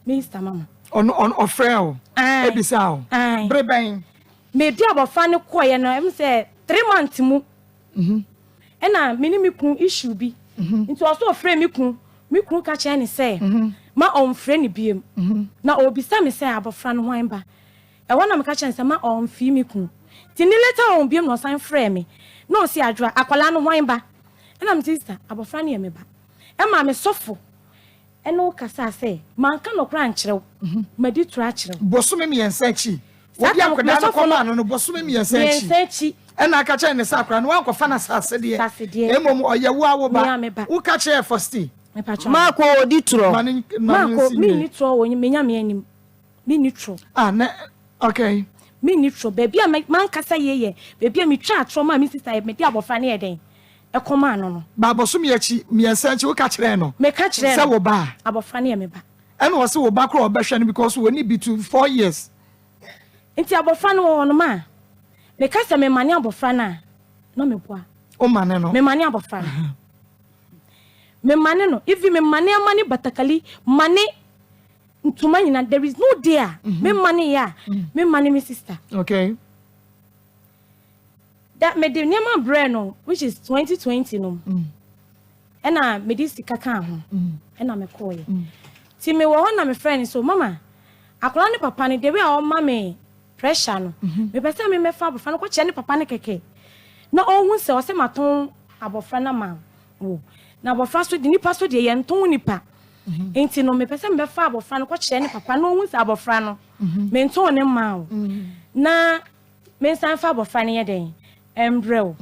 Mr. Mama. On offer. Ebisao. Breben. Me dear Bafano Koy and I say 3 months mu. And I mini kun issue be. Into also a friend me kun catch any say. My own friend be. Now obi me say about Fran Wimba. I want to catch and say my own fee me kun. Tini letter on beam no sign frame me. No see I draw Aqualano Wimba. And I'm sister about Franny me ba. And mamma sofo. And no kasa say, man can no crunch. Medi trach. Bosumi and Sechi. What you could not come on Bosumi and Sechi. And I catch in the sacra and one of Fanas Sassy, Emo or Yawa, who catch her for stee. Marco Ditro, Marco, me neutral when you mean me neutral. Okay. Me neutral, baby, I make man kasa ye, baby, me chat from my missus. I met Diabo Fanny a day. Akoma no Babosumi me and Sanchi will catch Reno. Me catch Reno. So ba. Abo Fanny me ba. And was so back or Bashan because we need be to 4 years. Inti abo Fanny on ma. Me catch me money abo Fana. No me boa. Oh man no. Me money abo Fana. Me money no. If me money batakali money to money na there is no there. Me money ya. Me money me sister. Okay. That me the name brand which is 2020 no. And I me this kaka ho. And I me call you. Ti me wo na me friend so mama. Akola ne papa ne de we a ma me pressure no. Me pese me fa abofra no ko che ne papa ne keke. Na ohun se o se maton abofra na ma. Wo. Na abofra so de nipa so de ye nton nipa. Enti no me pese me fa abofra no ko che ne papa no ohun se abofra no. Me nton ne ma wo. Na me san fa abofra ne ye den. Embrel.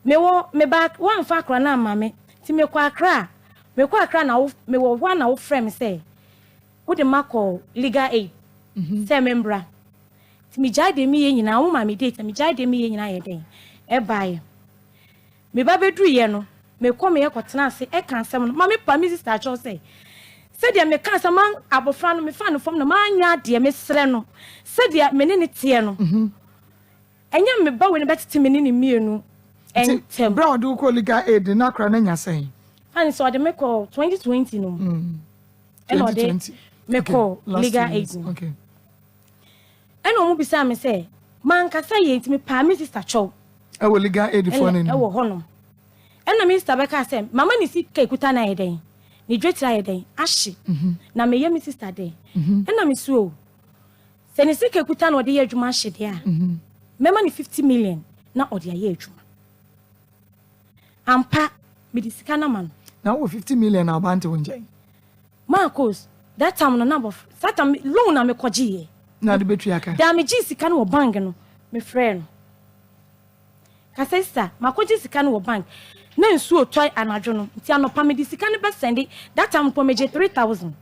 Me back one fa kra na mame. Ti me kwa akra. Me kwa akra na wo me wo one na wo frame say. Wo de mako legal aid. Say membra. Ti me jai de mi ye nyina wo ma me date me jai de mi ye nyina ye den. E bae. Me ba bedru ye no. Me ko me ye kwotena ase e kan sem no. Mame pa mi sister cho say. Say de me kan man abofra no me fa no fom no ma anya de me sre no. Say de me ne tie no. Enya me ba we ne betete me ni mienu entem bra do ko legal aid na kra na nya sen and so de me call 2020 no and o de me call legal aid okay and o mu bisa me say man ka say yenti me pa me sister chow e wo legal aid for ni e wo hono and na me sister be ka say mama ni si ka ekuta na yeden ni dwetira yeden ahye na me ye me sister den and na me so se ni si ka ekuta na o de ye adwuma ahye de a Mema ni 50 million na odi aye adwuma. Ampa me di sika na man. Na wo 50 million na abante wonje. Maa Akos that time no number that time loan na me kwaji ye. Na de betu aka. Da me ji sika no bank no me friend. Ka sister makwaji sika no bank. Na nsu otoi anadwo no nti anopa me di sika no be send that time po me je 3000.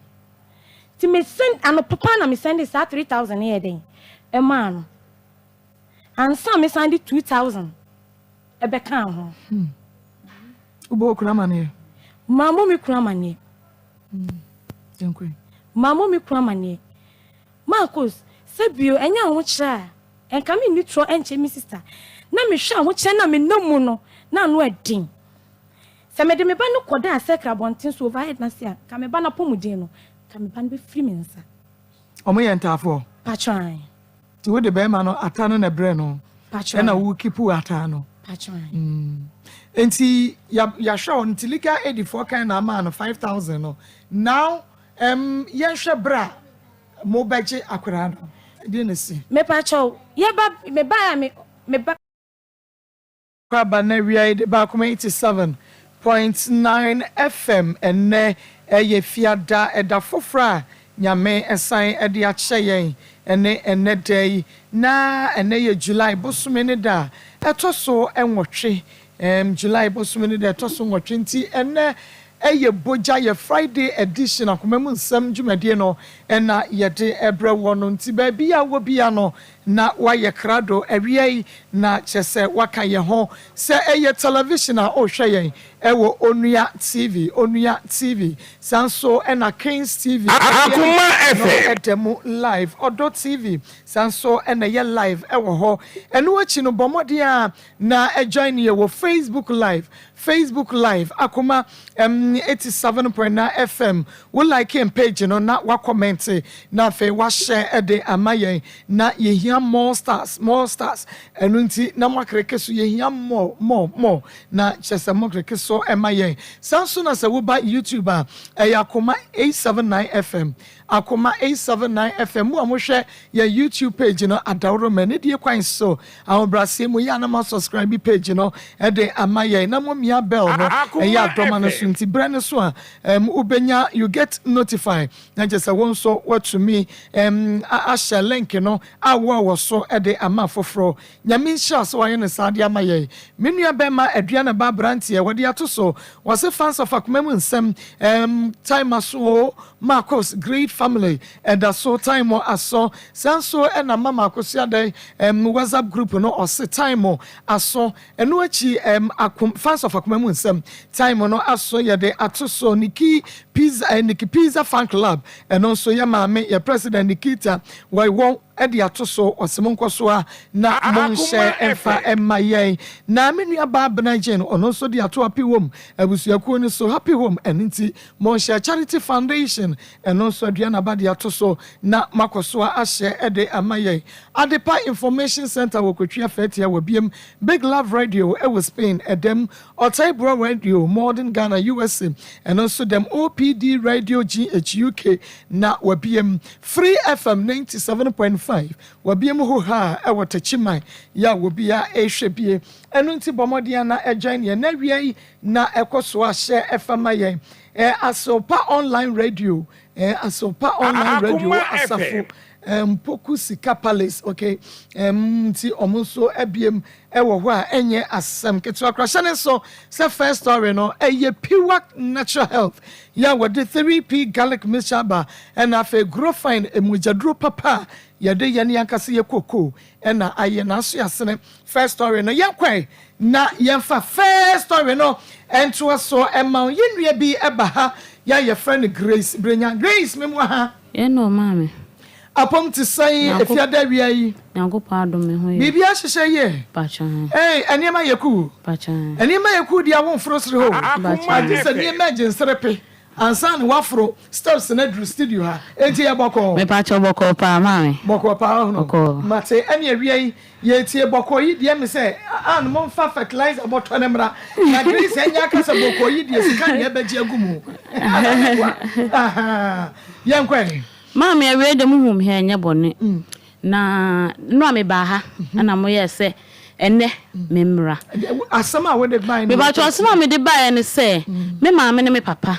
Ti me send anopa na me send sa 3000 here den. E ma no. And some me send 2000. Ebe kan ho. Ubo kura mane. Mamo mi kura mane. Denkwe. Mamo mi kura mane. Maa Akos, se bio enya ho kira. Enka me nitro enche mi sister. Na me hwa ho kira na me namu no, na no adin. Se me de me ba no koda asekra bontin so overhead na sia. Ka me ba na pomudin no. Ka me ba no be free me nsa. Omo ye ntafo. Patron. Ti wo de be ma no atano na bre no. Patron. E na wo kipu atano. Patron. Enti ya show nti legal aid for kind na ma no 5000 no. Now ye hwe bra mo beje akwara no. Di na si. Me patron. Ye ba me ba Kwaba na wi ba kuma 87.9 FM enne ye fiada eda fofra nyame esan ede a cheyen ene day na ene ye July bosome ne da etoso enwotwe July bosome ne da etoso nwotwe nti ene eye boja ye Friday edition akomamu nsam dwumade no ena ye de ebre wono nti ba bia wo bia no na wayɛ krado awie na kyese waka ye ho se eye television a ohwɛ yɛn ewo Onua TV sanso ena Kings TV Akoma FM edemu live Odo TV sanso ena ye live ewo ho eno achi no bomode a na join ye wo Facebook live Akoma 87.9 FM we like him page no na wa comment na fe wa share de amayen na ye hia more stars eno nti na makreke so ye hia more na chese makreke so emayen sanso na se wo ba YouTube a Akoma 879 FM Akoma 879 FM mo amohwe ye YouTube page no adawro mani die kwan so ahobrase mo ya na ma subscribe page no e de amaye na mo mia bell no e ya doma no so nti brane so a ubenya you get notified na just won so what to me a share link no awo so e de ama foforo nyame sha so aye ne sade amaye menua be ma aduana ba brantie we de ato so was fans of Akoma mu nsem time aso Maa Akos great family and that so time or aso sanso and a Maa Akos day WhatsApp group no or say time or aso and no chi fans of Akoma mu nsem time no aso ye de atoso Niki Pizza fan club and also ya maame ya president Nikita why won edi atoso osemonko so a na monhye emfa emaye na menua ba benagen ono so di ato happy home abusuakuo ni so happy home eninti monhye charity foundation eno so aduana ba di atoso na makoso a hye ede amaye adepa information center wokotwa fatia wabiem big love radio was Spain edem Otaibro radio modern Ghana USA eno so dem OPD radio GHUK na wabiem free FM 97.5 wabiem ho ha e wotachimai ya wobia ehwebie enu nti bomodia na ejoin ye na wiei na ekoso a hye efamaye asopa online radio asafo Poku Sika Palace okay nti omonso ebiem ewo ho a enye asem ketu akrahye so se first story no eye pure natural health ya with the 3P garlic mixture ba and afa grow fine emujadro papa ya de ya ni ankase ye koko na aye na so yasene first story no yankwan na yemfa first story no ento so ema yenua bi eba ha ya ye friend Grace Grace memo ha no mama apom to say if you are there we yango pardon me ho bibi a hye ye pacha enema yeku pacha enema yeku dia won frosre ho adi se ni emergency repe ansan wafro steps na dru studio ha enti e boko me pacha boko pa mama boko pa ho mate ene awie ye tie boko yi dia me se an mo fa fertilizer about nemra na Grace enya ka se boko yi dia sika ne beji agumu aha yankwan Mama ya wede muhum he nya bone na no me ba ha ana mo ye se ene memra asama we de buy me ba to asama me de buy ne se me mama ne me papa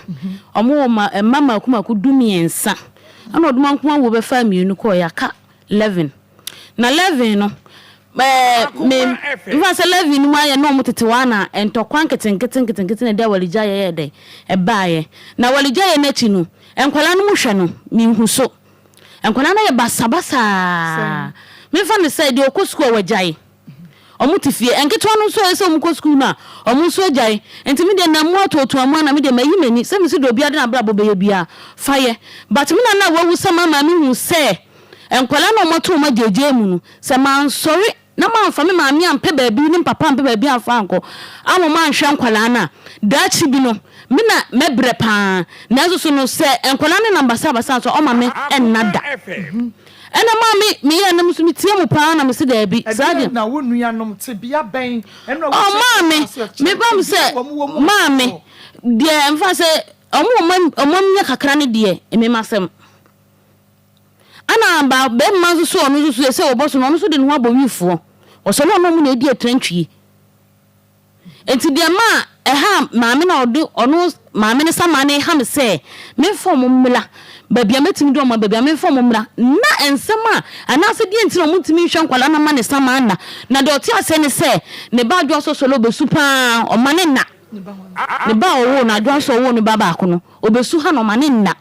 omo mama akuma ku dumiensa ana oduma nkuma wo be fa mienu ko ya ka 11 na 11 no me ifa se 11 mu aye no motete wana entokwan keten de walija ye de e baaye na walija ye na chi no enkwala no muhwe no minhu so enkwala na ye basabasa me fa ne say de okosku awajai omutifie enketwa no so ese omukosku na omunso ajai entimi de na mototo amu na me de mayimani se me se de obiade na brabo be bia faye but me na wawu sama ma me hu se enkwala no moto ma jeje mu no se man sorry na ma fa me ma me ampe baabi ni papa ampe baabi afa anko amo ma nhwe enkwala na dachi bi no me na mebre pa na so no se enkwala ne number basa so o ma me enada ena ma me ya na musu mitie mu pa na me se da bi sadia na wo nuanom te bia ben ena wo ma me ba me se ma me de emfa se omo nya kakra ne de ememasem ana ba be ma so no so se oboso no so de no abowifo o so no mu na edi atrantwie enti de ma eha maame na odi ono maame ne sama ne ha me se me fom mmla babia metimi do ma babia me fom mmla na ensema ana se die enti no mutimi hwe nkwala na ma ne sama na de oti ase ne se ne ba dwo so so lo besu pa o ma ne na ne ba owo na dwo so owo ne baba akono obesu ha no ma ne na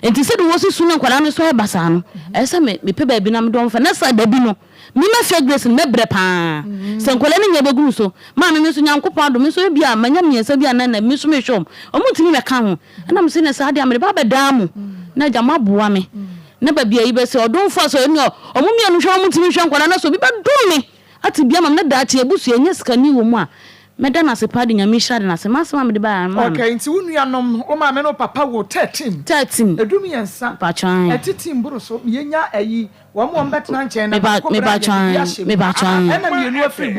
enti se de wo susu no kwala no so e basa no ese me pe ba bi na me don fa na sa da bi no mi ma fia grace me bre pa se nkwala ne nya beguru so ma me so nyankopon do me so bi a manya miensa bi anana me so me hwom omutimi me ka ho na me se ne sa de amre ba da mu na jama boa me na ba bia yi be se odon fa so emi omumia no hwe omutimi hwe nkwala na so bi ba do me ati bia mam na da ti ebusu enye skani wo mu a meda na se padi nyame hya de na se masema me de ba ma okay nti wunuanom o ma me no papa wo 13 edum yensa pa chan etiti mburu so yenya ayi wo mo mbetena nchen na me ba chan ena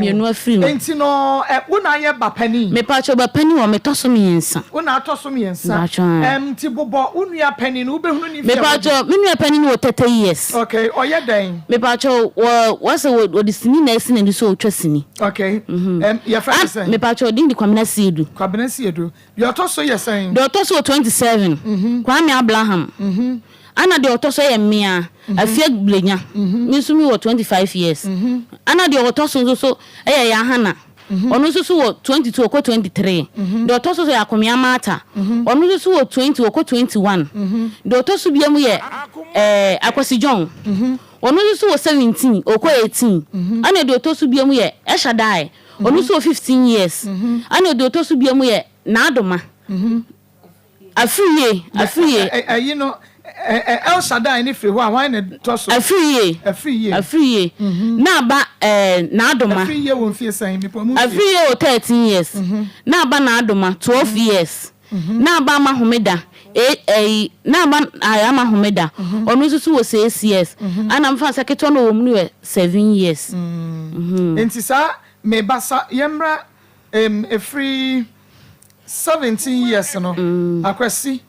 mienu afiri enti no wona ye bapani me pa cho bapani wo me toso me yensa wona toso me yensa nti bobo wunua pani no ubehunu ni me pa cho me nua pani no 30 years okay oye den me pa cho wo se wo de sini na esi na ni so otwa sini okay your friend say me pa cho din di kwamna siedu your toso ye saying the toso 27 Kwame Abraham ana de otoso ye mmea afia blenya mi so mi wo 25 years ana de otoso so ya hana onu so wo 22 oko 23 de otoso so ya Akoma mata onu so wo 20 oko 21 de otoso biam ye Akwasi John onu so wo 17 oko 18 ana de otoso biam ye Eshadai onu so 15 years ana de otoso biam ye Naadoma Afriye you know El Shaddai ni free why na toso Afriye na ba Naadoma Afriye won fie san mi pomu Afriye o 13 years na ba Naadoma 12 years na ba Mahomeda na ba Mahomeda onu susu wo 6 years ana mfa saketo no wo mu 7 years enti sa me basa yemra free 17 years no Akwasi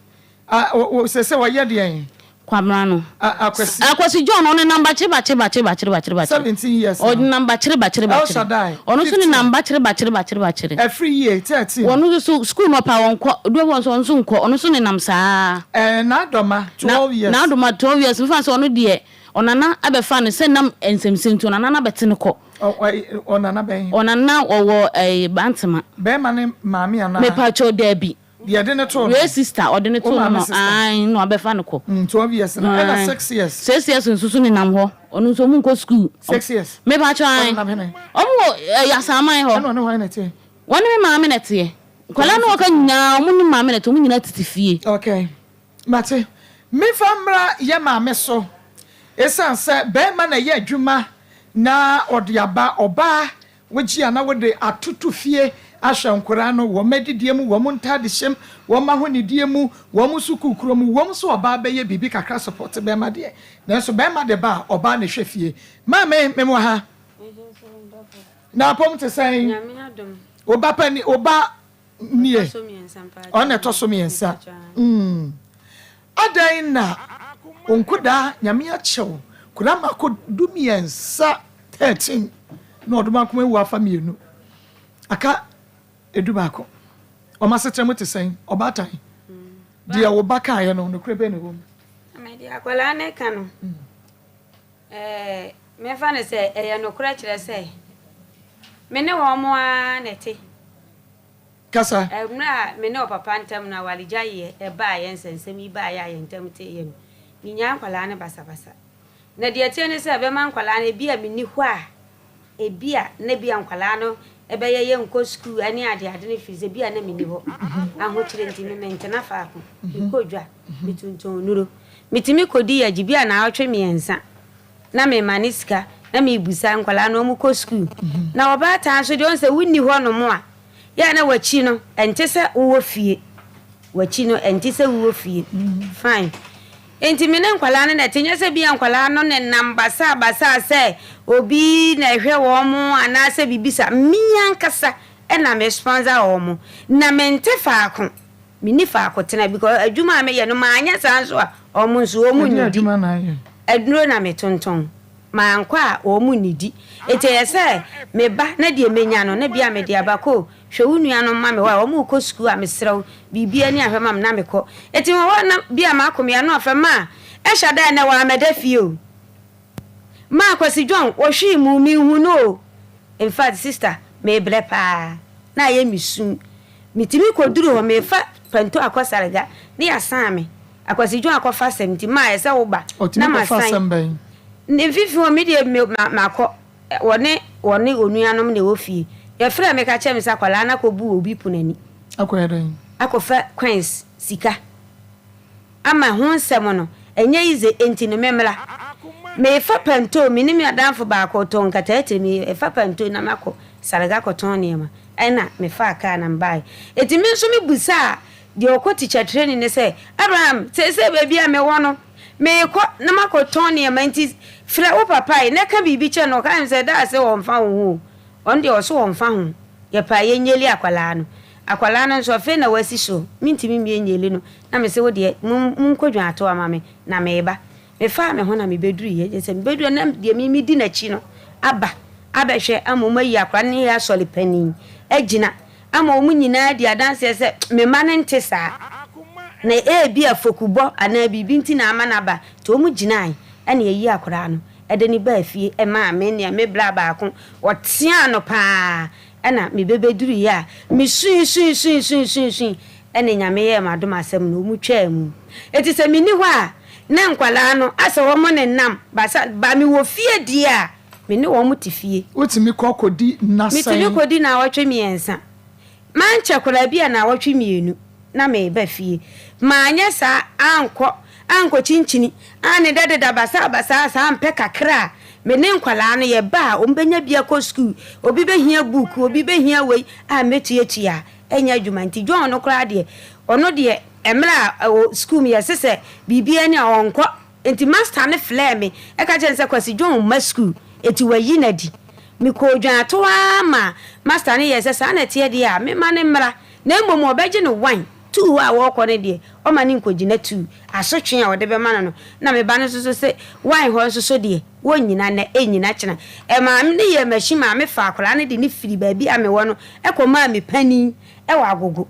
se wa ye de Kwamra no Akwasi John on number cheba 17 years o number cheba ono so ni number cheba every year 13 ono so school no pa won ko do won so nko ono so ni nam saa Naadoma 12 years Naadoma 12 years mfa so ono de onana abefa no se nam ensemsentu onana na bete ne ko onana owo bantama be ma ne maami ana me pa cho dabi ye de ne to we sister odene to no ai no abefa ne ko 12 years na ena 6 years 6 years nsusu ni nam ho onu so mu nko school 6 years me pa cho ai omo ya saman ho no why na tie woni me maami na tie kwala no ka nya omo ni maami na to mu nyina titifie okay mate me famra ye maami so esanse be ma na ye adwuma na odiaba oba wogi ana wode atutu fie ahwankora no wo medidie mu wo montade hyem wo mahonidie mu wo musukukuro mu wo so oba be ye bibi kakra support be ma de na so be ma de ba oba na hwe fie ma me mo ha na pom te sen oba pani oba nie ona to so miensa adan na onkoda nyame achew kura mako dumiensa 13 no oduma kuma wu afa mienu aka edubako o masetremu te sen obatan dia wo baka ye no kure be ne wo amedi akwala ne ka no me fa ne se ye no kure kire se me ne wo mo a nete kasa na me ne o papa ntam na walija ye e ba ye nsensem yi ba ye ntam te ye no minya akwala ne basa na de tie ne se be man akwala ne bia me ni ho a e bia ne bia akwala no ebe ye nko school ani ade ne fize bia na me ni ho aho kire ntimi me ntena fa ko ko dwa mitunton nuro mitimi kodi ya bia na awtwe miensa na me maniska na me busa akwala no mu ko school na oba ta so de on se wunni ho no mo a ya na wachi no ente se wo fie wachi no ente se wo fie fine enti me ne nkwala na tinye se bia nkwala no ne nambasa basa se obi na hwe wo mo ana se bibisa minya nkasa e na me sponsor wo mo na mente faako mini faako tena because adwuma me ye no ma anya sanso a o mo nso o mu ni adwuma na ye aduro na me tonton ma nkwa o mu nidi ete ye se me ba na de menya no na bia me de abako hwe wunua no ma me wa o mu ko school a me srew bibia ni ahwe mam na me ko eti wo na bia ma akomia no afema Eshadai na wa medafie o Maa Akos John wo hwi mu mi hu no in fact sister me ble pa na ye misu mitimi koduru ho me fa panto akosarega ne ya san me akwasi dwo akɔfa semti ma ese wo ba na ma san ne fifi o media makɔ wone onuanom ne ofie ye frɛ me ka kyem sa kwala na kɔbu obi punani akɔyɛdan akɔfa coins sika ama ho nsɛm no enye ize enti no memla me fa panto me ni me adanfo ba akɔtɔn kata me fa panto na makɔ sarga kɔtɔn ne ma ɛna me fa aka na mbai eti me nso me busa de okɔ teacher training ne sɛ Abraham sɛ baby a me wɔ no me kɔ na makɔtɔn ne ma nti frɛ wo papa ne ka bibi kyɛ no kan sɛ da sɛ wɔn fa ho on de ɔso wɔn fa ho ye pa ye nyeli akwala no nso fe na wasi so mintimi me nyeli no na me sɛ wo de mun kodwan ato ama me na me ba me fa me ho na me beduru ye sɛ me beduru na de mi di na chi no aba hwɛ amoma yi akwa ne ya sɔle pani agina ama omu nyina di adanse sɛ me ma ne nte saa na bi afokubɔ ana bibi nti na ama na ba to omu ginai ɛna yi akora no ɛde ni ba afie ɛma me ne me bla ba ko wɔtea no paa ɛna me bebeduru ya me sun ɛna nyame yɛ madom asɛm no omu twa mu eti sɛ me ni hɔ a na nkwala no asɛ wɔ mo ne nam ba me wɔ fie di a me ne wɔ mo te fie wotimi kɔkɔdi na me timi kɔdi na wɔtwe miɛnsa man kyakora bi na wɔtwe mienu na me ba fie ma anya sa anko chinchini ane dade da basa sa ampe kakra me ne nkwala no ye ba o mbenya bia ko school obi behia book obi behia wei a metuatua enya adwumanti dwon no kra de ono de emra school me yesese bibia ni onko enti master ne flame e ka che nse kwasi dwon ma school eti wayi na di me ko dwan to ama master ne yesese na tie de a me ma ne mra na mmom obegye no wine tu a wo kɔ ne de o ma ne nkogina tu asotwe a wo de be ma no na me ba no so se wine ho so de wo nyina na enyina kyena e ma me ne ye machine ma me fa akora ne de ne firi ba bi a me wo no e kɔ ma me pani e wa agogo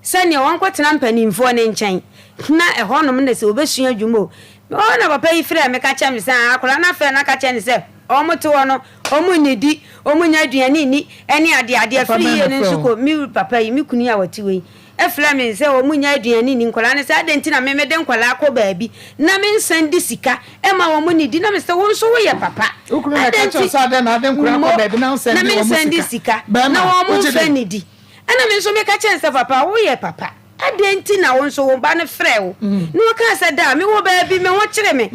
sani won kɔ tena mpanimfo ne nkyɛn na e ho no me se obesua adwumo o na papa yi fira me ka kya me san akora na fa na ka kya ne se omoto wono omunidi omunya aduane ni ene ade firi ye ne nsuko mi papa yi mi kunu a watiwe efla me se omunya aduane ni nkola ne se adenti na memede nkola akọ baabi na me nsandi sika e ma wo munidi na me se won so wo ye papa adenti sa de na ade nkola akọ baabi na nsandi sika na wo mu fenidi ana me so me ka kyen se papa wo ye papa adenti na won so won ba ne frɛ wo no ka se da me wo baabi me wo kyere me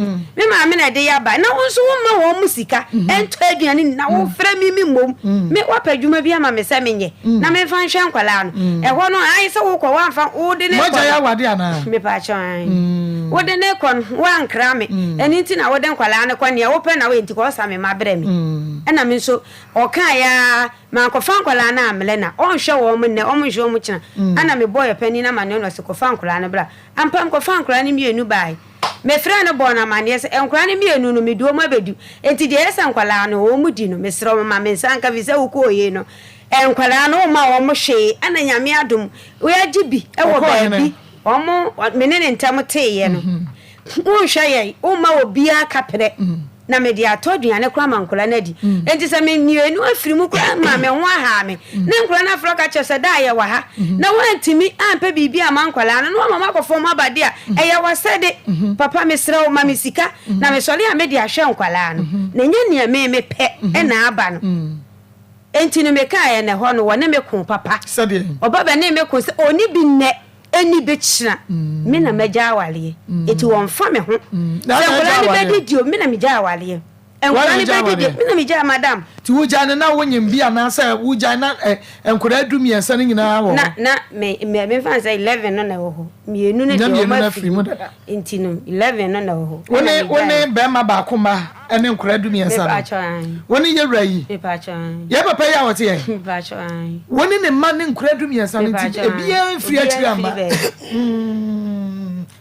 ma me na de ya ba na won so won ma wo musika ento aduane na wo frɛ mi mom me wo padwuma bi ama me se menye na me fa nhwe nkwala no e ho no ai se wo kɔ wan fa wo de ne mo ja ya wade ana me pa chan wo de ne kon wan kra me eni nti na wo de nkwala ne kon ne wo pɛ na wo enti ko sa me ma brɛ me ɛna me so o kan ya ma ko fa nkwala na amle na on hwɛ wo mo ne o mo hwɛ wo mo kyena ana me boy pani na ma ne no se ko fa nkwala ne bra ampam ko fa nkwala ne mienu bai me frɛ no bɔ na ma ne se nkwala ne mienu no me duo ma bedu enti de esa nkwala no wo mu di no me srɛ ma me sanka vi se wo ko ye no nkwala no ma wo mo hwe ana nyame adom wo ya gibi e wo baabi o mo me ne ntam teye no wo hwɛ ye wo ma obi aka pere na me dia toduane kura mankola na di enti se me nienu afiri mu kura ma me ho aha me na nkura na afro ka kyese da ye wa ha na wantimi ampa bibi amankola no mama akofo ma bade a eye wasede papa me sra o ma me sika na me sole a me dia hwe nkwala no na nya ne me pe e na aba no enti no me ka ye ne ho no wona me kun papa sade oba be ne me kun se oni bi ne eni bechina me na meja awale eti won fa me ho se kola ni bedi dio me na meja awale enkola ni bedi dio me na meja madam ti wuja ne na wonyim bia na se wuja na enkola adum yensa ne nyina wo na me fan say 11 no na wo ho mienu ne dio ma fi enti no 11 no na wo ho woni be ma ba Akoma ene enkola adum yensa woni ye rayi ye papa ya wote ye woni ne ma ne enkola adum yensa ne ti ebia firi atiri amba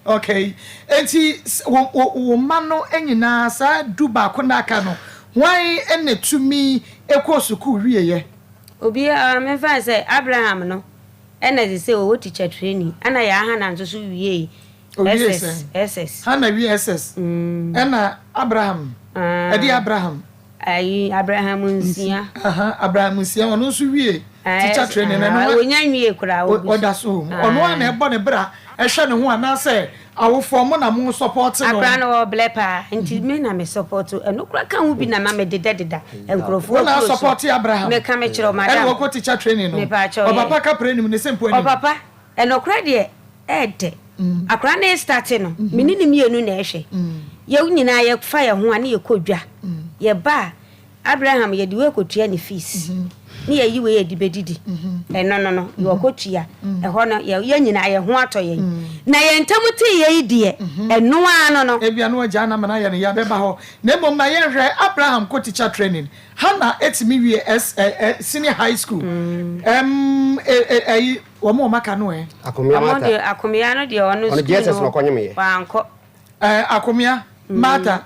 okay enti wo ma no enyina sa du ba ko na aka no why ene tumi ekosuku wieye obi me fa say Abraham no ene dey say o teacher training ana ya ha na nso so wieye SS hana SS ena Abraham edi Abraham Abraham nsia Abraham nsia ono so wie teacher training na no wonya nwie kura oda so ono na ebo ne bra ehwe ne ho anase awofo mo na mo support no akra no blepa nti me na me support enokra kan wo bi na ma me deda enkrofo na support Abraham me ka me kiro madam e wo ko teacher training no o papa ka training ne sempo ani o papa enokra de ede akra na start no me ni mienu na ehwe ye nyina ye fa ye ho ane ye kodwa ye ba Abraham ye diwe kotua ne fees ni ye yiwe ye dibedidi no ye kotua e ho no ye nyina ye ho atoye na ye ntamuti ye idie eno ano no e bia no agya na mana ye ne ya beba ho na mo ma ye hwe Abraham ko teacher training hana etimi wie senior high school wo mo maka no akomia no de ono school Jesus no konyeme wanko akomia mata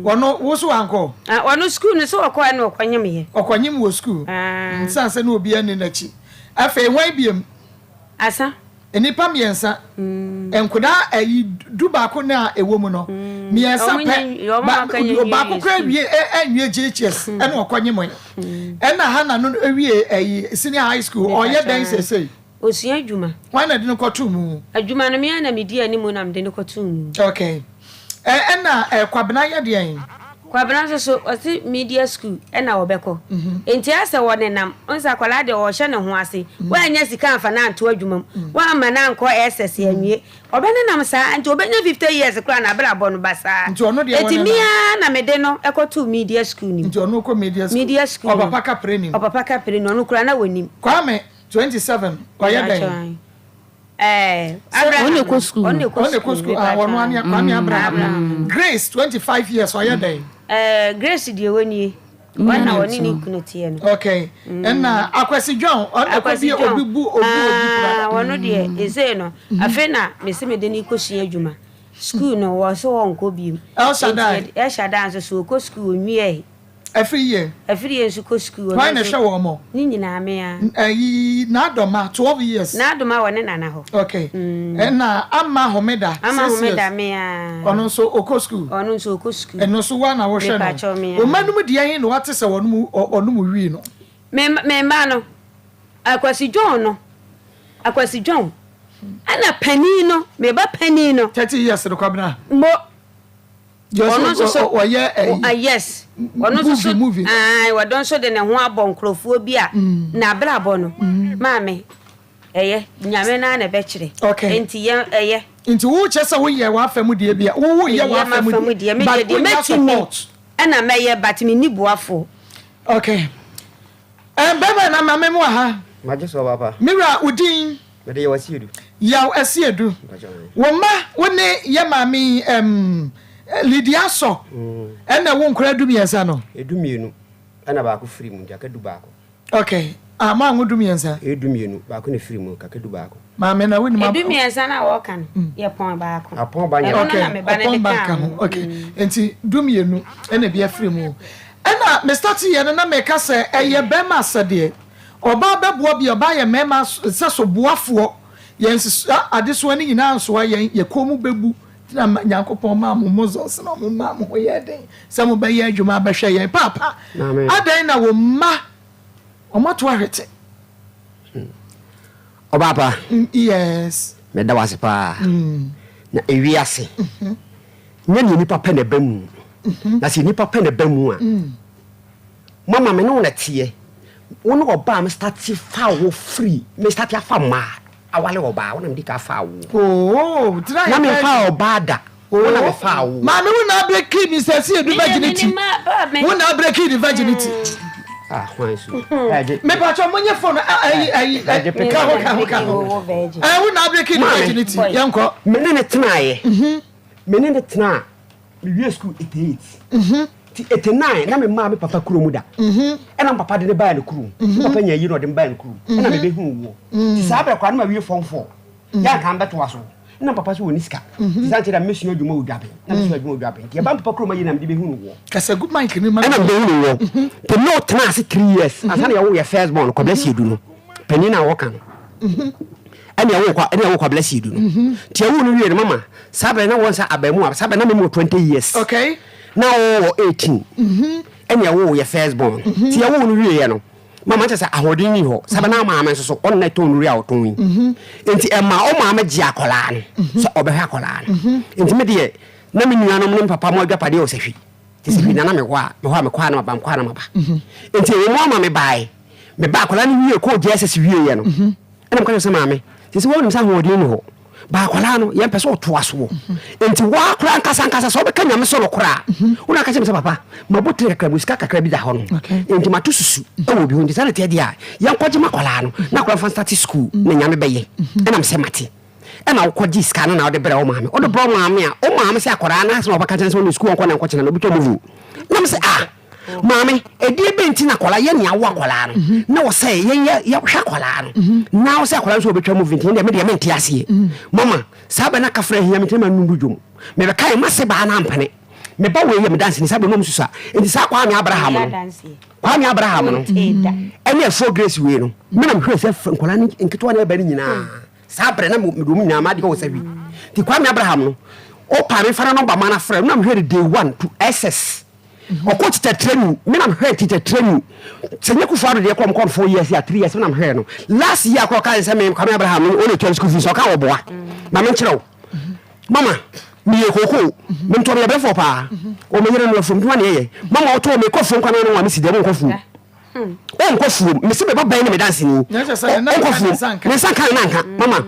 wono woso anko wono school no so okwa na okwanyem okwanyem wo school nsanse na obi ani nachi afa enwan biem asa enipa miensa enkoda duba ko na ewo mu no miensa pe ba ko kra wie anwie JHS ena okwanyem ena hana no wie senior high school oye dan sesei osia adwuma wana de no kotu mu adwuma no me ana medi animu na mde no kotu mu okay ena kwabena ye de en kwabena so oti media school ena obeko enti ase wone nam onsa kwala de wo hye ne ho ase wa anya sika amfa na anto adwuma wa ma na anko SS anwie obene nam sa enti obenya 50 years kra na bra bono basa enti mia na mede no ekotu media school ni enti ono ko media school papa ka preni ono kra na wonim kwame 27 oya den Abraham on the school wono ania kwame Abraham Grace 25 years oya den Grace die woni wana woni ni kunotie no okay na akwasi John akwasi obibu wono de eze no afi na mese mede ni kosi adwuma school no wo so wonko bi El Shaddai so ko school onwie every year so ko school why na show mo ni nyina me ya na doma 12 years na doma wone nana ho okay na ama homeda me ya ono so oko school eno so wa na wo hwe no o manum de yen no wate se wonum wi no me ma no akwasi John ana panino me ba panino 30 years no kwabna mo ono yes ono so movie wa don so de ne ho abonkrofo bi a na abra bono maame nyame na be kire enti enti wo chese wo ye wa famu de bia wo ye wa famu de me de metimi ana meye but me ni buafo okay baba na mama mu ha maje so papa mira udin me de ye wasiedu yaw asiedu wo ma woni ye mami Lydia so ena wo nkura dumiensa no edumienu ana ba ko free mu jaka du ba ko okay ma ngo dumiensa edumienu ba ko ne free mu kaka du ba ko ma me na woni ma edumiensa na wo kan ye pon ba ko apon ba nya okay pon ba kan okay enti dumienu ena bia free mu ena me start ye na me ka se eye be ma sade oba beboa bi oba ye mema so boafo ye adeso ani nyina nso ye komu bebu na Yakopon ma mo mozos na mo ma mo ye den se mo ba ye adwuma ba hwe ye papa adan na wo ma o mato ahwete o papa yes me da wase pa na ewiase nya ni papa na bamu na se ni papa na bamu a mama me no na tie wono oba me start fa wo free me start afa ma awale oba wona mdi ka fa wo try na me fa oba da wona me fa wo ma me wona break me say see do virginity wona break the virginity why so me pa cho monye phone ka ho wona break the virginity yanko me ne tenaye me ne tena me school 88 ti 89 na me ma me papa kuro mu da na papa de ne ba ne kuro papa nya yi no de ba ne kuro na me be hu wo ti sa ba kwa na ma wie fon fo ya kan beto aso na papa so woni sika ti sa tira me sunu adwuma odwabe na me sunu adwuma odwabe ti ba papa kuro ma yi na me de be hu wo kasa good mind ni ma na me be hu wo to no tena ase 3 years asa na ya wo ye first born ko bless you do no pani na wo kan ani ya wo kwa bless you do no ti ya wo no wie ne mama sa ba na won sa abamu sa ba na me mo 20 years okay now 18 enya wo your first born ti ya wo no wie ye no mama chese ahodin ni ho sabana maame so on na to nuri awton yi enti e ma o maame ji akola no so obehwa akola no enti me de na me nuanom ne papa mo adwapade o sehwi ti sehwi na me ho a me kwa na maba kwa na maba enti e mo ama me bae me ba akola no wie ko je sese wie ye no ena me kwa se maame ti se wo nim sa ahodin ni ho ba akola no ye pese o to aso enti wa akora nkasa so be kanya me so lokora una ka che me se papa mabotre kakra busika kakra bi da ho no enti matu susu e wo bi ho ndi sana te dia ye nkwaje makola no na akora fan start school na nya me beye ena me se mate ena wo kwaje ska no na wo de bra wo maame wo de bra wo maame a wo maame se akora na so baka chen se wo school nkwa na nkwa chen na obi to move na me se maame edie benti na akola ye ne awo akola no na wo se ye hwa akola no na wo se akola so obetwa move nti de me de me nti ase mama saba na kafra hia me tema nundu dwom me be kai mase ba na ampane me ba we ye me dance ni saba no mususa enti sa kwa me Abraham no ene for grace we no me na me hwe se nkola ni nkito na ba ni nyina sabre na me do mu nyina ma de wo sabi ti kwa me Abraham no o pa me fara no ba mana fra na me hwe day 1 to SS o coach te training me na me hwe te training se nyeku faro de kom 4 years ya 3 years me na me hwe no last year ko ka se me kwa me Abraham no o le 12 school fees o ka wo boa na me nkyerɛw mama mi ye koko me nto me be fo pa o me yere no fo mtwa ne ye mama o to me ko fo kwa no wa me si de mo ko fu o ko fu me se be ba ban ne me dance ni o ko fu me sanka na nka mama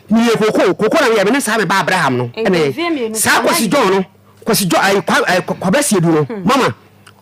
mi ye koko na ye me ne sa me ba Abraham no ene sa ko si John no ko si jo ai kwa ba si edu no mama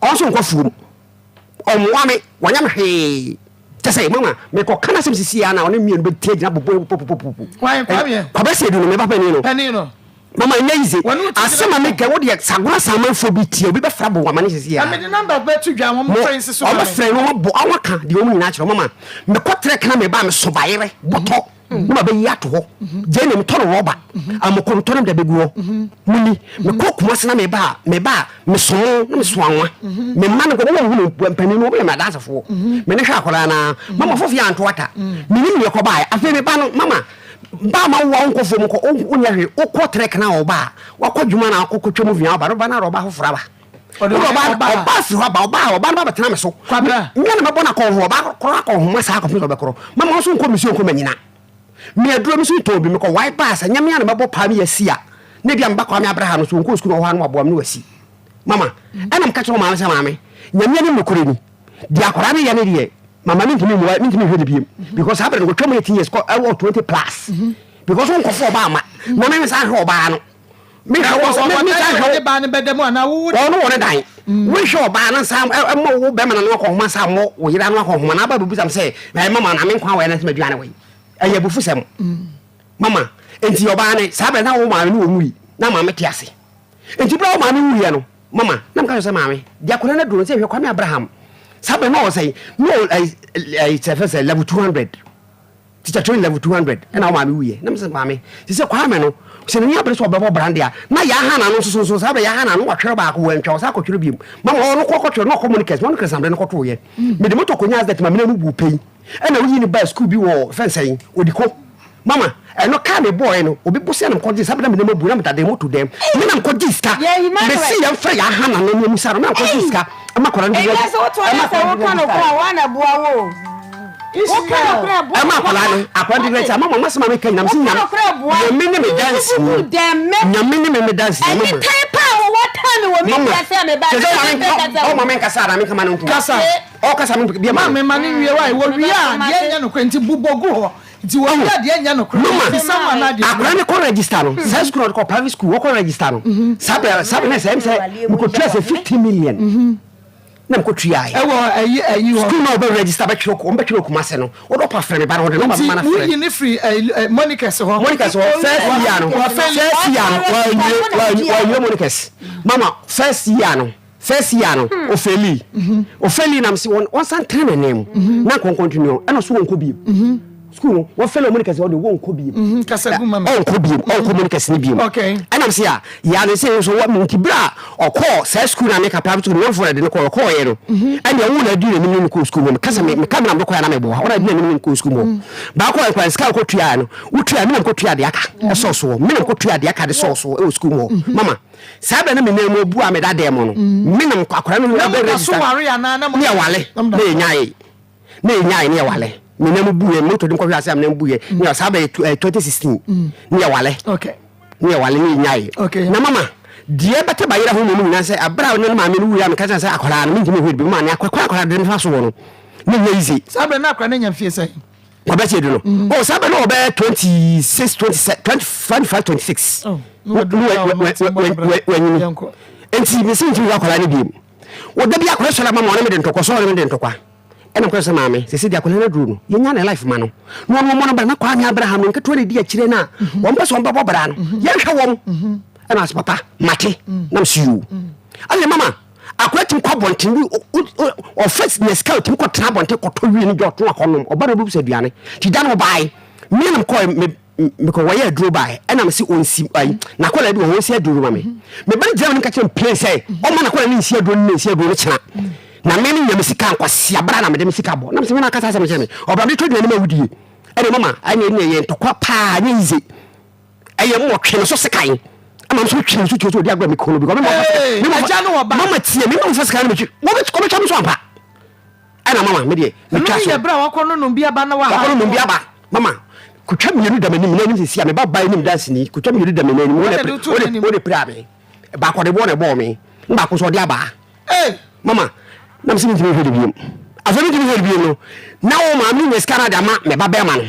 o so ko fu o mwa me wanya me he tese mama me ko kana sem sisi ya na o ne mi no be tie gina popo kwa ba si edu no me ba pani no mama nyaize asema me ga wodi sagura samanfo bi tie obi be fra bo wamane sisi ya me de number be tu dwa mo friends so o be fra no bo awaka de o mu nyina kire mama me ko trek na me ba me so bayere boto no be yato ho je ne me toro roba amoko toro de begu ho muni me ko kuma sena me ba me so na me so anwa me ma ne ko wo hu mpani no be me dance fo me ne hwa akola na mama fo fi anto ata me ni me ko ba afi me ba no mama ba ma wo nko fo mko onya hwe okọ trek na oba wakọ dwuma na akọ twemu via ba roba na roba hofra ba oba si ho ba oba na ba tena me so nya na mabo na ko ho ba kro akọ ho ma sa akọ fi obekro mama so nko misi nko manyina me aduro mi so to bi me ko why pass nya me na mabo pa me yasia ne bia mba kwa me Abraham so nko school ho anu abo me wasi mama enam ka cho mama se mama nya me ne mekore ni di akora ne ya ne die mama me ntimi hwe de biem because happen go twem 18 years ko 20 plus because on ko for ba ma na me sa hwe oba no me hwe so me sa hwe ba ne bedem ana wo no wo ne dan we hwe oba na sa mo wo be ma na no ko homa sa mo wo yira no ko homa na ba bu sam say mama na me nkwa we na se maduane we aya bu fusem mama enti oba ne sa be na wo ma no wo muri na ma me te ase enti bra wo ma no wuri no mama na me ka so mama dia ko na duro se hwe kwa me Abraham sabe no say no I say level 200 teacher train level 200 and now mama we na me say mama she say kwa me no se ni abere so bebo brandia na ya ha na no so sabe ya ha na no watwere ba ko wantwa sa ko twere biem mama no ko twere no communicate no kasa ambe no ko to ye me de moto ko nya that mama na mu bu pei e na we ni ba school bi wo fensen odiko mama no ka me boy no obi bose na ko ji sabe na me mabu na me tade moto dem me na ko ji ska me see ya fra ya ha na no mu sa na ko ji ska ama kwara ndi yes what you can of one boa wo ama kwala no akwandi great ama mama sama me kan nam sin nyam me ne me dance nyam me ne me dance mama any type of what time we me say me ba o mama kasa ra me kama no kasa o kasa me bia mama me mani wie wa wo wie a ye nya no kwenti bubogu ho ti wo wie de nya no kwenti sama na de akra ne ko register no sai school ko private school ko register no sabe na say me ko trace 50 million na mko tria e wo ayi ho school no be register be twoko be twoko mase no wo do pa frɛ ba no de no ba mana frɛ ni free Monica so first year no wa Monica mama first year no ofeli na msi won san train name na kon continue ana so won ko bi school wo fellow Monica se wo de won ko bi kasa gu mama on ko bi on ko Monica se ni bi okay ana msi ya ne se so wo mti bra okọ sa school na make private school no for de ko okọ ye no and ya wo na di ni ni ko school mo kasa me kam na ko ya na me bo wa na di ni ko school mo ba ko en ska ko tua no wo tua me ko tua de aka e so so me ko tua de aka de so so e school mo mama sabe na me na mo bu a me da de mo no me na ko akora no na be register so ware ana na mo ya wale na nyaaye na nya ne wale me na buye moto dim ko hwa asem na buye ne sabe 2016 ne wale okay ne wale ne nya okay na mama die bete bayira ho mu nyina se abra ne ma me no wuya me ka se akola na me ntimi hwedi bi ma ne akola de me fa so no ne nya easy sabe na akola ne nya fie sai obeti do no sabe no obe 26 27 25 26 oh enti me se ntimi akola ne bi wo da bi akola so na mama ne me de ntokwa so ne me de ntokwa ena ko se mame se di akola na duru no ye nya na life ma no no mo no bra na kwa nya Abraham no nketo ne di akire na wo mpa so mpa bra no ye hwe wom ena as papa mate na msiu ale mama akola tim kwa bonten bi o first na scout tim ko tra bonten ko to wi ni jo to akonom obara bu se duane ti da no bai me nam ko me ko waye aduro bai ena me se onsi ai na kola bi ho si aduro ma me bari jam ni ka chem place ai o ma na kola ni si aduro ni si aduro chena na me ni nyam sika nkwasi abra na me de sika bo na me se na kasa se me cheme obra bi to duane ma wudie ene mama ai ne ye ntokwa pa nya ize aye mo twe so sekai ama so twe so twe di agba me kono bi ko me mama tie me mfa sekai me twe wo be ko me twa so ampa ana mama me de me twa so ye bra wa kono no bia ba na wa kono no bia ba mama kutwa miru da manim na nim sia me ba ba nim dance ni kutwa miru da manim wo de pra me ba ko de bo na bo me ba ko so de aba mama na me sin timi hwede biem afani timi hwede biem no na wo ma mi neskara da ma me ba ba ma no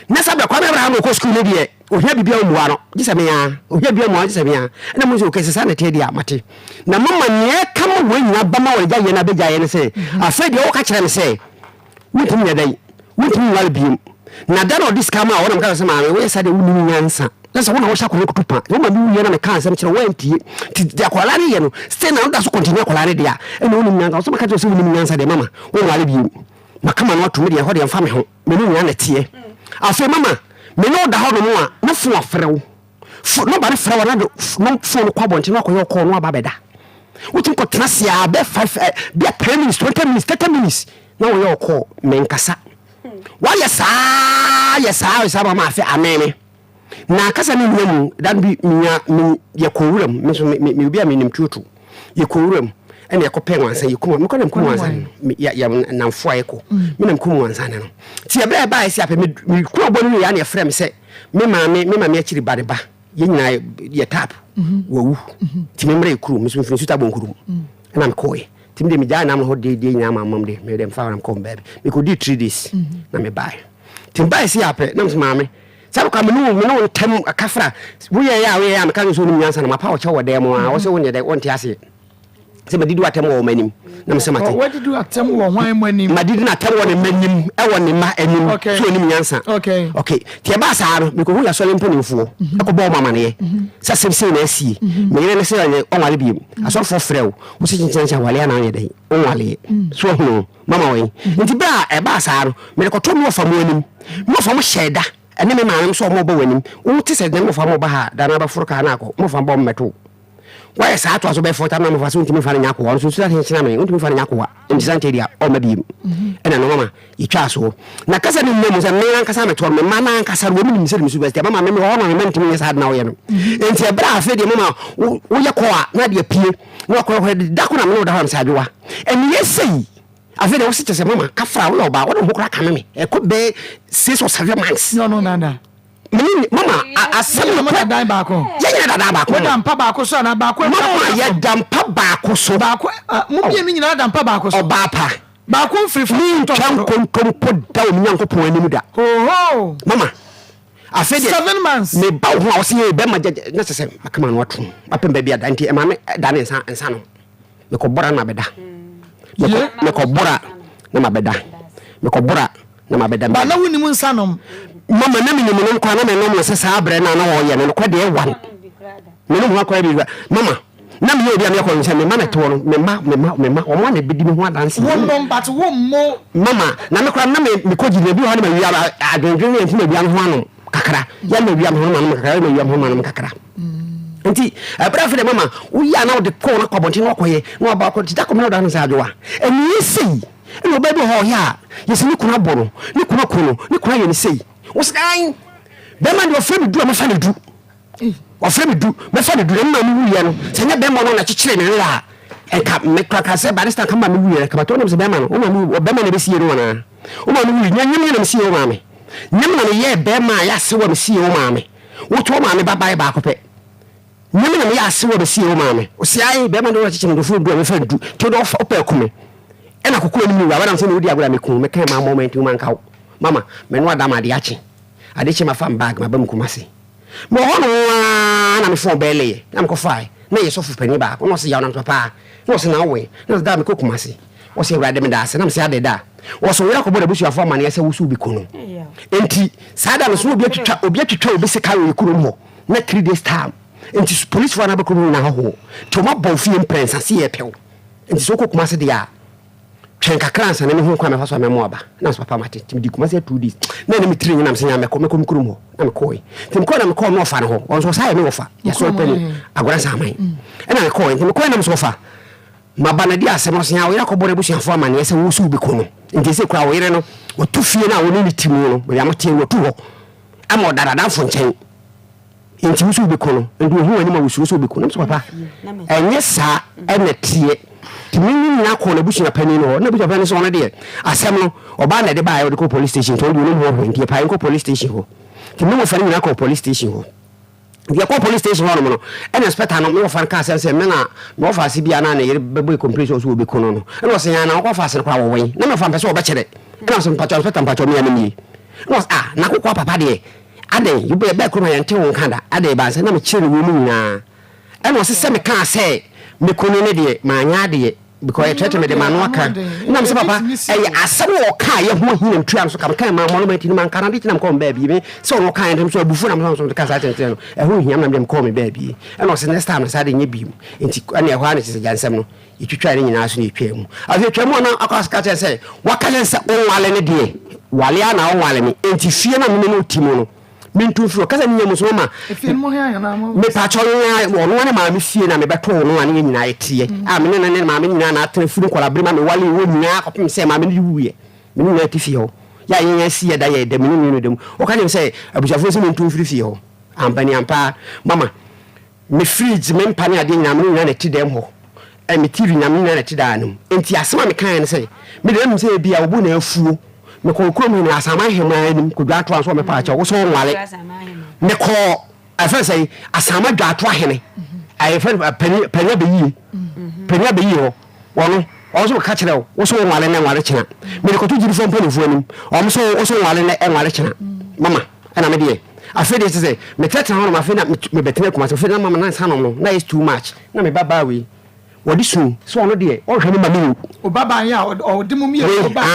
na sabe kwa me Abraham ko school ne de ohia bibia mu ano gise me ya ohia bibia mu gise me ya na mo so kese sa na te dia mate na mama ne kam wo nya ba ma wo ja ye na be ja ye ne se afedi wo ka kire me se wutimi ya dai wutimi wal biem na da no this kama wona mka se ma we sa de wuni nyansa na se wona wo sha ko kutupa wo ma bi ye na me kan se mkire wantie ti de akola ne ye no stay na da so continue akola ne dia e no wuni nyansa so maka je so wuni nyansa de mama wo wale biem makama no to me de ho de mfa me ho me no nya na tie afi mama me no da ho no mo a na fu afrewo no ba ne frewo na do no fu no kwa bonti no akoyo ko no aba beda wutin ko trasia be 5 be 10 minutes 20 minutes 30 minutes na wo yo ko me nkasa wa yesa mama afi ameme na kasa ni nyamu dan bi minya ye kowuram me so me bi a me nim tutu ye kowuram ene ye ko penwansa ye kuma me ko nam kumwansa ya namfo ayeko me nam kumwansa no ti ebra ba esi ape me ku bonu ya na ye frem se me ma akiri badeba ye nyina ye tap wo ti me mre kuru me so mfini suta bon kuru na me koye ti me de me ja na ho de nyina mamam de me dem fa na ko mbebe me ko di 3 days na me buy ti buy esi ape na me mame sabe kwa me no tem akafra wo ye ya me kan so ni nyansa na ma pa o che wo de mo a wo se wo ne de won ti ase se madidi atem wo manim na me se mate what did you atem wo hwan manim madidi na atem wo ne manim e wo ne ma anim so nim nyansa okay tie ba sa no me ko hu ya so lempo nimfuo e ko bo mama ne ye sa sem na asie me yere ne se on wale biem aso fo frew wo se chinchancha wale na anye dai on wale so hu mama we nti bra e ba sa no me ko to mo fa mo anim mo fa mo sheda ene me ma so mo bo wanim wo ti se de mo fa mo ba ha da na ba furu ka na ko mo fa bo meto why sa to aso be for time na mo fa so ntimi fa nya ko so so hin china me ntimi fa nya ko enti sante dia o ma bi ena no mama itwa so na kasa ni mmemu se me an kasa me to me mama an kasa wo mi se mi su best mama me ho no me ntimi sa na wo ye no enti e bra afa de mama wo ye ko a na de pie wo ko da ko na me no da ho sa adwa eni ye sei afa de wo se se mama ka fra wo ba wo no kora ka me e ko be 6 or 7 months no nana mama asem mo da dan ba ko ye da dan ba ko da mpa ba ko so na ba ko mama ye da mpa ba ko so ba ko mo bi mi nyina da mpa ba ko so ba pa ba ko frifri to chan kontom po da o nyanko po anim da ho mama afede 7 months me ba ho o se be ma na se makama no atum apem ba bia da nti e ma me da ne nsa no me ko bora na beda me ko bora na ma beda me ko bora na ma beda ba na woni mu nsa no mama na minimum no kwa na me no se sa abre na wo ye no kwa de wan me no ho kwa bi mama na me obi am yakọ nse me mama to no me ma o mo na bedi me ho adanse wo no but wo mo mama na me kwa na me ko jire bi ho na me wi adwendwen ne nti me wi am ho anu kakra ya me wi am ho anu kakra me wi am ho anu kakra nti abra fe de mama wo ya na wo de ko na kwa bonti no koye no ba ko ti da ko me no da no sa adwa eni sei eno ba bi ho ya yesi ni kuna boro ni kuna kono ni kuna ye ni sei woskan be man do frame du ma fa ne du o frame du me fa ne du ma mu wiye no se nya be mo no na chichire ne la eka me kraka se barista kama me wuye kama to no se bema no o bema na be sie no wana o ma no wuye nyam na me sie o ma me nyam na ye bema ya se wo me sie o ma me wo to ma me baba ba ko pe nyam na me ya se wo me sie o ma me o se ai bema no chichi ndo fu do me fa du to do fa pe ku me ena kokko ni mi wa na se no di agora me ku me kan ma moment man ka mama me no adama de achi ade chi ma fam bag ma bam kumase mo hono na me fon bele na me ko fai na ye so fu pani ba ko no se ya na papa no se na we na da me ko kumase o se wrade me da se na me se ade da o so wira ko boda busu afo mane se wusu bi kuno enti sada no so obi atwitwa obi se kawo yekuru mo na 3 days time enti police for na be kuno na ho to ma bon fie imprensa se ye pew enti so ko kumase de ya twenka kransa na me hu kwa me fa so me mo aba na so papa mate tim di kumase 2 days na me tiri nyina me se nya me ko kurum ho na me koi tim ko na me ko no fa no ho on so sai me wo fa ya so pani agora sa mai e na me koi tim ko na me so fa mabana di asemo so nya wo yakobore busu afo amane se wo su bi ko no nti se kura wo yire no wo tu fie na wo ni timu no me ya mate wo tu ho amo darada fo nchen nti wo su bi ko no ndu hu ani ma wo su bi ko no so papa enye sa ene tie timini na ko na busu na pani no na busu pani so na de asem no oba na de ba ya de ko police station to ndu no ho nti pa ko police station ho timini mo fani na ko police station ho dia ko police station ho no en inspector no me ofan ka se me na me ofa si bia na na yere bebo complaint so obi kono no en o se ya na ko fa se kwa wo wen na me fa pese oba kire en so mpacho inspector mpacho me ya me no na ko kwa papa de ade you be ko ma yente won kanda ade ba se na me kire wo mu nyina en o se me ka se me kono ne de ma anya de because I try to me the man waka na me se papa asem wo ka ye ho hina ntua so kam kan ma monument ni man kan de tinam ko baby me so wo kan dem so abufu na so ka sa tenten no e ho hia na dem ko me baby e no se next time na sa de nya bi mu enti ane ho ana se jansem no itwitwa ne nyina so ne twa mu afi twa mu na akaska che se waka le se on wale ne de wale ana on wale ni enti fie na me no timo no mintu furo kasa ni nyamuso ma efie mo hia na ma me pa cho nya ono ne ma me fie na me beto ono ane nyina etie a me ne ma me nyina na atra furu kwala bre ma me wale wo nyina akopem se ma me ni wuye me nyina tifie ho ya yen sie da ye de me ni no dem o ka nyem se abujafo se mintu furu fie ho ampani ampa mama me fridge me mpani ade nyina me nyina na ti dem ho e me tv nyina me nyina na ti da anum enti asema me kan ne se me dem se bia obu na afuo me ko krom ni asama hema nim ko dwato anso me pa cha wo so nwale me ko afa say asama dwato ahene ai fa panya be yi ho wono o so ka kire wo so nwale na nwale kina me ko to jiri fo mpanifo nim o so wo so nwale na nwale kina mama ana me de afa de say me tete ho ma fa na me betene kuma so fa na mama na sanom no na is too much na me baba we wodi su so ono de o hwani mami o baba ya o de mumi o baba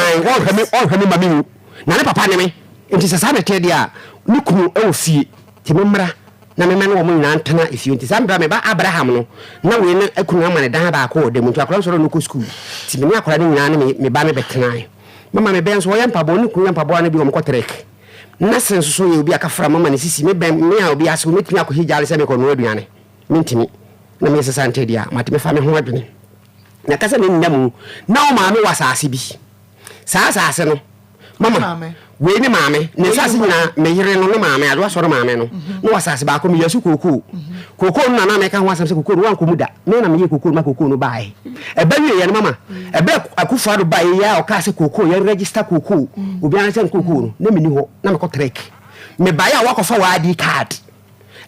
o hwani mami na ne papa ne me enti sasa na te de a ni kunu e wo fie ti memra na me mane wo mun na ntana efie enti sambra me ba Abraham no na we ne akunu amane dan ba ko de muntu akora so no ko school ti me akora ne nyina ne me ba me betenan mama me ben so wo yampa bo ni kunu yampa bo na bi wo ko trek na senso so ye obi akafra mama ne sisi me ben me a obi aso metumi akohijale se me ko no aduane mentimi na me sesa ante dia mate me fa me ho adwene na kasa ne nyamu na o maame wasase bi saa saase no mama we ni maame ne sase nyina me yire no maame ado so maame no no wasase ba ko me yasu koko no na me ka ho asam se koko no wan ko muda me na me ye koko no bae e ba wie ye no mama e ba akufa do bae ya o ka se koko ye register koko obi an se koko no na me ni ho na me ko trek me bae a wakofa wa ID card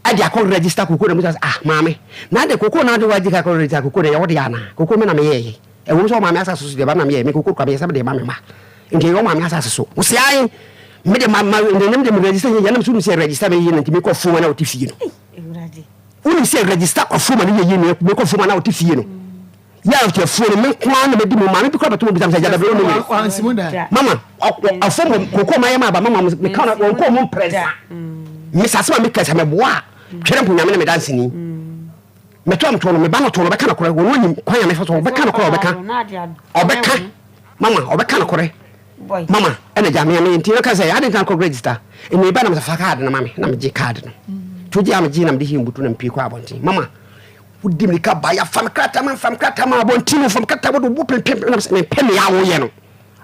adi akon register koko na musa maame na de koko na de waji ka kon register koko de ya wodi ana koko me na me ye e wo so maame asaso de ba na me ye me koko kwa me sabe de ba me ma nke yo maame asaso so wo se ai me de mama de me register ye na me so register me ye na me ko fuma na otifie no ewurade wo se register ko fuma na ye me ko fuma na otifie no ya o te fuma me kwa na me di mo maame bi ko ba to mo bi sam se jada be no me mama afo koko ma ye ma ba mama me ka na ko mo presa me sase me kasa me boa twere mpo nyame na me dance ni me to am to no me ba no to no be kana kore wo nyim kwanya me fa to be kana kore obeka mama obeka na kore mama ene jame me nti ka say ade kan ko register ene ba na me fa card na mama na me ji card no to ji am ji na me di himbutu na mpi ko abonti mama wudi me ka ba ya fam krata ma abonti no fam krata wo do bu pem na me pem ya wo ye no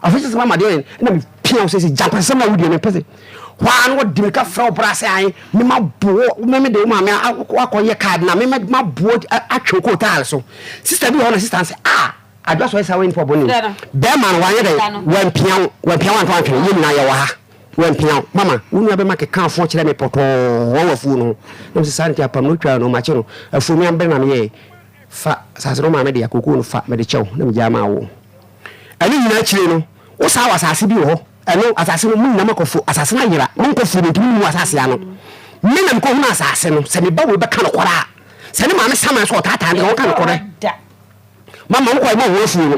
afisi mama de na me pia say jump some na wudi me pese hwa no de ka fra brase an me ma bo me de ma me akoye card na me ma bo atwe ko tal so sister bi ho na sister say adwa so say for boni be man wa ye de wan pia wan to atwe yim na ye wa ha wan pia mama unu be ma ke kan fo kire me poto wo wafu no no sister anti apam no twa no ma che no afu mi ambe na me ye fa sasero ma me de akoko no fa me de chew na me jama wo ani nyina kire no wo sa wa sase bi wo eno asase no mun na makofo asase na yira mun kofo no tumi mu asase ya no me na mko hu asase no se me ba wo be ka no kora se ne ma me sama so tata ne wo ka no kora mama wo ko ma wo fu no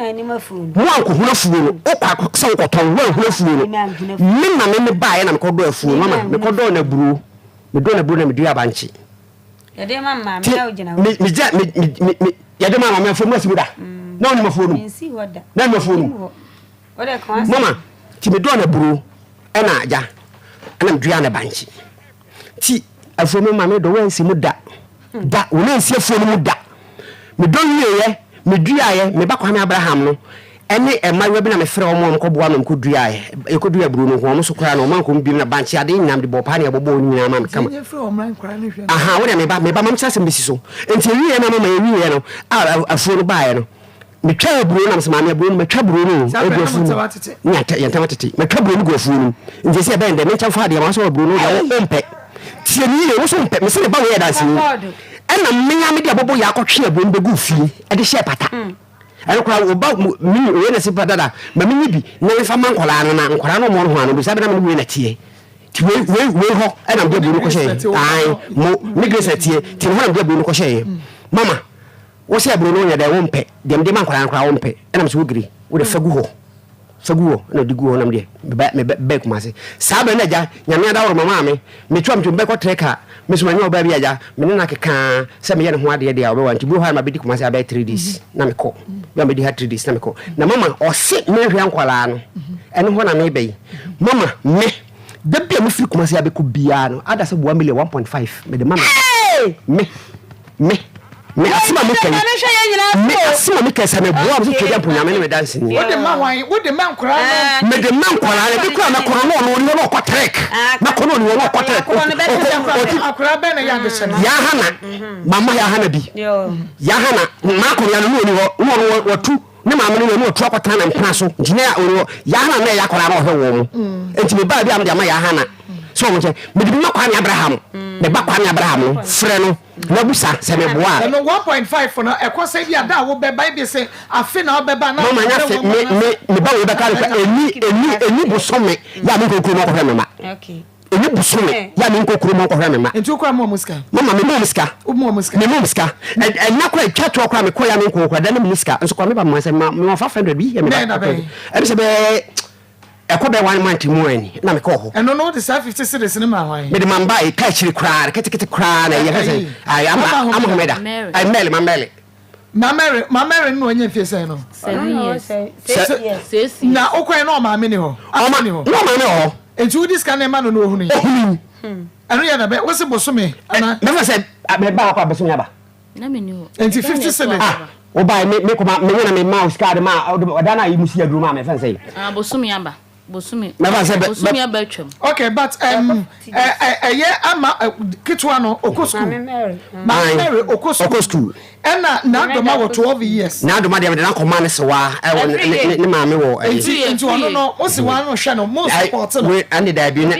mo anko hu na fu no o kwa se wo koton wo hu na fu no me na me ba ya na me ko do afu mama me ko do na buru me do na buru na me dua banchi ya de mama me na ojina me ya de mama me fo mo asibuda na oni mafo no nsi hoda na mafo no ode kan mama ti me do na buru ena aja ana me dua na banchi ti afo me mama do wansi mu da wona nsi afo no mu da me do yeye me dua ye me ba Kwame Abraham no ene emawe bi na me frɛ omo ko boa no ko dua ye e ko dua buru no ko mo so kora no man ko bi na banchi ade nyam de bopa ne bobo nyina ma me kama aha wo me ba mam chase mbisi so enti wiye na mama ye wiye no afo no ba ye no me twa buru na msema me buru me twa buru no e go fu nyata yenta matete me twa buru no go fu no enti se be nde me ncha fa de ma so buru no ya wo mpe tie ni ye wo so mpe me se ba wo ye dansi ena menya me de bobo ya akotwe buru be go fie e de she pata eno kwa oba mi we na sipa dada ma mi bi na we fa man kwala na nkwara no mo no ho no bi sabe na me we na tie ti we ho ena de buru ko she ai mo mi grese tie ti ho na de buru ko she mama wo se buru no nya de wo mpe dem de man kwala wo mpe ena me so giri wo de fagu ho na digu ho na me be kuma se sabe na ja nyame da wo mama me twam twam be ko treka me so manyo ba bi aja me na keka se me ye ne ho ade de a wo wanti bu ha ma be di kuma se about 3 days na me ko ya me di ha 3 days na me ko na mama o se me hwe ankwala no ene ho na me be mama me da bia me firi kuma se abeku bia no ada se bo 1.5 me de mama me asima me kan me asima me kan se me bo am so twede amponya me me dance ni wo de man kwara no me de man kwara le bi kwa na kono no no ko trek na kono no no ko trek akwara be na ya de se ya hana mama ya hana bi ya hana ma ko ya no ni wo watu ne mama no no tu akota na mpana so njine ya hana na ya kwara no ho wo mu enti me ba bi am de ma ya hana so mo che me de ma Kwame Abraham me ba Kwame Abraham frɛ no na busa se me boa no 1.5 for na ekose bi ada wo be ba bi se afi na wo be ba na mama nya fe me ba wo be ka eni busome ya me kokuru mo ko hwe me ma okay eni busome ya me kokuru mo ko hwe me ma enti ko mo muska mama me mo muska me mo muska na ko twatwa ko me ko ya me kokuru da na me muska nso ko me ba mo se ma me 500 bi ya me ba e se be eko be 1 month mu ani na me ko ho eno no de 50 cedis ni ma hwan me de man ba e ka chiri kra kete kra na ye say ai ama homeda ai mele ma Mary no anya fie say no 7 years na okwan no ma me ni ho ama ni ho no ma me ho enti wo disca na ma no ohunu yi eno ya na be wo se bosome ana me fa say me ba kwa bosome aba na me ni ho enti 50 cedis o ba me ko ma me na me mouse card ma o da na yi musi aduru ma me fa say bosome aba bosumi abetwam okay but ama kitwa no okosku Mary okosku ena na doma wo 12 years na doma de na koma ne sewa ne ma me wo enti ono no o se wa no hwe no mo support no we ande da bi me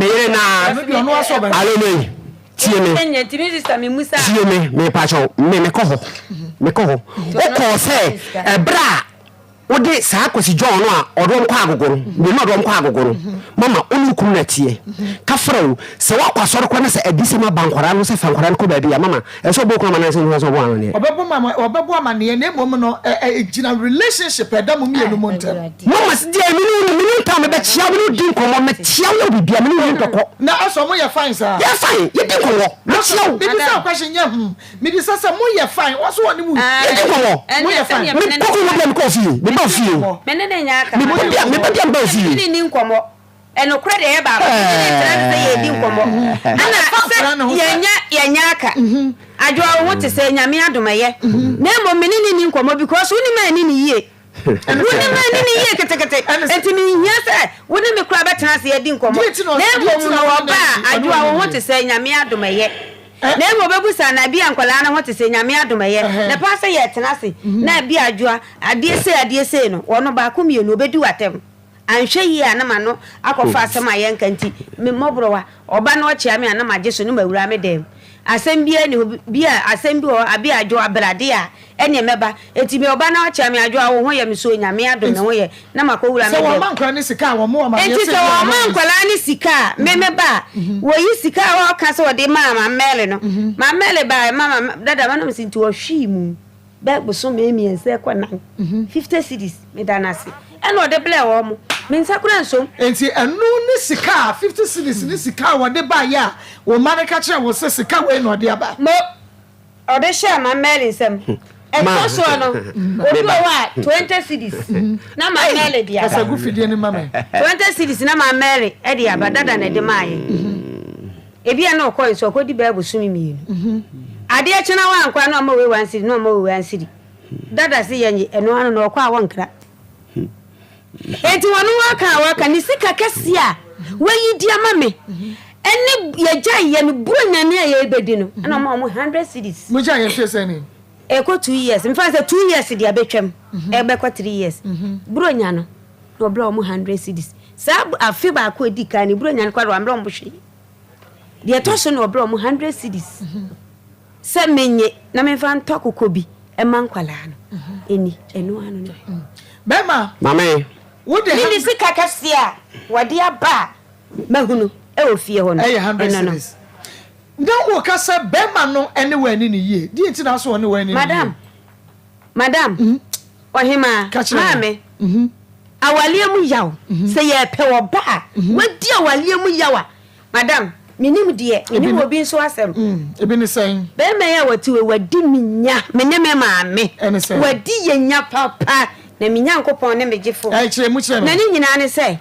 yere na no aso ba alo me tie me enye timi sister me musa tie me pa cho me ko ho o ko se bra ode saa kwasi John no a odom kwa agogoro me no odom kwa agogoro mama onu kuru na tie ka frau se wa kwasoro kwa na se adise ma bankwara no se fankwara ko ba bia mama e so bo kwa ma na se so bo anu ne obebo ma ne ne mom no gina relationship da mo mienu mo ntem mama se dia minu ta me be chia me din ko mo me chia wo bibia me no ntoko na aso mo ye fine sa ye fine ye din ko wo me chia wo bibi sa question ye me bi sa mo ye fine wo so woni mu ye din ko wo mo ye fine me ko mo dem ko fi ba fie menene nyaka me bia ba fie ni nkomo eno kre de ba ni tran se ye di nkomo ana ye nyaka adwo wo te se nyame adomaye na mo menene ni nkomo because uni ma ni ye Woni ma ni ye ketekete enti mi hia se woni me kura betena se yedi nkomo na ebo mu no oba adwa wo ho te se nyame adomeye na ebo bebusa na bia nkwala na ho te se nyame adomeye na pa se ye tena se na bia adwa ade se no wono ba ko mienu obedi watem anhwe yi anama no akofa asema ye nkanti me mobrowa oba na ochia me anama je so no mawura me dem asem bia ni bia asem bi o abia adwo abrade a ene meba eti me oba na ochia me adwo wo ho ye me so nyame ado me ho ye na makowura me dem so wo mankwa ni sika wo mo ma ye eti so wo mankwala ni sika me meba wo yi sika wo ka so de mama mele no ma mele ba mama dada ma no sinti wo hwi mu ba buso me miense kwa nan 50 cedis me danase eno de ble wo mo me nsakura nso enti enu ni sika 50 cedis ni sika wo de ba ya wo manaka kire wo se sika we no de aba mo o de share ma mele nsem e so no o do wa 20 cedis na ma mele dia asa gu fidie ni mama 20 cedis na ma mele e dia ba dada na de maaye ebi na okọ nso okọ di ba busumi mi ade e chena wa ankwa na ma we wan cedi no ma we wan cedi dada se yenye eno anu na okọ awon kra enti wonu waka ni sika kese a wayi dia mame ene yeja ye me bunya ne ye ebedi no na ma mo 100 cedis mo ja ye fese ni e ko 2 years me fa say 2 years dia betwem e be ko 3 years buronya no no bla mo 100 cedis sa afi ba ko edi kan ni buronya no kwa ro ambra mo hwe dia to so no bla mo 100 cedis se menye na me fa ntokoko bi e mankwala no eni eno anu no bema mama wo de ni sika kasia wade aba mahunu e ofie ho no e 100 cedis dan wo ka se bema no ene wani ni ye di enti na so woni wani ni madam ohima mame awalie mu yaw se ye pe wo ba wadi awalie mu yawa madam minim de ni wo bi so asem ebi ni sen bema ya wati we wadi minya menye me maame wadi ye nya papa na minya nkopon ne megefo ai kire mu kire na ni nyina ne se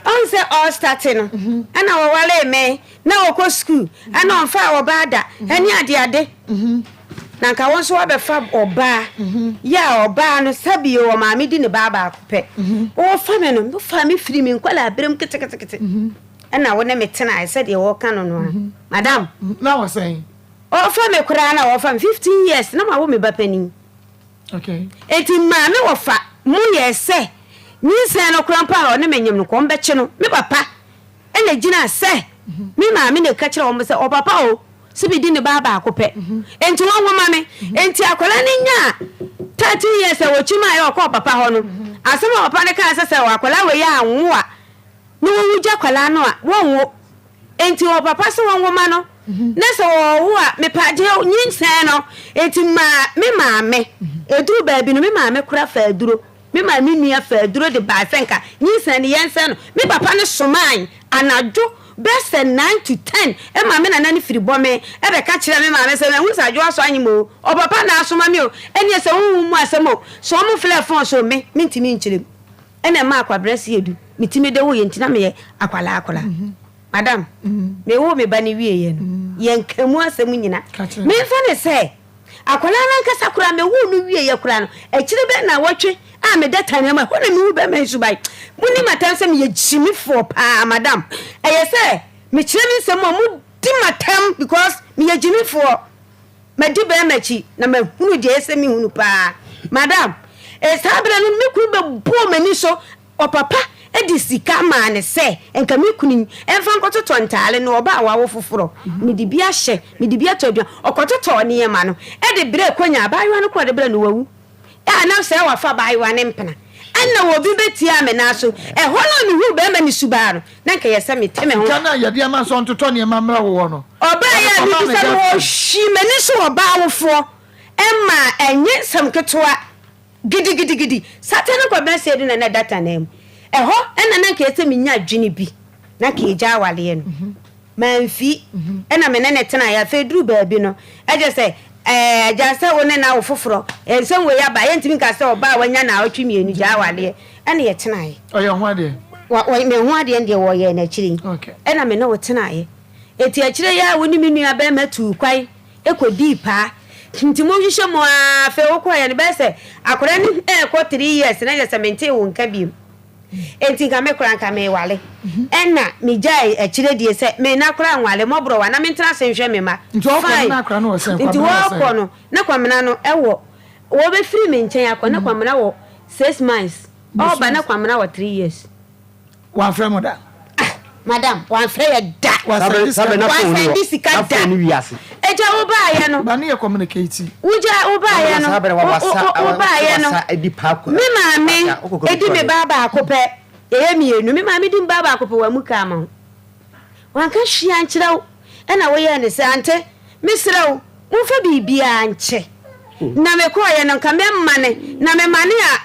on se all starting ana wo wale me na wo ko school ana on fa wo bada ani ade na nka won so be fa oba ya oba no sabi wo maame di ne baba akopɛ wo fa me no wo fa me firi me nkwala abrem kete ana wo ne metena I said ye wo ka no madam na wo sen o fa me kura na wo fa 15 years na ma wo me ba pani okay eti maame wo fa mu ye se ni se no krampa o ne menyem no ko mbeche no me papa ene gina se me maame ne ka kire wo se o papa o sibi di ne baba akopɛ enti won wo mame enti akola ne nya 30 years e wo chima ye okɔ papa ho no asema papa ne ka se wo akola we ya anwo a no wo gya akola no a won wo enti wo papa se won wo ma no na se wo wo a me paje nyinsen no enti me maame eduru baabi no me maame kura fa aduro me maame nua fa aduro de ba fenka nyinsen ne yensen no me papa ne soman anajo best 9 to 10 e maame na nani firi bome e be ka kire me maame se hu sa jo aso anyimo o papa na asoma me o eni se hu mu asemo so mo flefon so me ntimi nkire ene ma akwabrese yedu mitimi de wo ye ntina me akwala madam me wo me bani wie ye no ye nkamu asem nyina me fa ne se akwala na nkasa kura me wo no wie ye kura no e kire be na wotwe a me data ne ma ho na me wo be me subai muni matam se me ye jimi for pa madam e ye se me kire me se mo mu di matam because me ye jimi for me di be machi na me hunu de se me hunu pa madam e sabra no me kuru be bo mani so o papa edi sika ma ne se enka me kunu enfa nkototo ntale no oba awawo foforo me di bia hye me di bia todua okototo ne yema no edi bre konya abayiwa no ko de bre no wawu ya na se wa fa bayiwa ne mpena anna wo bi betia me na so e ho no me hu be ma ni subaro na nka yesa me teme ho kana ya dia ma so ntoto ne ma mra wo no oba ya mi bi se wo hyi me ni so oba awofo emma enye sam ketoa gidi satana ko ben se na data na em eho ena na nke ese minya adwene bi na ka eja awale no manfi ena me ne tena ya feduru baabi no eje se ja se woni na ofoforo ensen we ya ba ye ntimi ka se oba wanya na otwi mienu ja awale ena ye tena ye oye ho ade me ho ade ndie wo ye na kiri ena me na wo tena ye eti akire ya woni menu aba matu kwai ekodi pa ntimo hwehwe mo afa wo kwa ya ne be se akora ni ko 3 years na je se mente wo nka bi enti ka me kora nka me wale enna me jai akire die se me na kora nwale mo bro wa na me ntra se hwe me ma nti wo kwa na akora no wo se nti wo ko no na kwamena no ewo wo be free me nchen akọ na kwamena wo 6 months o ba na kwamena wo 3 years wa frɛ mo da madam wan frɛ ya da sabe na phone ni wiase eja wo ba ye no ba ne ye communicate uja wo ba ye no wo ba ye no edi pakwa me maame edi me baba akopɛ ye mienu me maame di baba akopɛ wa mu ka ma wan ka hwia nkyerɛw ɛna wo ye ne sɛ ante misrɛw wo fa bibia nkyɛ na me ko ye no ka me mane na me mane a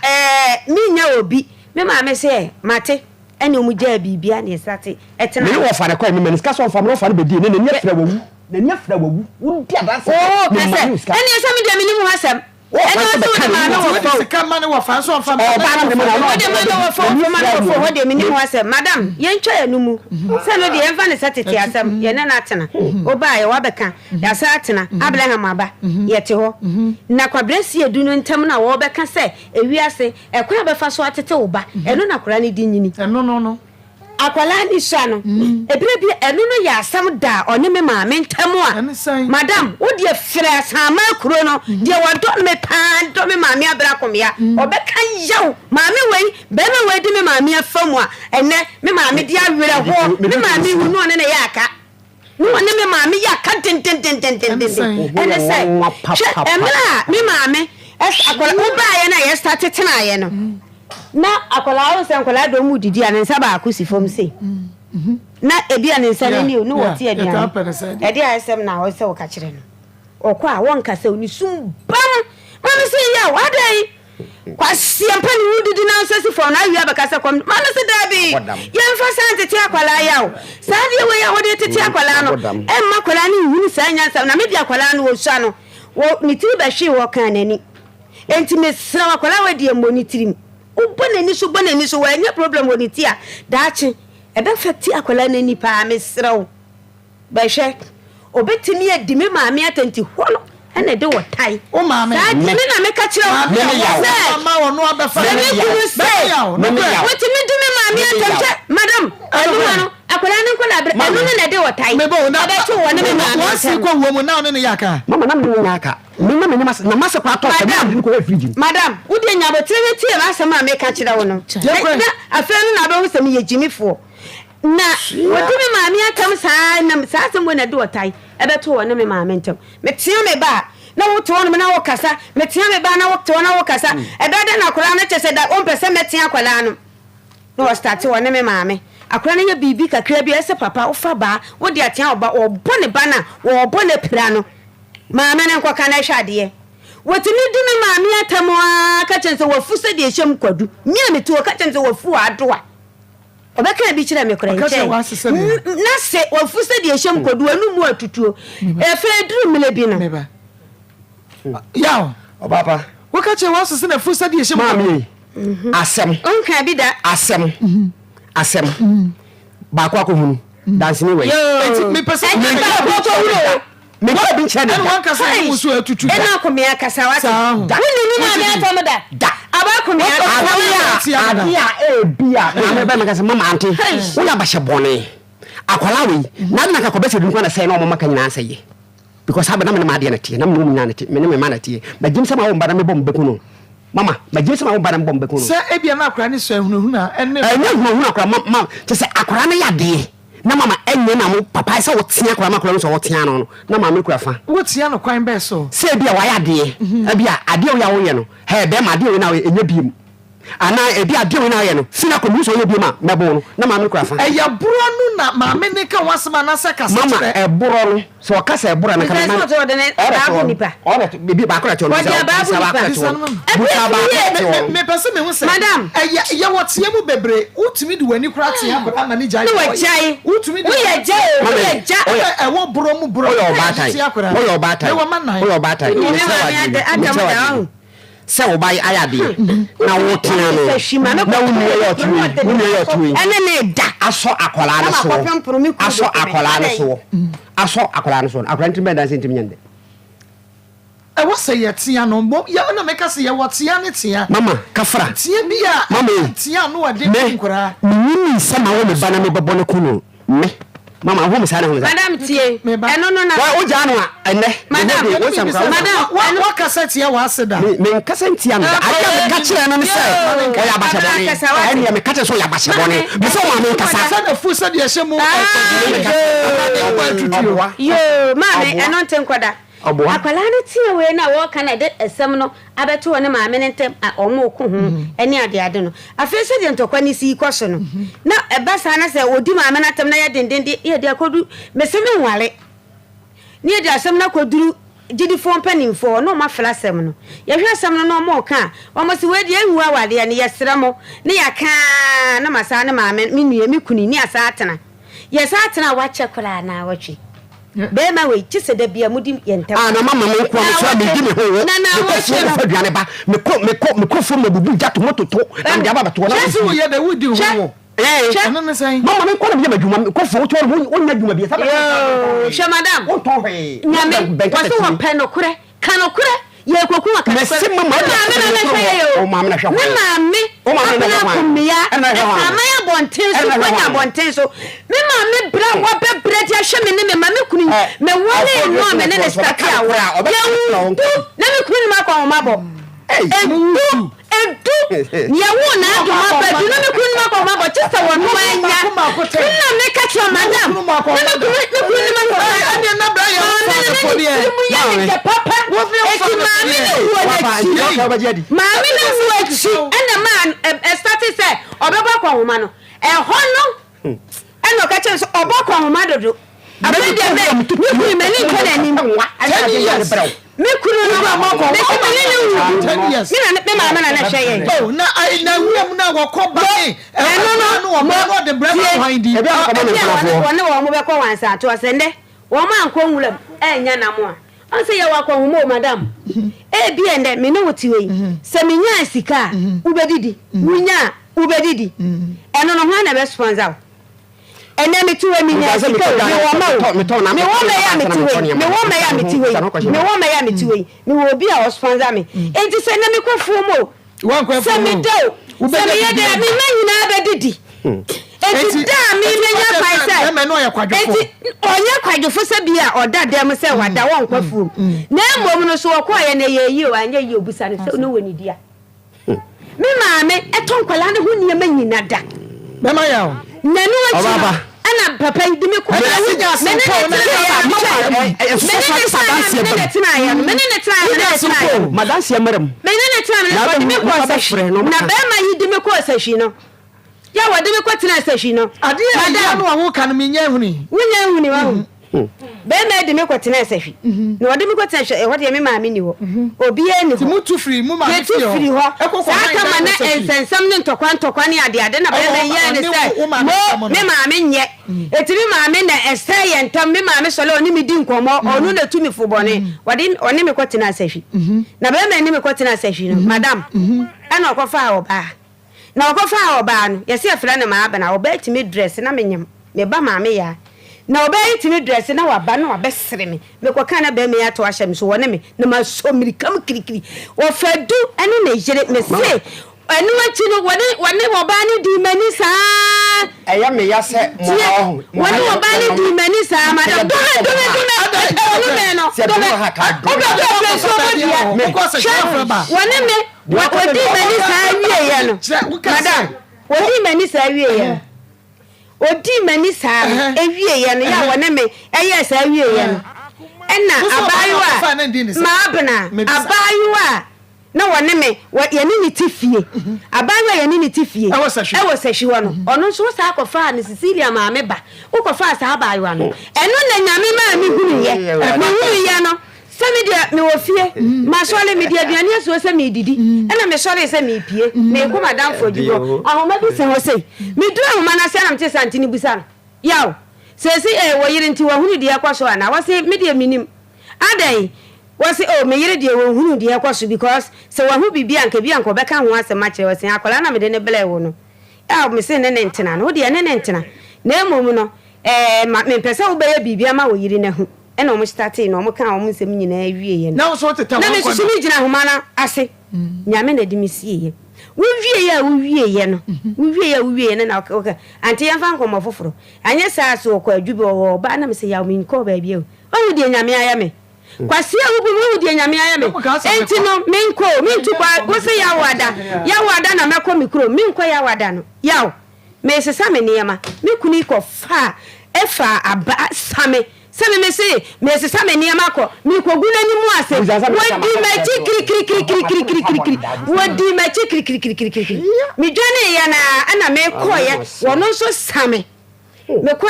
me nya obi me maame sɛ mate ene mu ja bibia ne sate etena me wo fa ne kwa me maniska so fa me fa no bedi ne ne afra wawu ne ne afra wawu wo di adase ene esa me de me ni mu hasam ene so de ma no wo fa ka ma ne wo fa so fa o ba no wo de ma no wo fa ma no wo de me ni mu hasam madam ye ntwa ya no mu se no de ye fa ne sate ti asam ye ne na atena o ba ye wa beka ya sa atena abraham aba ye te ho na kwabresi edu no ntam na wo beka se ewiase ekwa be fa so atete wo ba eno na kora ne di nyini no akwala ni sha no ebire bi enu no ya asam da oni me maame ntam a madam wo de frɛ sama kuro no de wo do me pan do me maame abra komia obeka yaw maame wei be me wei di me maame afam a ene me maame di awere ho me maame hu no ne ne ya aka no ne me maame ya aka ten ene sai emra me maame akwala wo ba ye na ye start tena ye no na akola o se akola do mu didi an nsa ba akosi fom se na ebi an nsa ni no woti edi an edi asem na o se o ka kire no okwa won ka se oni sum bam mama se ya wadai kwa siampa ni wudidi na nsa si fom na wi abaka se kom mama se dabi ye mfa sante ti akola ya o sa de we ya wode tete akola no e ma akola ni wuni sa nyansa na me bi akola no wo sha no wo ni ti ba hwe wo kan nani enti me sra akola we de monitoring ubonani so wa nya problem woni ti a daachi ebe fati akola nani pa mesrew ba hwe obetimi adimi maame atenti hono ene de wotai o maame sa dimi na meka kire mama wo no abefa wotimi dimi maame atenti madam anu akola ne ko na bre anu ne de wotai mebo na be chu woni me maame wasi ko wo mu na ne yaka mama na me yaka mama me na masa kwa to me ko fridge madam wodi nya botre tie ma asema meka kire wo no na afenu na be wo sem ye jimifo na wodi me maame atam saa na saa asem wo na de wotai ebe to wo ne me maame ntam me tia me ba na wo to wo na wo kasa me tia me ba na wo to na wo kasa ebe de na akora na chese da on pese me tia akwala no no wo start wo ne me maame akora na ya bibi kakra bi ese papa wo fa ba wo de atia oba obo ne ba na wo obo ne pira no maame ne nkoka na hwade wotimi di me maame atam a ka chense wo fu se de ehyem kwadu mia me to ka chense wo fu adoa obeka bi kire me kora nche na se wo fu se de ehyem kwadu anu mu atutuo efe duru mele bi no yaw obapa wo ka che wa se na fu se de ehyem maame asem onka bi da asem ba kwa ko hunu dance ni we me pese me me ko bi nche na wan kasa mu so atutu ena ko me akasa wa woni ni maame atam da aba ko me akasa adia bia na be me kasa mama ante wo ya ba hye bone akwala we na ka ko be se dun kwa na sai na o mama ka nyina sai because habe na me ma ade na tie na me mu nyina na tie me ne me ma na tie ba jim sama wo mba na me bom be kuno mama ba jim sama wo mba na bom be kuno se ebia na akora ni so ehunahuna enne ehunahuna akora mama te se akora na ya de na mama enye na mo papa se wo tia akora makora no so wo tia no na mama kura fa wo tia no kwan be so se bia wa ya de bia ade wo ya wo ye no he be ma ade wo na enye biem ana ebi ade wo na ye no sina ko mu so ye biem a mebo no na mama kura fa ya buro no na mama ne ka wasema na se kasa mama e buro no so o kasa e buro na kana mama ora bibi ba kora chono me pese me hu se madam ya wotie mu bebre utumi de wani kura tia akora na ni jai utumi de we ja e wo buro mu buro o yo batai se wo bai ayade na wo tia no na wo ni yo tui ene ne da aso akola na so akola na so akora ntin be dan sentim nyande was say yet, Tia no more. Ya no make us see what's Tia. Mama, Kafra. Tia Bia, Mama, Tia no, I didn't some of the banana bonocuno. Me. Mama, whom is Madame Tie, no, oh, Janua, and Madame, what cassette here was said that? Me cousin Tia, I catch her on the side. I am a catcher, so I was born. Before I make a said the food said yes, yo, Mammy, and not Tenquada. Akwalane tie we na wo kana de esem no abeto ne maame ne ntem omo eni ade ade no afese de ntokwa ni si ikoso no na ebasa na se odi maame na tem na ye dendende ye de akodu meseme nwale ni ye de asem na koduru gidi fon panimfo no ma fela asem no ye hwe asem no mo ka omo se we de ehu awade ne ye sremo ne ya ka na masa ne maame minue mikuni ni asa atena ye sa atena wa chekola na watwi Bema we chise de bia mudi yenta na mama me kwa so me di me ho na wo che fa duane ba me ko fo me bubu jato mototo na me aba bato na so wo ye de wudi ho no no say mama me kwa na bia badwuma me ko fo to wonya dwuma bia sabe she madam wo to he nyame kwa so wo pe no kure kanokure ye koku aka me se mama o mama na hwa o mama na hwa ama ya bonten so kwanya bonten so me mama bra wa be bra dia hwe me ne me mama kunu me wole no me ne start awra na me kunu ma kwa ma bo edu ya wo na do ma ba du na me kunu ma kwa ma bo chisa wo no anya na me ka cho madam na me kunu ma kwa anya na bra ya ya papa Mami na fuachi ena man started say obeba kwa homa no ho no ena ka che so obakwa homa dodo abedi me kunu me ni nkana ni me kunu no ma ko me na mama na hwe oh na ai na wuam na wokoba no wo de bravo handi e be wo mo be ko wansa to sende wo ma anko nwulam enya na mo Anse ya wakwa humo madam. Bi ende me no wotiwe. Se me nya sika, ubedidi. Wunya, ubedidi. Eno no hwan na be sponsor. Ene me tuwe me nya sika, me wo ma. Me wo me ya me tuwe. Me wo me ya me tuwe. Me wo me ya me tuwe. Me wo bi a sponsor me. Enti se na me kwafu mo. Wan kwafu. Se me do. Se me ye de me nyina bedidi. Enti da mi menya paisa me no ya kwadwofo enti onye kwadwofo se bia oda dem se wada won kwafu na emom no so okoye na ye yi o anya yi obusa ne se no wani dia me maame eton kwala ne ho niam nyina da me ma ya o na no achi ana papa yi dimi ko me na be ma yi dimi ko sashi no ya wade me kwatina sashi no ade ya no wo kan me nya huni wunya huni wa be me de me kwatina sashi no wade me kwatina sashi wade me maame ni ho obi eni ho mutu free mu maame fi ho saka mana ensensam ne ntokwa ne ade na be me ye ne se me maame nye etimi maame na esay entam me maame sole oni me di nkomo onu na tumi fubone wade oni me kwatina sashi na be me ni me kwatina sashi no madam ana okofa oba na okofa oba no yesi afra na ma aba na oba timi dress na menyam me ba maame ya na oba timi dress na waba na wabesere me koka na ba me ya to ahyem so wona me na ma so mirikam kirikiri ofadu ene na yire me se enu achi no wone oba ni di mani sa eya me ya se mo ho wone oba ni di mani sa ma do me no do me ha ka do me ko se shafra ba wone me wodi mani sa wie ye no madam wodi mani sa wie ye odi mani sa ewie ye no ya wone me eye sa wie ye no ena abayuwa ma abna abayuwa na wone me ye ni tifie abayuwa ye ni tifie ewo sashi wo no ono so sa akofa ne Cecilia ma me ba ukofa sa abayuwa no eno na nyame ma mi hunu ye no Samidia me wofie ma sole media aduane aso se me didi ena me sole se me pie me ko madam fojugo ahoma bi se ho sei me du ahoma na se na mte santini busa no yaw se wo yire nti wo hunu de akwaso ana wo se media minim adai wo se me yire de wo hunu de akwaso because se wo hu bibia nka bia nka obeka ho asema kire wo se akola na me de ne bele wo no yaw me se ne ntena no de ne ntena na emom no me pese wo be ya bibia ma wo yire ne hu ɛna ɔmo started na ɔmo ka ɔmo nsɛm nyinaa wie ye na so teta na me susu mi gyina homa na ase nyame na di mi sie ye wo wie ye no wo wie ye na okay anti yɛmfa nkɔmɔ foforo anyɛ saa so ɔkɔ adwubi ɔwɔ ba na me sɛ yaw me nkɔ ba bia o di nyame aya me kwasi awubu wo di nyame aya me enti no menko mintu ba wo se yawada na mekɔ mikro menkɔ yawada no yaw me sesa me niema me kuni kɔ fa efa aba same same me se me sesa me niema kɔ me kɔ guna ni mu ase wodi machi kri wodi machi kri me dwane ya na ana me kɔ ye wono nso same me ko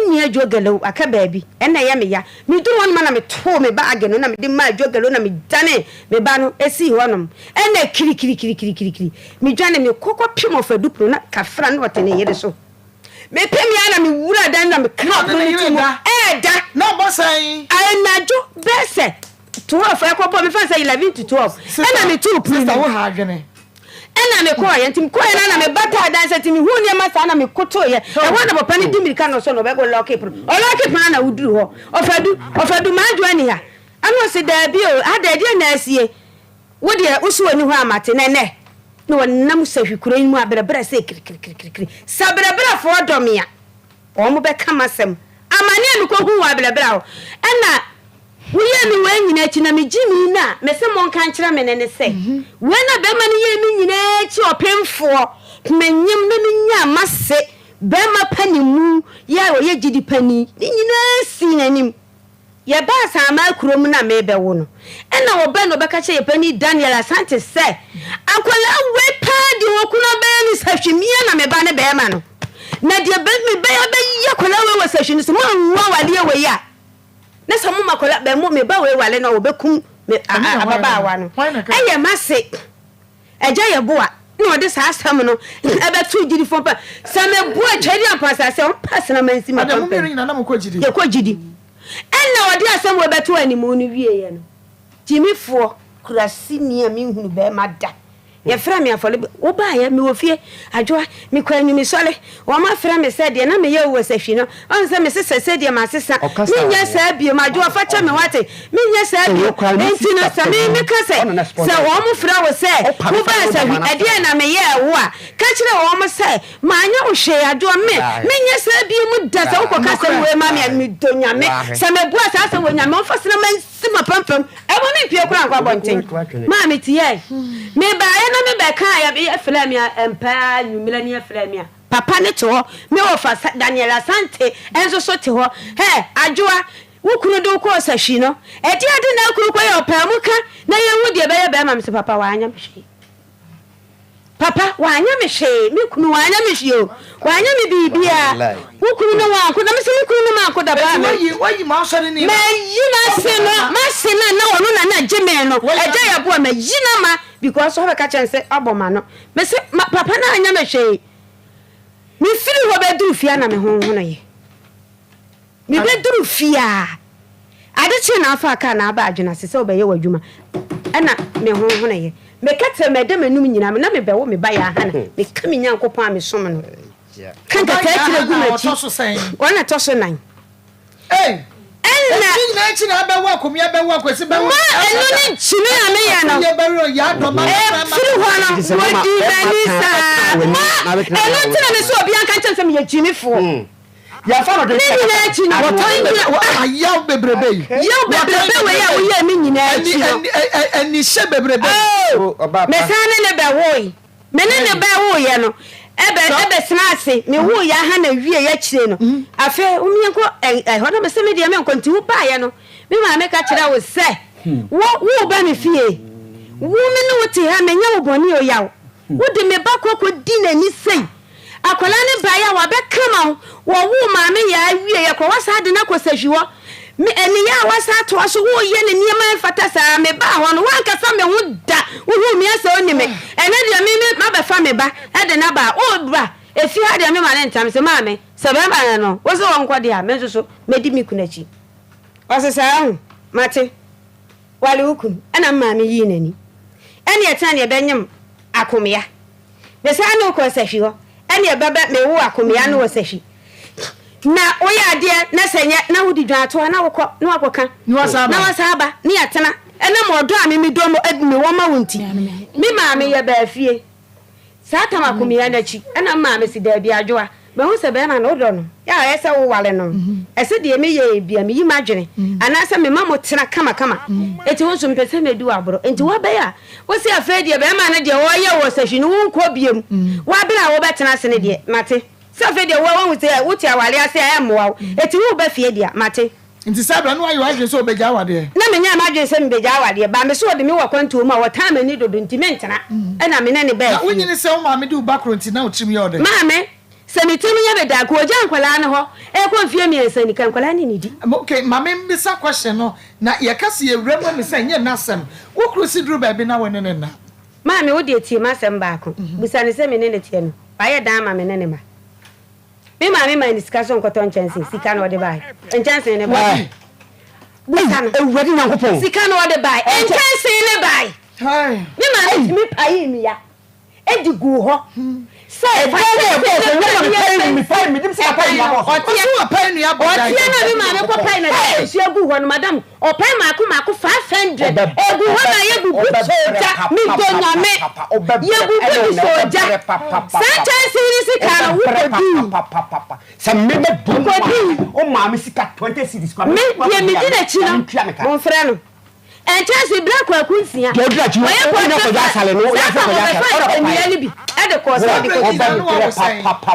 ni adwogalo aka baabi ena ya me ya me duru won ma na me to me baage no na me de ma adwogalo na me dane me ba no esi honom ena kiri me dwane me kokko pimo fa dupro na kafra na wotene yede so me pemi ana me wura dan na me kra no ni timo da na bosan anajo bese 12 e ko bo me fa say 11 to 12 ena me tu sister wo ha adwene ena me koye ntim koye na me bata danse timi hu ne ma sa na me kotoye e wona papa ni dimirika no so no be go lock it na uduru ho ofadu ma adwo ani ha ano se da bi o adade na asie wo de usu ani ho amate ne no wonam sahwikuro ni mu aberebere se kiri saberebere fo domia o mo be kama sem amane me ko hu wa aberebere ho ena wuye mi we nyina chi na me jimi na me se mon kan kire me ne se we na be ma ne ye mi nyina chi opemfo me nyim na me nya mase be ma pani mu ya o ye gidi pani nyina si nanim ye ba sa ma kurom na me be wo no ena wo be no be ka che ye pani Daniel Asante se akola we pa di wo kuna be ni sahwimia na me ba ne be ma no na de be me be ya be ye kola we sahwini so mo nwa wale we ya na so mo makola be mo me ba we wale na obekum me ababa wa no eye mase eja ye boa na ode sa asam no ebe tu gidi fo pa sa me boa twedi apasa se on pass na mansi ma pa na mo ko gidi ye ko gidi enna ode asam we betu animu no wie ye no timifo kurasi ni ami hunu be ma da ye fra me afole wo ba ya me wo fie adwoa me kwa nyumi sole wo ma fra me se de na me ye wo sahwi no on se me se de ma sesa me nya sa bie ma adwoa fa cha me wate me nya sa bie enti na sa me ka se wo mo fra wo se wo ba sahwi ade na me ye wo a ka kire wo mo se ma anya wo hwe adwoa me nya sa bie mu da se wo ka se wo ma me do nya me se me bua sa se wo nya me on fa se na man sima pampam e wo me pie kura nkwa bonten ma me tie me ba na me be kan ya be flamia empa nyumila ni flamia papa ne to me wo fa Daniel Asante enso so te ho he adwoa wo kunu do ko sahwi no e di ade na kunu ko ya opamuka na ye wo de be ma me se papa wa anya me hwe papa wa anya me hwe me kunu wa anya me hwe o wa anya me bibia wo kunu no wa ko na me se me kunu no ma ko da ba me wayi ma so ni me yina se no ma se na wo no na jeme no eja ya bo ma yina ma because so ka chense aboma no me se papa na anya me hwe me firi wo be duru fia na me honho no ye me be duru fia ade che na afa aka na aba adwena se o be ye wadwuma ana me honho no ye me kete me de manum nyina me na me be wo me ba ya ha na me ka me nyankopon a me som no kan ka tire gu ma chi wona to so nan na chi na ba wa komia ba wa kwesi ba wa eno ni chimi na me ya no ye ba ro ya do ma firi ho no wodi benisa eno tina me so obi anka chen se me ye chimi fo ya fa no de ni na chi na ayaw bebrebe we ya wo ye mi nyina chi ani she bebrebe me sane ne be wo me ne be wo ye no ebe snase me hu ya ha na wie ya kire no afa umienko ho na me se me de me nkonti hu ba ye no me ma me ka kire wo se wo ba me fie wo me no wote ha me nya wo boni o yawo wo de me ba kokko di na ni sei akola ne ba ya wa be kama wo ma me ya wie ya ko wasa de na ko sahwiwo me eni ya wasa to so wo ye ne niema fata sa me ba ho no wanka sa me hu da wo hu me asa oni me ene de me ma be fa me ba e de na ba o bra e fi ha de me ma ne ntam se ma me se be ma no wo so won kwade a me so me di mi kunachi o se sa hu mate wale ukun ana ma me yi nani ene etan ye benyem akomia me sa no ko sahwi ho ene e baba me wo akomia no wo sahwi na oya de na senye na wodi dwan to na wokọ na wakoka na wasaba ni atena ena modo a me do mo admi wo ma wonti mi maame ye ba fie sata makomi ya na chi ena maame si da bi adwoa be hu se be na no do no ya ese wo wale no ese de me ye bia me yi madwene ana se me mamo tena kama eti wo so mpese me du abro enti wo be ya wo se afa de be ma na de wo ye wo sahwini wo nko biem wo abira wo betena se ne de mate se afa de wo se wuti awale ase ayamwa eti wo be fie de mate nti sabra no ayo adwe so obeja awade na me nya madwe se mbeja awade ba me so de me wakwantu ma wata mani dodo nti me ntena ena me na ne ba wo nyine se wo ma me du bakro nti na otrim ye ode maame se me timi ye beda ko oja nkwala ne ho e ko mfie mi ensa ni kan nkwala ne nidi okay maame mbisa question no na ye kase ye wrema me se nye nasem wo krusi duru ba bi na wone ne na maame wo de tie masem ba ko busa ne se me ne tie no ba ye dan ma me ne ma me maame ma discussion ko ton chance sika no de bai chance ne bai busa no ewadi nyankopon sika no de bai chance ne bai hai me maame mi payi mi ya edigu ho say mi pay mi dim say pay ya boss o pay nu ya boss o tie na mi maame ko pay na de si egu ho no madam o pay mako 500 egu ho na ye bubu soja mi go nyame ye bubu soja chance ni sika no wo di se me be bu o maame sika 20 cedis kwa me die mi di na chi no mo frɛ no chance black wa kunsia do dra chi wo na ko ja sale no ya ko ja sale emi bi e de ko so di ko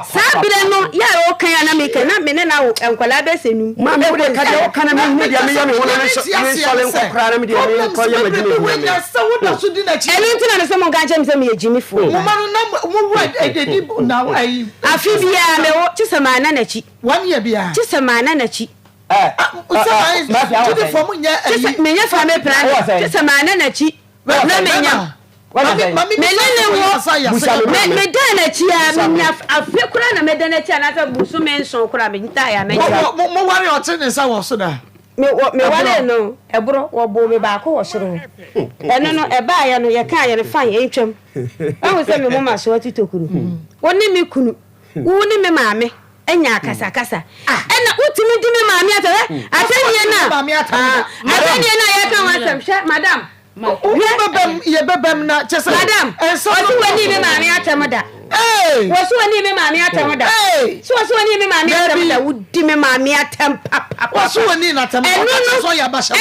sabire no ya o kan ya na me kan na me ne na enkwala be senu ma me de ka de o kan na me dia me ya me wona ne sole nko kra na me dia me ko ya magine we nya sa wo da so di na chi eni ntina ne se mo kan chem se me yejimi fo wo ma no na wo wo e di na ai afi bia me wo chisema na na chi 1 year bia chisema na na chi to form nya me nya fa me plan chisema na na chi na me nya me dana chi a me afi kura na me dana chi na ta busu me nson kura me nta ya me mo ware o tene sa wo so da me wale no ebro wo bo me ba ko wo soro eno no e ba ya no ye kan ye fan ye ntwam awu se me mama so atitokuru woni me kunu woni me maame enya kasa ena utimi di me maame atani na ye kan wasam sha madam ye bebem na chese madam so woni me maame atamda wo so woni me maame atamda so woni me maame atamda wudi me maame atam papa wo so woni na atamda so ya ba sha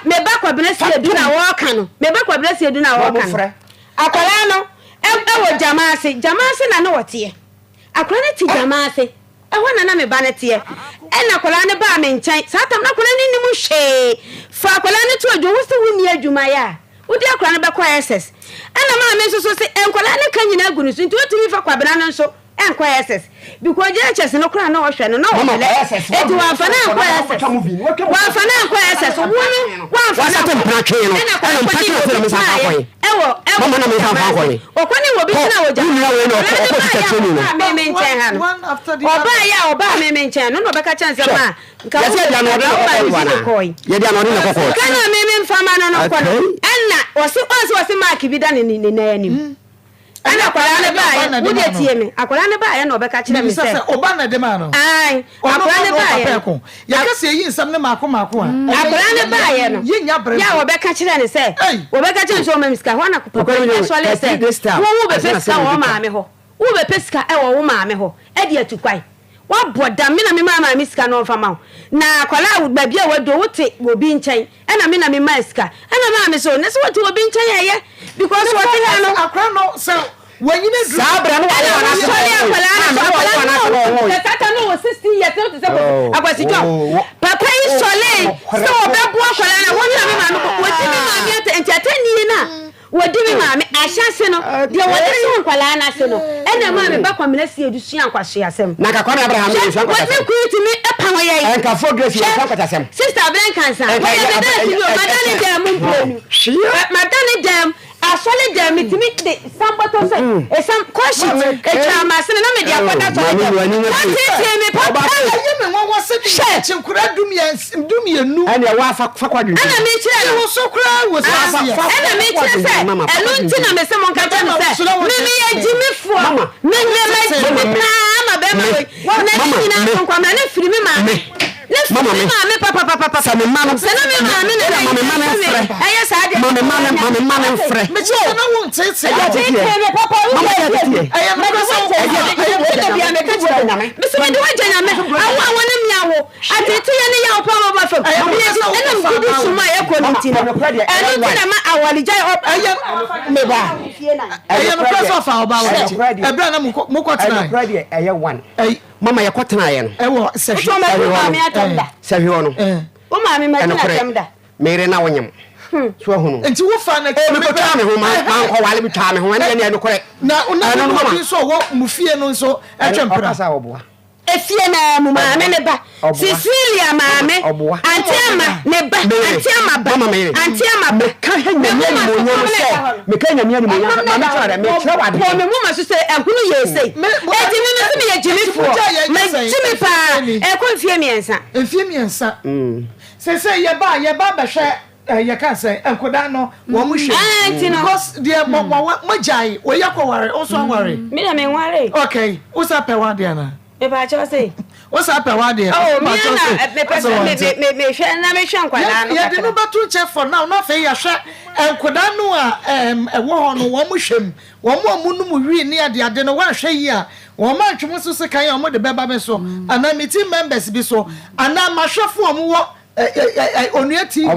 me ba kwa blesi edu na wo kan no me ba kwa blesi edu na wo kan akwala no e wo jamaase na no wote akwala ne ti jamaase ehwana na me ba ne tie ena kwala ne ba me nkyɛn satam na kwala ne nim hwe fa kwala ne to adwo wo se woni adwuma ya wodi akwala ne be kwa SS ena ma me so se enkwala ne kan nyina gunu so nti wotumi fa kwabra no so enkwa SS because JHS no kwala na wo hwɛ no na wo le eti wa fa na kwa SS wa fa na kwa SS wo wa fa na tempra twe no ena mpaki na se me sa fa koyi mama na me sa fa koyi okwani wo bi na wo ja ni na we no ko ti tete no me nkyɛn ha no oba me nkyɛn no bɛka chance ma nka ya se dia no de ko ye dia no de ko kana me mfama no ko ɛna wɔsi mark bi da ne na anim ana akwara ne ba ya wo de tie me akwara ne ba ya na obeka kire me se oba na de ma no ai akwara ne ba ya ya ka se yi nsam ne mako a akwara ne ba ya no yinya brem ya obeka kire ne se obeka kire so ma miska ho na ko papa ne so le se wo be peska wo ma me ho wo be peska e wo ma me ho e de atukwai wa boda me na me ma miska no fama na akwara ba bia wado wote wo bi nkyɛn e na me na me maska e na ma me so ne so wote wo bi nkyɛn ye because what you know akwara no so when you need sabra no wa na tata no 16 years no to say akwasi jo papa yi sole so obebo akwara na wona me ma no wodi me ma me entertain na wodi me ma me ahyase no de wodi so nkwala na se no ena ma me ba kwamena si edusua nkwahwe asem na ka kwana abraham de edusua nkwahwe wodi ku mi epa wo ye enka for grace ya nkwahwe asem sister Blancansa wo ye be da ti yo madani dem mplonu madani dem asole dem mitimi de samboto se esam kwashi etama se na me de akoda so me papa aye me won wo se di chinkura dumie nu ana wa fa kwadun ana me kire wo so kura wo sa ana me kire se elu ntina me se monka tanu se me ye jimi fo me me ma be ma papa. Some man, Mama, you're quite tired. I was saying, oh, mammy, my friend, Mary now. And you will find a time whom I will time when I know correct. Now, I don't know you saw what Mufiano so at Emperor. Efiena mama neba Cecilia mame antiama neba antiama ba antiama be kan hanya nyani mo se me kan nyani mo mama try me try wa de me mama so say ehunu ye say eti me no me ye jimi fo me jimi pa e ko mfie miensa say ye ba be hwe ye kan say enkoda no wo mu hwe because de mo jai wo yakoware o so ware me na me ware okay wo sa pe wa de na Eba chose. What's up one day? Oh, me hwe kwala no. Ya de no batu chef for now, no fe ya hwe enkoda no a ewo ho no wo mu hwem. Wo mu amunum wi ni ade no wa hwe yi a. Wo ma ntwemo so se kan o mo de beba me so. Ana meeting members bi so. Ana mahwefo o mo wo onuati.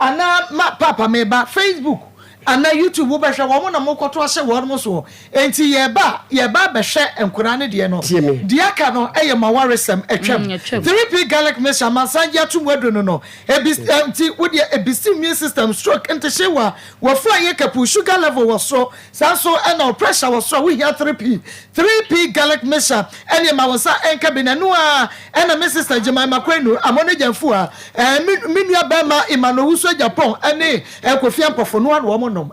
Ana papa meba Facebook. And na YouTube wo behwe wo na mokoto ahye wo mo so enti ye ba behwe enkura ne de no de aka no eye mawaresem atwam 3p garlic mixture masanja to wedo no enti wo de ebisi immune system stroke enti hyewa wo fra ye kapu sugar level wo so sanso and pressure wo so we here 3p garlic mixture ene ma wo sa enka be nanu a ene me sister Jemima Kwenu amone jamfu a minua ba ma imano wuso Japan ene Kofi Ampofo no wo eno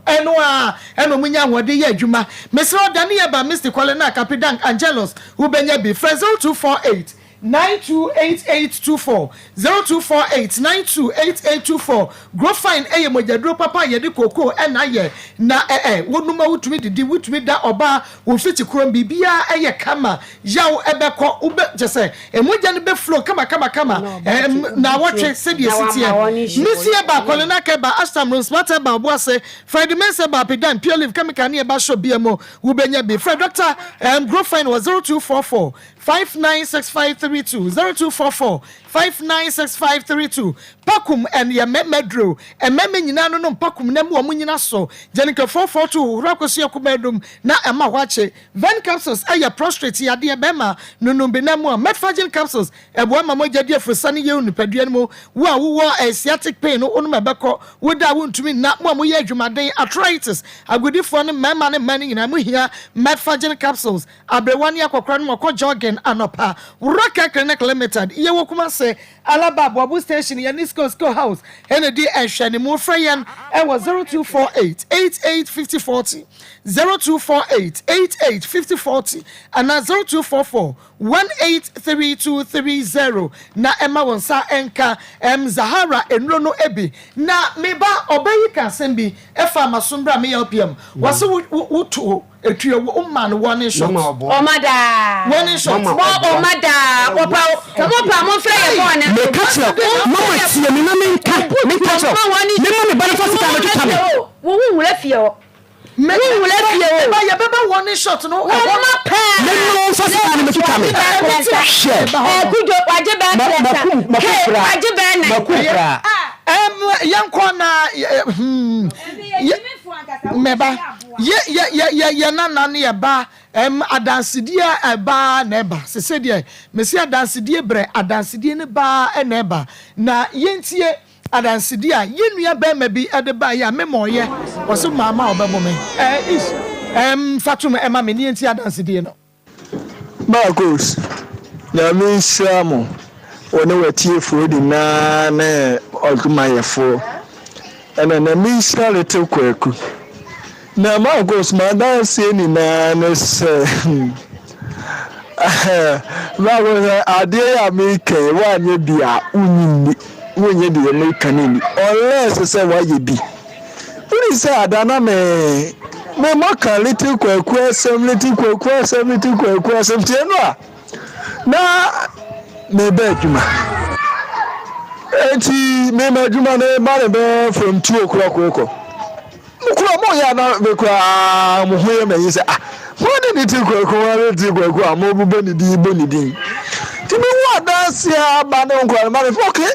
munya hode ye adwuma mesro daniel ba Mr. Colena Capidan Angelos ubenya bi 0248 928824 0248 928824 grow fine eye mojadro papa ye de koko na ye na wonuma wutumi didi wutumi da oba wo fiti krom bibia eye kama yaw ebeko ube jese emoja ne be flow kama na watche sedie sitie misia ba Colena ke ba astamron smart ba oboase Fred Mense ba pedan pure live chemical ne ba show biamo ubenya bi Fred Doctor grow fine was 0244 596532 0244 596532 pakum and ya medro and meme nyina no pakum na mu nyina so jenika 442 rakosi akumedum na ema wache ven capsules aya prostrate ya de bema no be na mu metfagin capsules ebo ma mogya de frosane ye unipadua no wo asiatic pain no onu mebeko wo da wontumi na mu ye adwumaden arthritis agudifo ne mema ne mani nyina mu hia metfagin capsules abrewani akokra no ko jogging anopa Rocket Clinic Limited ye wo kuma se Alaba Bobu Station ya Nisco School House ND Eshani mo frayan e was 0248 885040 0248 885040 and 0244 183230 na Emma wonsa enka Zahara enrono ebi na meba obayi kan sembi efa masombra me LPM wase wuto etuo umman one shot omada one shot omada opa mo fra ye mo na me catch mama tie me na me catch me me ba fa sika me tuta me wo wura fie o me wura fie o ba ye beba one shot no o ma pa me no fa sika me tuta me kudo waje ba presa waje ba na makufra yankwa na meba ye nana ne ye ba adansidie eba na eba sese die mesi adansidie bre adansidie ne ba na eba na yentie adansidie a yenua ba ma bi ede ba ya memoye woso mama obebo me fatum ema me yentie adansidie no Maa Akos na me shamo one wetie fo di na Akoma yefo ena na me share little kwaku na Maa Akos ma dan se ni na se ba go ade ya me ke wa nye bia unyini wonye de me kanini unless say wa ye bi uri say adana me maka little kwaku sem little kwaku sem little kwaku sem tie no a na me be adwuma enti me ma adwuma na ba be from 2 o'clock ko mukura mo ya na be kura mo hoye me yi say mo ni ti ko wa ti ko amo bu boni di ti me wa dance ya ba na nkwa ma okay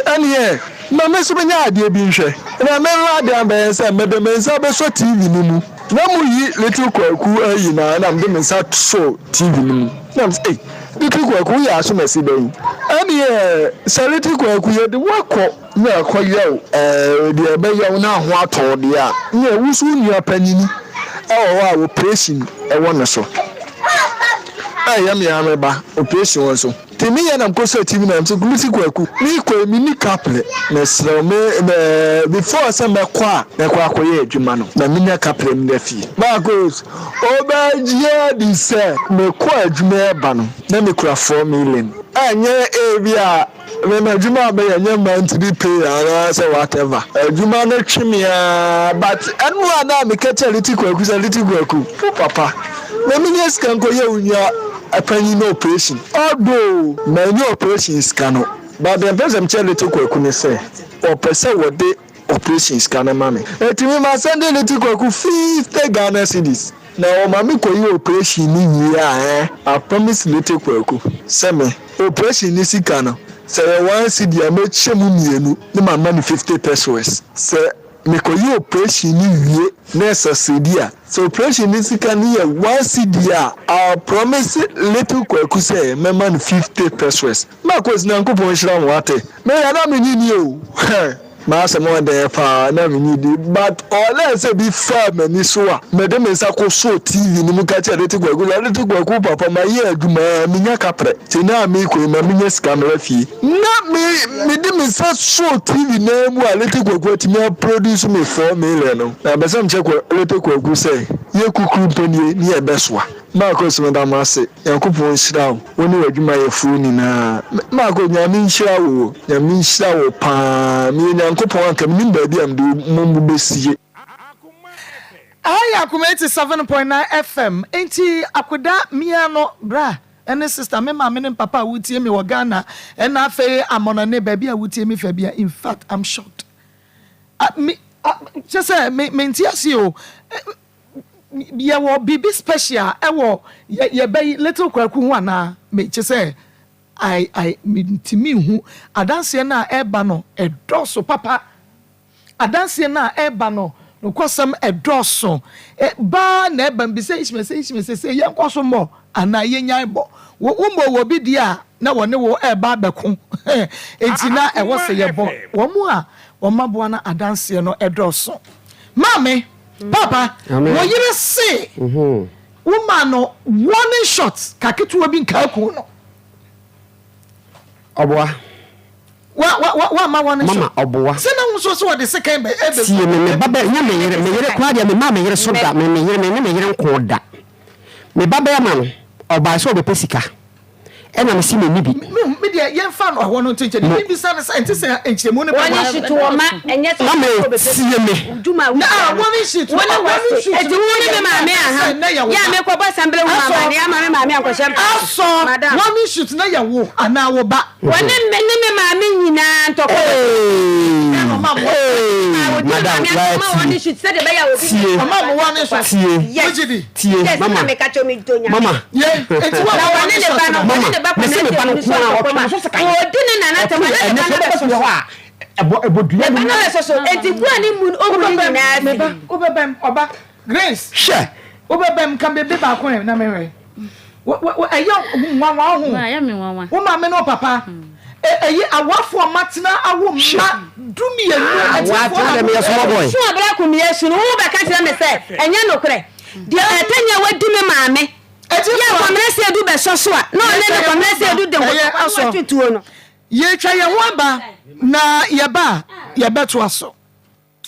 ani e ma me so be nya ade bi nhwe na me ra ade am say me be me say be so TV ni mu na mu yi little kwaku ayi na me me say so TV ni mu na say little kwaku ya so me say ben ani e say little kwaku ye de wako na akoyew de be yew na ho ato de a na wusu nua panini wa operation wona so yam ya ba operation won so timi ya na mkoso TV na mse gluten kwaku ni kwa mini couple na sro me before say me kwa na kwa akoye adwuma no na mini couple me da fi Maa Akos obajia di se me kwa adwuma ba no na me kura 4 million anye bia me na adwuma ba ya nya monthly pay ara say whatever adwuma na twimia but anu ana me kacha little kwaku papa na mini scan ko ye unya apanyi no operation although many operations cannot but the person tell little kwaku ne say or person what dey operations can mama etimi ma send little kwaku 50 Ghana cedis na o mama ko yi operation ni wi I promise little kwaku say me operation ni sika no say 1 cedi a me chemu mienu ni mama ni 50 pesos say me ko yi operation ni wie na cedi a so operation ni sika ni 1 cedi a I promise little kwaku say me man 50 pesos Maa Akos na nkopon hira mo ate me ya na me ni o ma se mo de pa na me ni di but all say be farm ni so a me de me sa ko so TV ni mu ka che little kwaku papa ma ye adwuma me nya kapre ti na me ko ma me nya scammer fi na me de me sa so TV na mu a little kwaku ti me produce me 4 million no na be sam che ko little kwaku say ye kukuru panie ni e besoa Maa Akos me da ma se yankopon hira wo woni adwuma ye fu ni na Maa Akos nyame hira wo pa me yankopon anka me nimba bi am de mombu besie Akoma 87.9 FM enti akoda mia no bra ene sister me ma me ne papa wutie me wo Ghana ena afa amona ne ba bia wutie me fa bia in fact I'm shocked me just say me ntiase o ye wo bibi special e wo ye be little kwaku hu ana me say I timi hu adanse na eba no edoso papa adanse na eba no nkwasam edoso ba na eba mbi say ishme ye nkwaso mo ana ye nyan bo wo bi dia na wone wo eba beko enti na e wo se ye bo wo mu a wo maboa na adanse no edoso mame papa wo yire se woman no warning shots kaketu obi nkaku no Oboa wa ma warning shot mama oboa se na nso so de second be ebe si me baba nya me yere kwa dia me ma me yere so da me yere nko da me baba ya ma no oba so be pesika ena me si me nibi me dia ye fa no ho no ntinche ni bi sa na scientist enchemu ne ba wani shit wo ma enye so mama si me duma na wani shit eti woni me ma me aha ya me ko ba samble wo ma ne ama me ma me anko shem aso wani shit na ya wo ana wo ba woni me ma me nyina ntoko madam wani shit se de ba ya obi mama mo wani shit tie mama me ka chomi tonya mama ye eti wa wani ne ba no mama me se me ba no kwa so saka odine na na tama na ene so so ha ebodua ni na so eti bua ni mu obi nyina meba obebem oba Grace she obebem kan bebe ba ko na mewe wo eyo nwa ho ya me nwa wo ma me no papa eyi awafo matena awo ma dunia nu awafo me small boy so abra ku me yesu no wo be ka tire me se enye nokre de etanya wadi me maame ya kwamrese edu be soso a no le kwamrese edu de wo twituo no ye twa ye ho aba na ye ba ye beto aso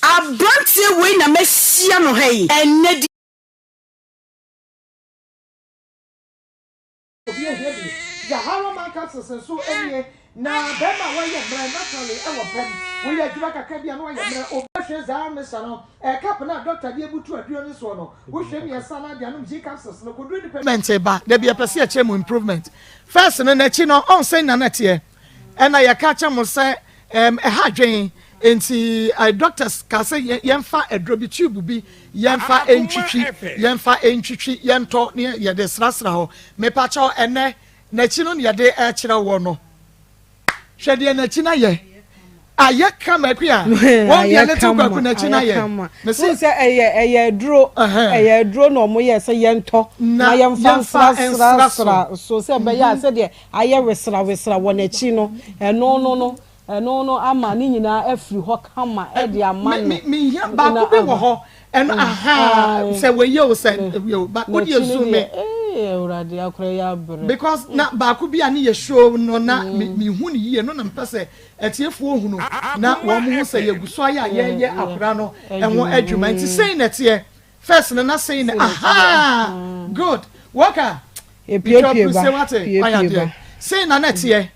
abrantie we na mesia no hai enne ya hawo man ka so enie na bema wayɛ mmerɛ naturally ɛwɔ pɛm woyɛ adwuma kakra bi a na wayɛ mmerɛ obɛhwɛ zaa mesa no cap na doctor de abutu aduo ne so no wohwɛ miɛnsa na de anom G capsules no koduru ne payment ba da bi apɛsɛ ɛkyɛ mu improvement first no n'akyi no ɔnsɛn na nɛteɛ ɛna yɛka kyɛ mo sɛ ɛha dwen enti doctors ka sɛ yɛmfa aduro bi tube bi yɛmfa entwitwi yɛntɔ ne yɛde srasra hɔ mepa kyɛw ɛnɛ n'akyi no yɛde ɛkyerɛ wɔ no hwɛ deɛ n'akyi na yɛ ayɛ kama akua wɔn deɛ ne te kwaku n'akyi na yɛ mesi sɛ ɛyɛ duro na ɔmo yɛ sɛ yɛntɔ na yɛmfa nsrasra so sɛ bɛyɛ a sɛdeɛ ayɛ wesra wɔ n'akyi no ɛno no ama ne nyinaa afiri hɔ kama ɛde ama no me baako bi wɔ hɔ ɛno sɛ wɔyɛ o sɛ ba wodi ezu me urade akora ya bre because na baako bi ani ye show no na me hu ne yie no na mpɛ sɛ etiefuo hu no na wɔn mu sɛ yeguso ayɛ akora no ɛho adwuma nti sei na tie first na sei na good worker epie ba sei na tie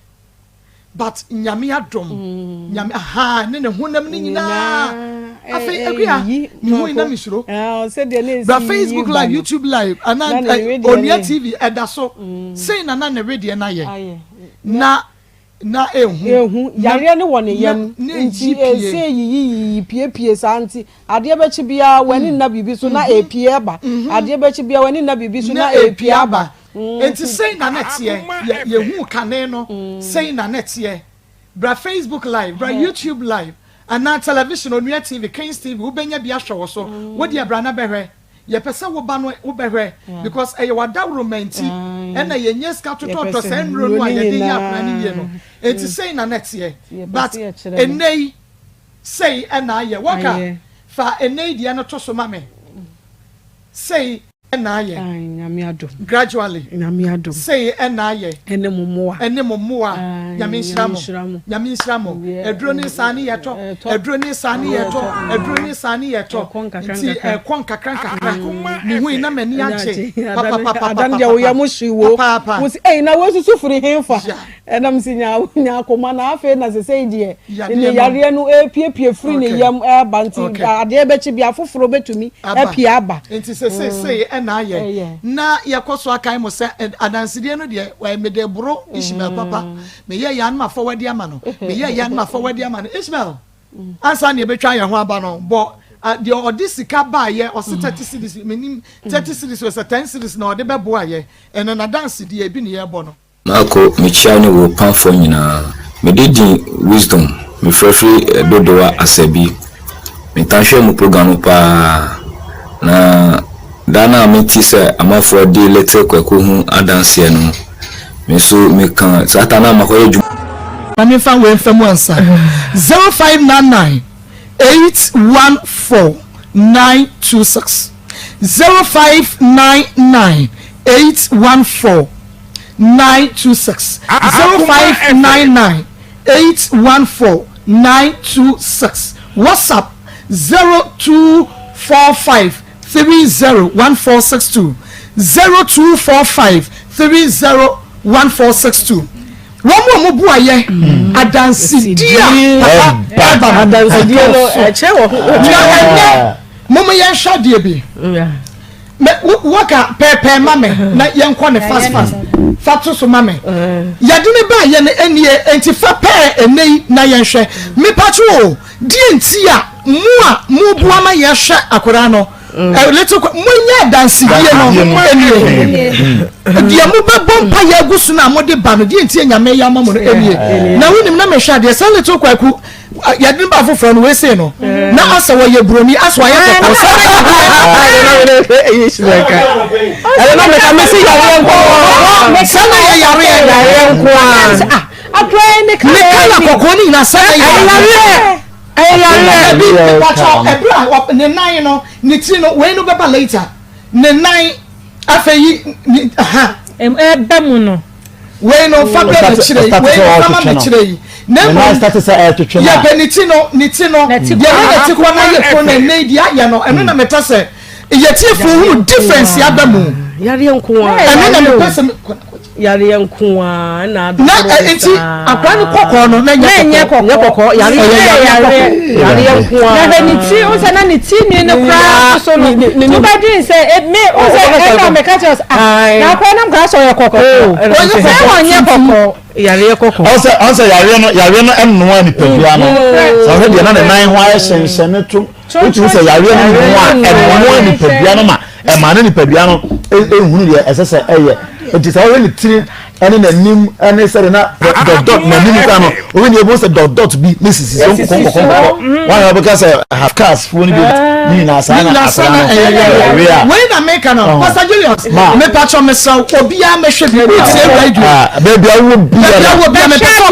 but nyame adom nyame ne honam ni nyina afi akua me hu ina misuro say the name ba Facebook live YouTube live and Onia TV eda so say na radio na ye na ehu yare ne woni yam nti say yi pie santi ade be chi bia wani na bibi so na epie ba ade be chi bia wani na bibi so na epie ba enti say na netie ye hu kane no say na netie bra Facebook live bra YouTube live and na television Onia TV Kings TV wo benya bia hwe so wo de bra na behwe ye pese wo ba no wo behwe because e wada romanti e na ye nyeska toto say nro no aye de ya pra ni ye no enti say na netie but enei say e na aye waka fa enei de na to so mame say na aye nyame adom gradually nyame adom say na aye ene momoa nyame nshiramo eduro ni sani yeto eduro ni sani yeto nti kon kakran ni hu ina mani ache papa adan dia wo ya mushiwo wo si na wo susu furi hemfa enam si nya Akoma na afa na se sei die ni yare no epie furi ni yam banti ade be chi bia foforo betumi epie aba nti se na aye na yakoso akai mo se adanside no de wa mede bro Ishmael papa me ye yan ma forward ama no me ye yan ma forward ama no Ishmael ansa na ebetwa ye ho aba no bo the odisika ba ye o 30 cities menim 30 cities was 10 cities na ode bebo aye eno na dance de ebi ne ye bo no Mako michia ni wo panfo nyina me didi wisdom me frefri dodowa asabi me tanhwe mu program pa na dana ameti se amafo de letter kwako hu adanse no me so me kan satana makoye djum mami fan we fam ansa 0599 814 926 0599 814 926 0599 814 926 WhatsApp 0245 301462 0245 301462 Womo mo buaye adansidia papa adansidia no eche wo momo yen hwade bi waka pepe mame na yenkɔ ne fast fato so mame yade ne ba ye ne enie enti fa pe enei na yenhwɛ mepacho die enti a mu bua ma yehwɛ akora no little munya dance die no enie die mu bebom pa ya gusu na mode ba no die enti nyame ya ma mo enie na wonim na mehwɛ de se little kwaku yadin ba foforo no we say no na asa wo ye broni aso aye to ko ale na me ka me see yare nko sana ye yare nko atwe ne kala kokoni na sana yare bi watch ebra ne nine no ne ti no we no beba later ne nine afeyi mu no we no fa be chire we fa ma chire na start say to twena ya beniti no ya na ti kwa na ye ko na ne dia ya no eno na meta say ye ti fu hu difference ya ba mu yare nkuwa ɛno na mepɛ sɛ yare nkuwa na enti akwa no kɔkɔɔ no na nyɛ kɔkɔɔ yare nkuwa na ne ti o sɛ na ne ti ni no kra so no to ba din sɛ me o sɛ na me ka kyerɛ na akwa na mkra so yɛ kɔkɔɔ o sɛ wɔnyɛ kɔkɔɔ yare kɔkɔɔ ɔsɛ yare no ɛnnoa nipa bia no sɛ ɔhɛ deɛ na ne nan ho ayɛ hyɛnhyɛne to wotumi sɛ yare no ɛnnoa nipa bia no ma ɛma ne nipa bia no ehunu deɛ ɛsɛ sɛ ɛyɛ enti sɛ ɔhɛ ne tiri ɛne n'anim ɛne sɛ na dot n'anim ka no ɔhɛ ne ebo sɛ dot bi ne sisi so nkɔnkɔnkɔ wɔn a wɔbɛka sɛ half cast fo ne bi ne nyinaa saa na asra no ɛyɛ wei na meka no Pastor Julius mepa kyɛ mesɛ obiara mɛhwɛ bi wotie radio baabi awo bia mepɛ sɛ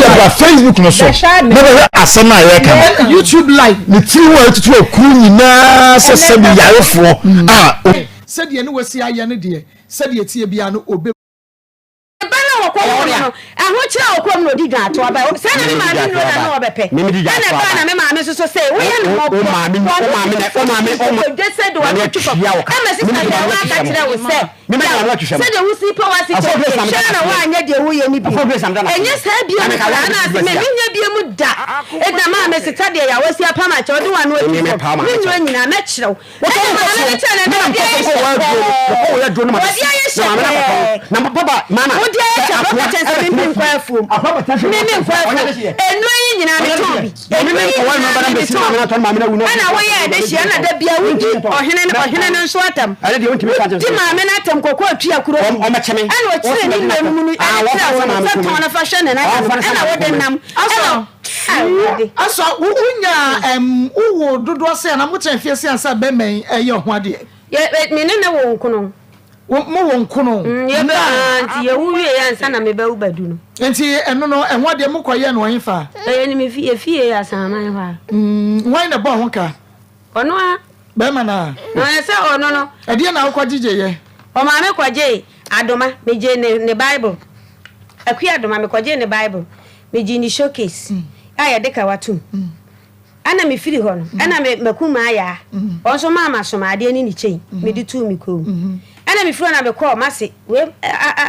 ɔba Facebook no so na bɛhwɛ asɛm a yɛka no YouTube live ne tiri wɔ atutu akuru nyinaa sɛ sɛ bi yarefoɔ a sɛdeɛ ne wasi ayɛ no deɛ sɛdeɛ tie bia no obe aho kira okom no di dwa to aba se na me ma me no na no obepe na ba na me ma me so se wo ye no mo ma me de se do wa twupo e ma sista ya wa ka kira wo se me na wa twuhwem se de wo si pa wa si che na wa anya de wo ye ni bi enye sa bia me kala na se me nya bia mu da e na ma me sita de ya wasi apa ma che o de wa no ati me nyo nyina me kirew e ma me che na de wo ya do no ma na baba mana wo de ya che me nkwa afuom me nkwa afuom enu yi nyina me tobi enu yi ana wo ye de hia na da bia wudi ohene no nso atam ti ma me na atam kokko atua kuro o me cheme ana wo kire ni na mu ni ana wo na fa hwe na ana wo de nam asa wunya wo dodo se na mo tenfie se ansa be men eye ho ade me ne wo nkono mo wo nkono ye ba anti ye wuwie ya ansa na me ba u badu no enti eno no enho ade mo koye no yin fa ni me fie ya saman fa why na bo ho ka ono a be ma na se ono no ade na akwa jije ye o ma me kwaje adoma me je ne bible akua adoma me kwaje ne bible me je ni showcase aya de ka watum ana me firi ho no ana me makuma aya onso mama somade ni chei me di tu mi ko ana me firi na be call mase we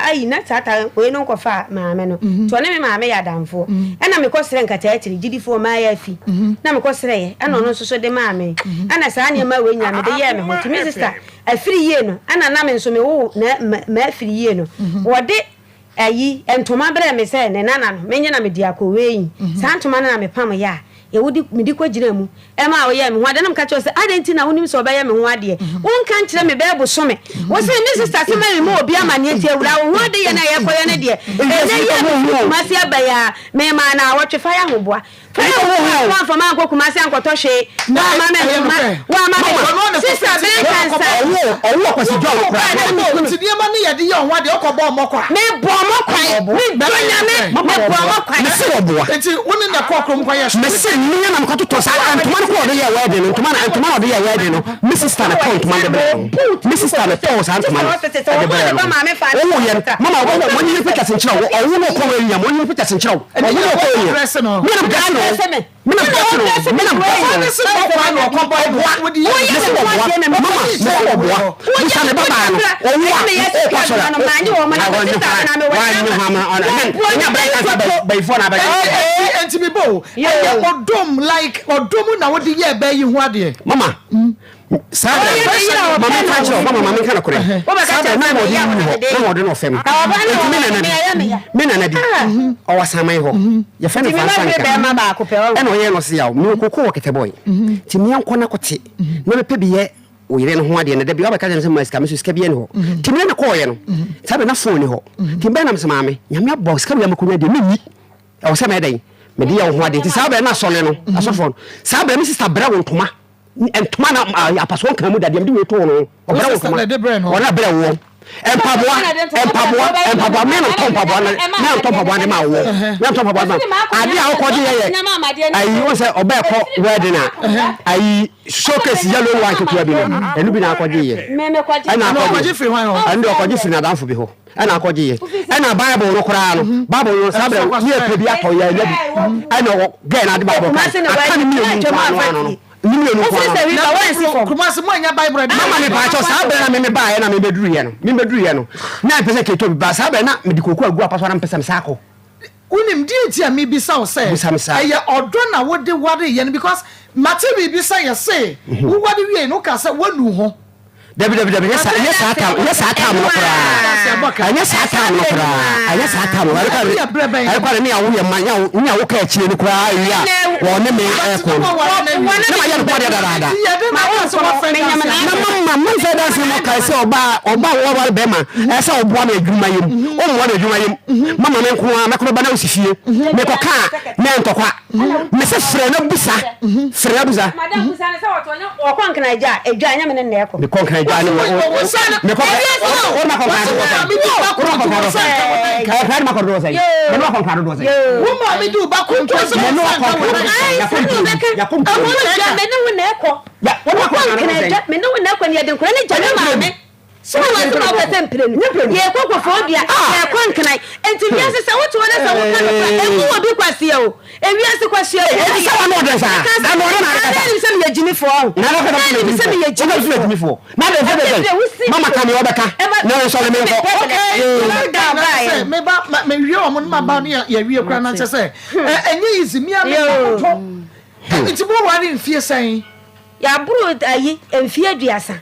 ayi na tata we no nkofa maame no to ne me maame ya damfo ana me kosere nkata atiri gidifo ma ya fi na me kosere ye ana no so de maame ana saa ne ma we nya me de ye me ho to me sister afiri ye no ana na me nso me wo na ma afiri ye no wo de ayi entoma bere me se ne nana no me nya na me di akowe saa entoma na me pam ya ye wodi medi kwa gina mu e ma wo ye me ho ade nam ka cho se adenti na wonim so obaye me ho ade won kan kire me be bo so me wo se me sister se me mo obi amane ati awura wo ho ade ye na ye koye ne de e na ye ma se abaya me ma na wo twe fa ya hoboa fa ya ho wa fa ma ko kuma se ankoto hwe na ma me wa ma me sister be kan sa owo ko si jo ko nti die ma ne ye de ye ho ade okobo mo kwa me bo mo kwa me donya me bo mo kwa me se oboa enti woni na kokrom kwa ye niya na mkato to sa antuma ko de ya wedding no antuma de ya wedding no Mrs. Star account man de Mrs. Star to sa antuma de be oh ye mama wo ni picture sin chira wo wo ko we nya wo ni picture sin chira wo wo ko we dress no me na dress no me na dress no me na dress no ko kwa no ko boy wo di mama me ko boa ni sa ne baba no wo wa ko so na ma ni wo ma na na me wa ni mama ona nya ba ifo na ba enti me bo odom like odom na wodi ye ba yi ho ade mama sabe mama ka cho mama ka kore sabe na mo de no fem me na di o wasamai ho ye fe ne fa sanka e no ye no se yawo me kokko wo kete boy ti me anko na kote no me pe biye o yire no ho ade ne da bi o ba ka jense maska me so ska biye ne ho ti me na ko ye no sabe na phone ne ho ti be na me se mame nyame abọ ska me makunu de me ni e wo se me den me di ya ho ade ti sabe na sole no asofo sabe me sister bra wo ntoma entoma na apaso kan mu dade me di we to no obra wo ntoma ona bra wo empaboa me no tompaboa na tompaboa ne ma wo na tompaboa ma ade a ko de ye ayi wo se oba ko wedding na ayi showcase yellow one to bi no enu bi na ko de ye ana ko de free hwan ho ande ko de free na danfo bi ho ana ko de ye ana bible no kora no bible no sabre ni e pe bi ato ye nya bi ana wo ge na de bible aka ni mi no ni me no kwa kuma se mo anya bible mama me ba cho sa be na me ba ye na me beduru ye no na pese ke to ba sa be na me di koku agu apaso na pese me sako unim di tia me bisa o say eye odo na wo de ware ye no because mate me bisa ye say wo ware wie no ka say wonu ho Dabi yes atam no kra anya satam no kra anya satam wa ka ai kwa ni awo ye manya nya wo ka chire ni kra ya wo ne me ko na ma ye ko de dada ma wo so wo friend na ma fe da se mo ka se oba wo be ma e se obo na adwuma yem o mo na adwuma yem mama me ko a me ko ba na osifie me ko ka me ntokwa me se frɛ na busa madam busa na se wo to nya wo kon kana ja edwa nya me ne na ko me kon kana ja ni me ko o ma kon kana ka ma kon do sai me ma kon kana do sai wo ma me du ba kun to sai me no kon ya kon me ne wo na ko ya wo ma kon kana ja me ne wo na ko ne de ko ne ja ma me so wa so na person pire ni ye ko fobia ya kon kana enti wi ase se wo to na se wo kana e ku obi kwase o e wi ase kwase o e se wa no de sa na no na ka ni se me yejimi fo na no ka ni se me yejimi fo na de fe mama ka ni obeka na so le me ko okay me ba me wi o mo ma ba no ya wi kra na che se enye izi mi am to enti mo wa ni fie sen ya buru ayi enfie aduasa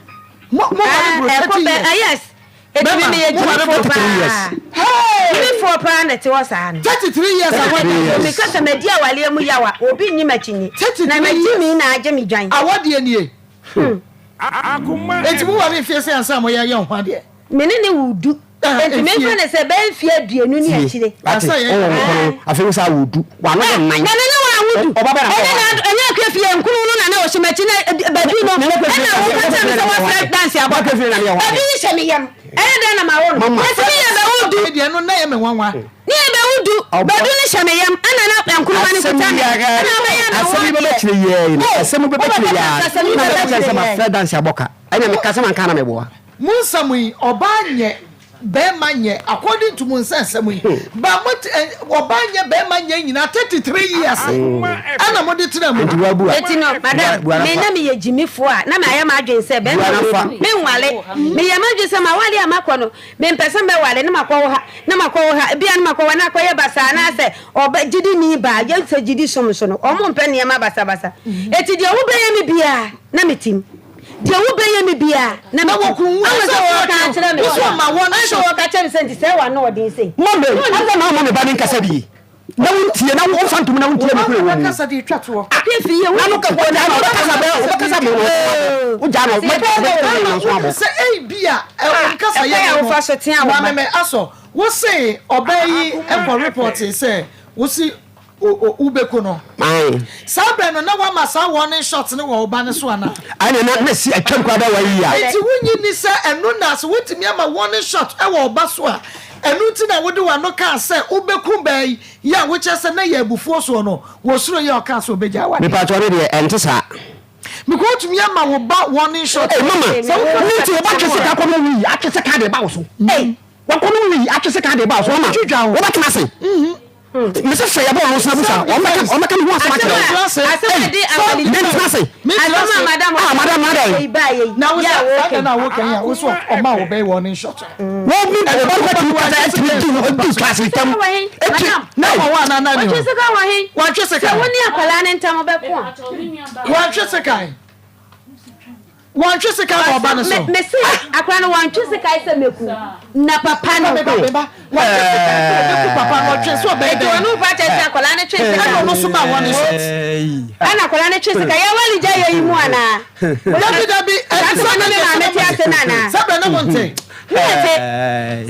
mo yes it me ye give for pa na te wasa no 33 years awadi because me dia wale mu yawa obi nyi machinyi na machinyi na age me dwan awadi enie Akoma enti mo wa me fie se ansa mo ye ho ade me ne wudu enti me fa ne se be fie aduanu ni akire ansa ye afi sa wudu wa no nan na ne wa wudu enya ka fie nkunu no na wo shimachi na badu no na wo ka tell me say wa flag dance abo ka fie na me wa badu ni shemi yam da na ma wo no esi ya be wudu de no na ye me wanwa ni be wudu badu ni shemi yam ana na nkunu ma ni kuta ana ba ya na asemi be chire ye asemi be chire ya na ka ma flag dance aboka anya me kasa man kana me bo munsamui oba nye bema nye according to munsamui ba oba nye bema nye nyina 33 years ana mo de tira mu etino madam me na me yejimi fo a na me aya ma adwen se be me nwale me ya ma adwen se ma wale amakọ no me mpese me wale na makọ ha bia na makọ na akọ ye basa na se oba jidi ni ba ye se jidi somso no omo mpe ne ma basa eti de wo be ye me bia na metim de wo be ye me bia na me wo kun wo se wo ka kire me so ma wo na so wo ka kire se se wa no odin se mo me asa na mo me ba ni nkasa bi na wontie na wo fantum na wontie me kure wo nkasa di twato afi ye wo no ka ko na no kasa me wo ja no me so abo se ei bia nkasa ye wo fa so tia wa me aso wo se obayi e ko report say wo si ubeko no sabe no na wa masa warning shot ne wo ba ne so ana ane na si atwam kwa da wa yi ya enti wunyi ni se eno na so wotimi ama warning shot e wo ba so a enu ti na wode wa no ka se ubeku bai ya wo che se na ya abufuo so no wo suro ya ka so beja wa me pa tore de ente sa me ko tumi ama wo ba warning shot mama ni ti wo ba twese ka ko no wi atwese ka de ba wo so wa ko no wi atwese ka de ba wo so ma wo ba tena se Mr. Freya bo won sabusa o meka mi ho asama kire asedi awali madam na wo ya na wo kan ya wo so o ma wo be warning shot wo mi o ba ko tu ka ti class itam na wa na ni wa twese ka wa hin wa twese ka woni akwala ne ntam be ko wa twese ka wan twese ka no ba no so me se akwala no wan twese ka ise meku na papa no wa twese ka papa no twese o be e do no ba twese akwala ne twese ka no so ba warning shot ana akwala ne twese ka ya wali ja ye mu ana dabi asa no me ma me ti ase na na sabe na monte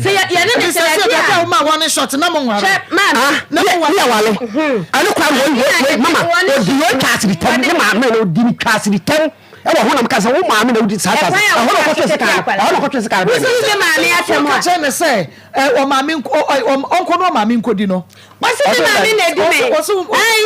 se ya ne se ya ka o ma warning shot na mo nware na mo wale anu kwa wo mama o di wo class bi tam ne ma me no di class bi tam e wo honam kasa wo maame na wudi sata ahono ko twese ka wo se maame atemo ka che me se o maame onko no maame nkodi no wo se maame na di me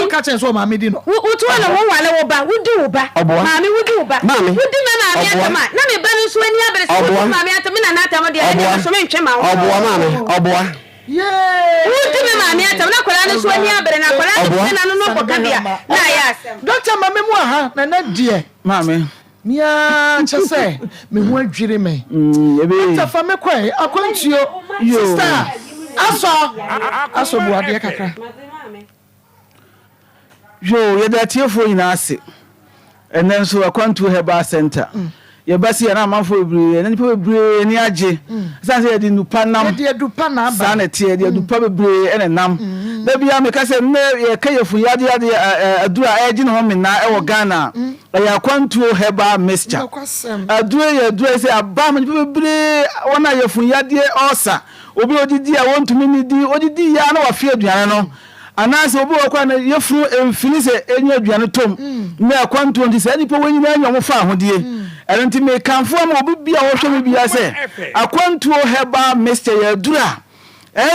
wo ka che so maame di no wo to na wo wale wo ba wudi wo ba maame wudi wo ba wudi na maame atema na me ba no so ani abere so maame atema na atema de ani so me ntwe ma wo oboa maame oboa yeah Wuti me maame atam na kwala no so ani abere na kwala na no ko kabia na ya asem Doctor mame mu aha na die maame mia chese me hu adwire me Doctor fa me kwai akwantuo sister aso buade kakra yo ye da tiefo nyina ase enen so akwantuo heba center ye basi ya na manfo bebre na nipa bebre ni age san se ye di nupa nam de dupa na aba san tie de dupa bebre ene nam da bia me ka se me ye ka ye fu yade adura age ne ho me na e wo Ghana ya kwantuo heba mixture adura se aba me bebre wona ye fu yade osa obi odidi a wontumi ni di odidi ya na wa fi aduane no anase obi okwa na yefuru emfini se enye aduane tom me akwanto ndi se nipa wenyi na anyo fa ahodie enti me kanfo ma obi bia wo hwe me bia se akwanto heba mr yadura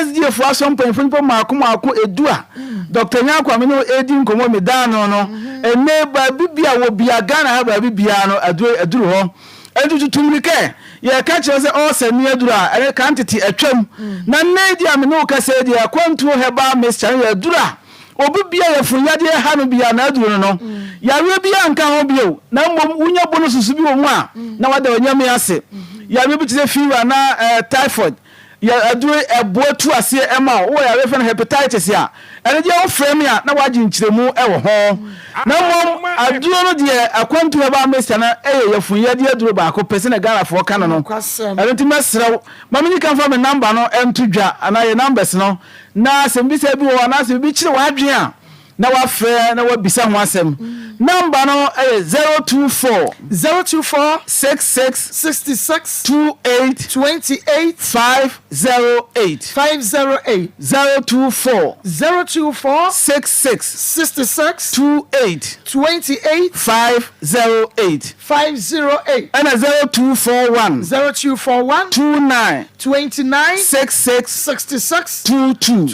SDF asom panfo ma akoma edua Dr. Nyakwa me no edi nkomo me dan no ene ba bibia wo bia Ghana ha ba bibia no aduru ho enti tutumrike ye ka kire se o se ni adura ere kan tete atwam na nedi am no ka se dia kwantu heba mr ya adura obi bia ye fun yade ha no bia na aduru no ya we bia nka ho bio na mbom unya bono susu bi wo mu a na wada onyame ase ya we bi tise fever na typhoid ya aduru eboatu ase ema wo ya we fe hepatitis ya ene je wo frame ya na waji nchiremu e wo ho na mbom aduru no de akwantu heba mr na ye fun yade aduru ba ko pese na Ghana fo kan no ene ti mesrew mamini kan fa me number no entudwa ana ye numbers no na sembisa bi wo na se bi kire wadwen a na wa fe na wa bisa ho asem number no 024 66 28 508 024 66 28 508 and 0241 29 66 22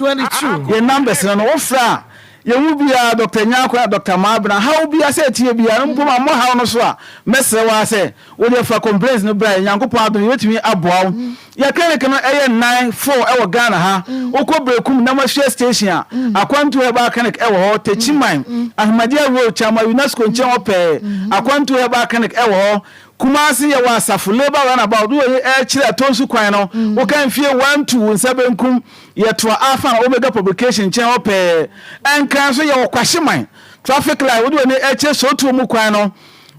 your numbers no ofra yewu bia Dr. Nyakwa Dr. Mabna how bia say tie bia mpo ma mo how no so a mesre wa say wo dey fa complaints no bra Nyankopon adon wetumi aboaw ya clinic no 94 ewo Ghana ha okobrekum na mahwe station a akwantu heba clinic ewo ho techiman Ahmadia Road chama UNESCO nchen ope akwantu heba clinic ewo ho Kumasi ya wasafu labor run about do e kire tonsu kwan no wo kan fie 12 nsabenkum ye to afa omega publication chen ope enkan so ye wokwahyeman traffic light wo do ne e kire so to mu kwan no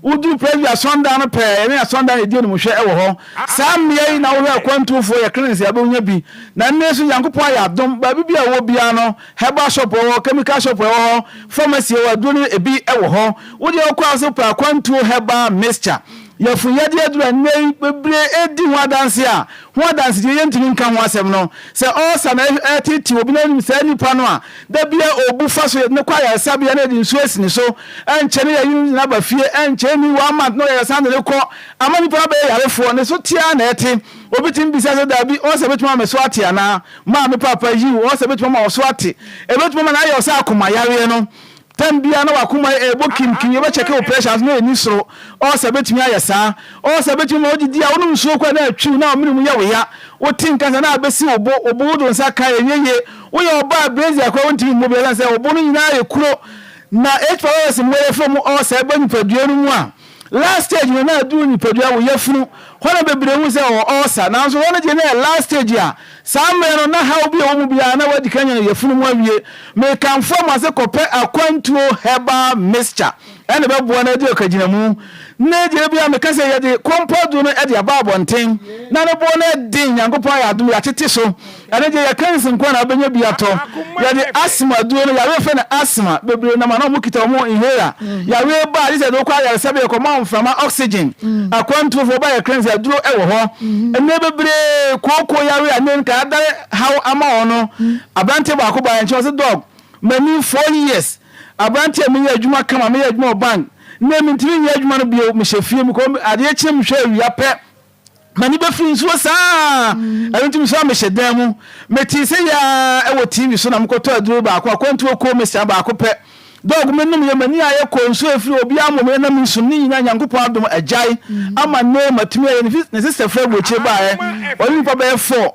udu previous Sunday no pe ene Sunday e die no hwe e wo ho sam ye na wo akwantu ye cleanse ya be nya bi na nnesu Yankopon ya dom ba bibia wo bia no herbal shop wo chemical shop wo pharmacy wo do ne ebi e wo ho wo de okwa so pa akwantu herbal mixture ya fu yade adura nei bebre edi ho adanse a ho adanse de yentimi nka ho asem no se o sa na etiti obi na nim se nipa no a da bia obu fa so ne kwa ya sabia na di nsu asini so enche ne ya yin na ba fie enche ni wa ma no ya san de ko amani pa ba ya refo ne so tia na eti obi tim bisa so da bi o se betuma me so ate ana ma me papa yi o se betuma ma o so ate e betuma na ya o sa akoma yare no tambia na wakuma ebokim kinye be check your pressures no eni soro o se betumi ayesa o se betumi odidi a wonu nsuo kwa na atwi na ominu ya we ya wotin kansa na abesi obo do nsa ka yeye wo ye oba brazier kwa wontimi mo be se obo no nyina ekuro na HPS mwere from o se be nipadua no mu a last stage na adu nipadua wo yafunu hona bebre hu se o osa na so wona je na last stage a samme no na ha obi o mu bia na wadi kanya no yafunu mu awie me kan form as kope akwantuo heba mixture ene be bo na di okagina mu na je bia me kase ye de compound no e de ababonten na no bo na din Nyankopon ya adum ya tete so ene je ya kansi nko na benya bia to ya de asthma duo no ya we fe na asthma bebre na ma no mu kita mo inhaler ya we ba di se do kwa ya sebe ko ma mfama oxygen akwantuo fo ba ya kansi aduro e wo ho ene bebre koko ya we anen ka adare how ama ono abante ba ko ba ya nche dog many 4 years abante me ya adwuma kama me ya adwuma bank na mi ntimi ya adwuma no bio me hyefie mi ko ade ekyem hwe awia pɛ mani be free so saa ntimi so me hyedan mu meti se ya e wo TV so na mkoto aduro ba akwa kwantu ko me sia ba akwa pɛ dog me num ye mani aye ko nso efiri obi amome na mi sum ni nyina Nyankopon adom agyae ama ne matumi ye ne sister fra boche ba ye oni pa be 4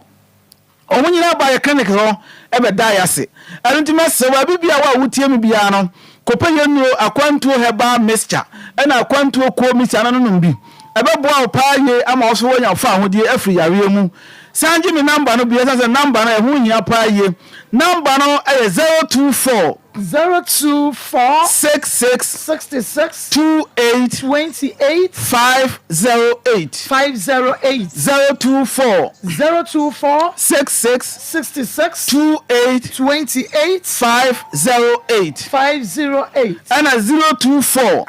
omunyina ba ye clinic ho e be da yase anti mesewa bibia wa wutie mi bia no kopa yenu akwantu heba mixture ena akwantu ko mixture no no bi ebe boa opaaye ama oso wonya fa ahodie afri yare mu sanji mi number no bia say number no e hu nya paaye number no e 024 66 28 508 024 66 28 508 and 024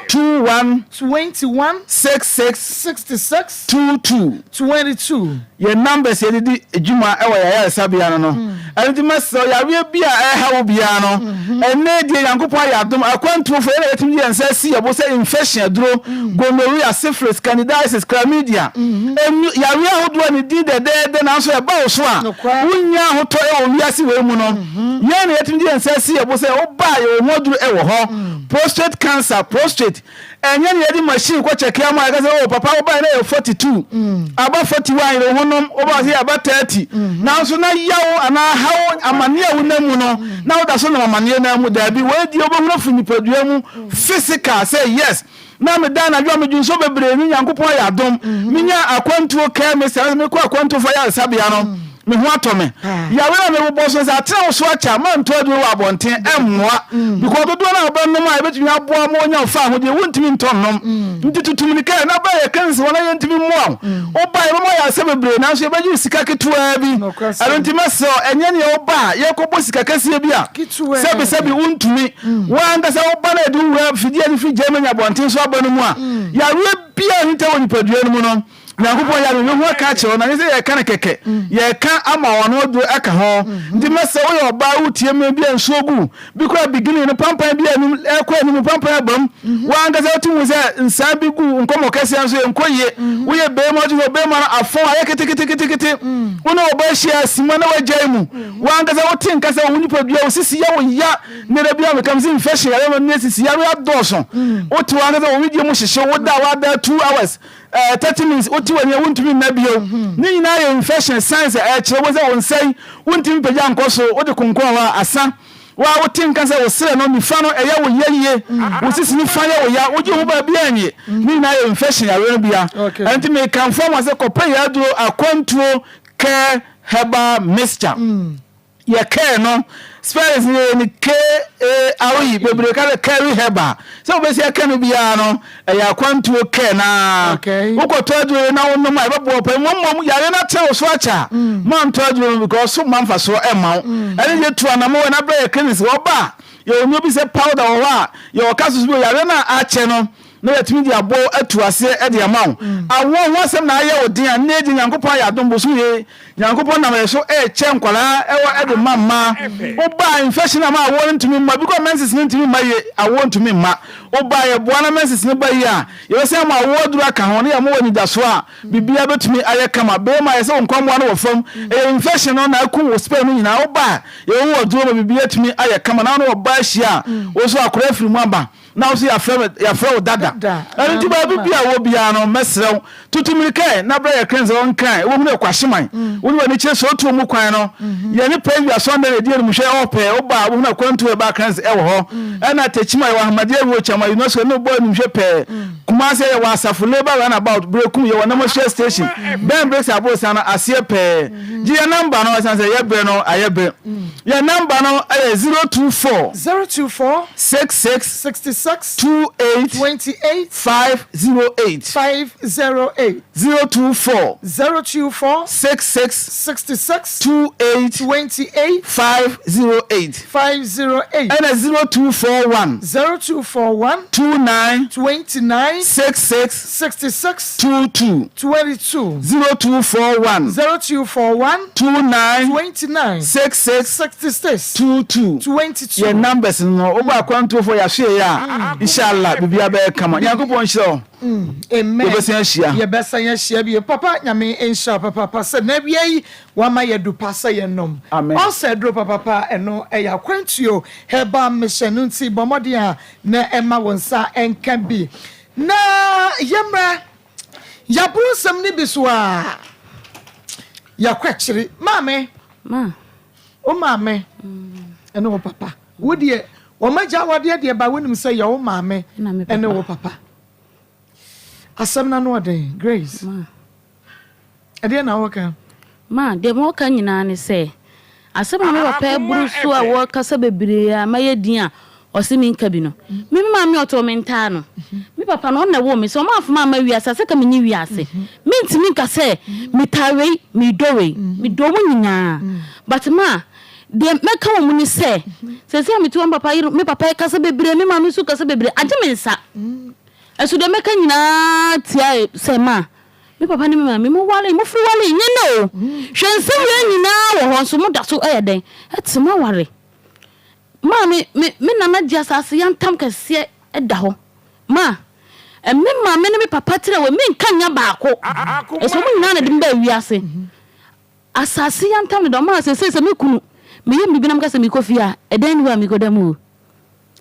21 66 22 your numbers yedi ejuma ewa ya sabia no and the master ya we bia hawo bia no ene die yankopon ya dom akwantu fo ene etimi de nsa si yebo say infection aduro gonorrhea syphilis candidiasis chlamydia ya we ahodo ani di de na so e ba so a wunya hoto e wo wiase we mu no ye na etimi de nsa si yebo say oba ye moduru e wo ho prostate cancer prostate enye ne yedi machine ko check ya ma ga say papa oba na 42 aba 41 ye honom oba say aba 30 na so na yawo ana hawo amane a wunamu no na woda so na amane na mu da bi we di obohuna funipadua mu physical say yes na me dan na dwa me dwunso bebre ni yankopon ya dom minya akwantuo ka me say me ko akwantuo fa ya sabia no me ho atome ya we na me bo so say atra so acha man to do wa bonten emmoa because do na obannom a ebetumi aboa mo nya fa ho de wontimi ntonnom nti tutumni ka na ba ye kanse wona ye ntimi mo oba ye mo ya se bebre na so ye ba ju sika ketua bi alonti maso enye ne oba ye ko bo sika kase bi a sebi wontumi wa anga se oba na edu wa fidie ni fi je menya bonten so abanu mu a ya we bia hinta woni padua no mu no Yankopon ya no ho ka che na se ye ka na keke ye ka ama wono do aka ho ndi mese wo yo ba wutie me bia nsogu because beginning no pampan bia ni ekwa ni pampan abam wa anga se timu se nsa bi gu nkomo kase anso ye nkoye wo ye be mo jo be mo afon aye kete wono oba hia sima na wagya mu wa anga se wo tin kase wo nipa bia wo sisi ya wo ya ne da bia me kam se infection ya me sisi ya ro adoso wo ti wa anga se wo widie mu hyehye wo da wa da 2 hours 30 minutes oti wani wontumi na bio ni nyina ye infection science e kire wo se won sai wontumi pagya nkoso wo de konkon wa asa wa wotin kan se wo sere no ni fa no eya wo yeye wo sisi ni fa ye wo ya wo ji ho ba bia nye ni nyina ye infection ya we bia enti me kan form as kopa ya duro akwantuo ke heba mixture ye ke no spells ni K A R E bebre ka carry heba so be se ka no bia no ya kwantuo ke na ukotodu na wonno ma bebo pa mmom yare na tell so acha man todu because so man fa so e ma ene je tu anamo na bra clinics wo ba ye onyo bi se powder wo wa ye o kaso so yare na ache no na yatimi di abo atu ase e di amaw awon wasem na aye odin a na di Yankopon ya dombo so ye Yankopon na me so e che nkwala e wa e di mamma oba infection ma awon ntumi ma because menses ntumi ma ye awon ntumi ma oba ye boa na menses ne ba ye a ye se ma awoduru aka ho ne ya mo wani da so a bibia betumi aye kama be ma ye se nkwamwa na wo fam e infection no na akun wo spell no nyina oba ye wo duro bibia tumi aye kama na no oba hia wo so akora firi mu aba now see your friend dada and tiba bibia wo bia no mesrew tutumilike na bra ye krenze won kan wo mu na kwahyeman wo ni kire so to mu kwan no ye ni pay you Sunday dey mu hwe ope oba wo na kwantu e ba krenze e wo ho e na techima ye wa hamade wo chama you know so no boy mu hwe pe kuma se ye wa asafo labor run about breakum ye wona mo share station ben breaks abos na asie pe ji ye number no san say ye bre no aye bre ye number no 024 66 28 508 024 66 28 508 and 0241 29 66 22 0241 29 66 22 your numbers no over kwanto for your share inshallah bibia be kama Yankopon hiro amen ye besa ye hia bi papa nyame inshallah papa se na bia yi wa ma ye du pasa ye nom o se dro papa eno e ya kwantuo heba mission nti bomode a na ema wonsa enka bi na yemra ya brusam ni bi so a ya kwachiri mame ma o mame ene wo papa wo de o maja wode de ba wonim say ya wo mame ene wo papa asem na no den Grace ma ade na wo kan ma de mo kan nyina ne say asem na me papa buru so a wo kasa bebre a maye din a osimi nka bi no me mama me oto menta no me papa no na wo me so ma afuma ma wi asa seka me nyi wi ase me ntimi nka say me tawe me dowe me do mo nyina but ma de meka wo mu ni say se me tu papa yi me papa kasa bebre me mama su kasa bebre age me nsa eso de meka nyina tia say ma me papa ni me mama me mo wale mo fri wale nye no hwense we nyina wo ho so mo da so ayeden etima ware ma me nana dia sase yantam kase eda ho ma me ma me ne me papa tire we me nka nya baako eso mo nyina na de mba wiase asase yantam de ma se me kunu me yem bibi nam kase me kofia eden ni wa me godamu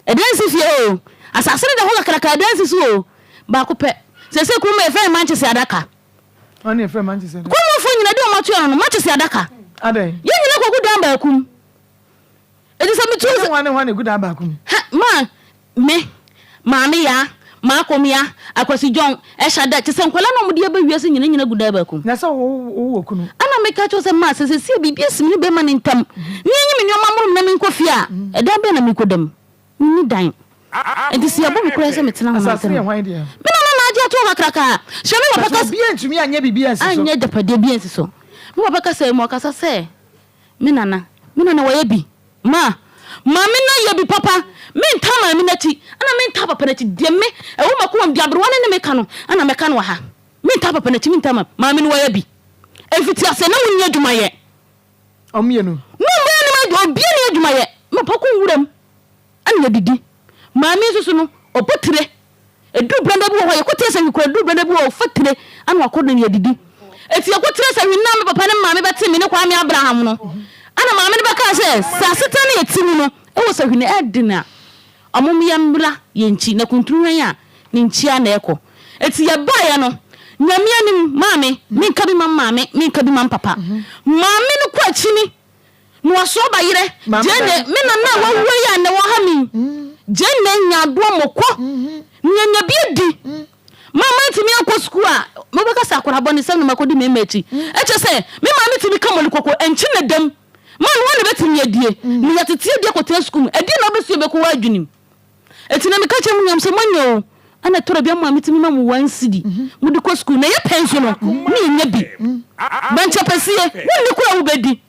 eden si fie o asase de ho kakra eden si so baako pe se kunu me fe Manchester adaka oni fe Manchester ko mo fo nyina de o matu no Manchester adaka ade ye nyina ko gudan baakum edi se me tu wane gudan baakum ma me maame ya ma akomia akwasi John e shada ti se nkwala no mo de ba wiase nyina gudan baakum na se wo kunu ana me ka cho se ma se bibi asimi be ma nintam nyi me nyoma muru na me nkofia e da be na me kodam ni dan edi se abo me kura se me tena ho asase ye hwan de me na aje to makraka se me papa ka bia ntumi anya bibia nsi so anya dapade bia nsi so me papa ka se mo kasa se me nana wa ye bi ma me na ye bi papa me ntama me nati ana me ntama papa nati de me e wo mako am biabro wane ne me ka no ana me ka no ha me ntama papa nati me ntama ma me no wa ye bi efiti ase na wonni adwuma ye omye no no me ni ma obi ni adwuma ye me pako wuram ana ye didi ma me susu no opotire edu branda bi wo ye kote se nkura edu branda bi wo fatire ana wakodo ni ye didi eti ekotire se hwina me papa ne ma me beti me ne kwa me Abraham no ana ma me ne baka se saseta ne etimi no e wo se hwina edina amom ya mbra ye nchi na kunturuwan a ne nchi a na eko eti ye ba ye no nyame anim maame me nka bi maame me nka bi papa maame no kwa chini no aso ba yire jene me na wa wo ya na wo ha mi jene nya do moko nya bi edi mama timi akọ school a me baka sa akora boni sem no makodi me mechi eche se me mama timi kamoli koko enchi na dem man woni betimi adie ni yatete adie kote school edi na obesu be ko wa adwunim eti na me ka chem nyam se manyo ana tora bia mama timi ma mu wansidi mu di ko school na ye pension no ni nya bi bancha pasie woni kura wo bedi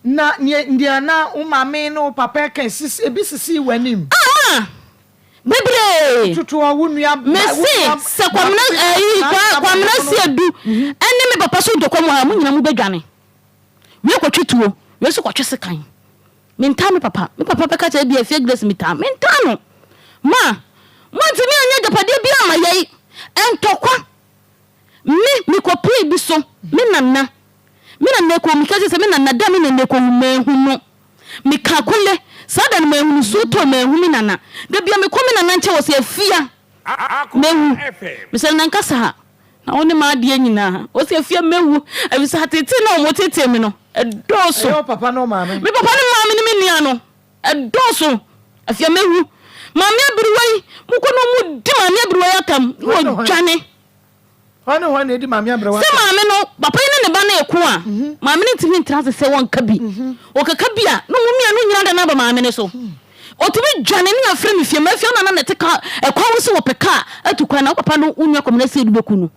na ndia na umame no papa kan sis ebisisi wanim Bebre tutu awunua mesi se kwamna si edu ene me papa so do kwam ha mu nyina mu bedwane we kwatwetuo we so kwatwese kan me nta me papa beka cha bia fie Grace me ta me nta no ma ntimi anya dapade bia ma yei entokwa me kopi bi so me nana ko mi kaje se me nana da me nana ko mehu no me kakule sada no mehu so to mehu mi nana da bia me komi nana nche wo se afia mehu me se nan kasa ha na woni ma de nyina wo se afia mehu abisa hatete na mo tete me no edoso yo papa no maame me papa no maame ni me nia no edoso afia mehu maame abruwai mu ko no mu di maame abruwai atam wo dwane Hwana edi maame abrewa. Se maame no papa ne ba na eko a. Maame ne timi ntra se won ka bi. O ka bi a no mu mia no nyina da na ba maame ne so. O timi dwane ne afre me fie ma fie na na te ka ekwa wo se wo peka atukwa na papa no unwa komna se dubeku no.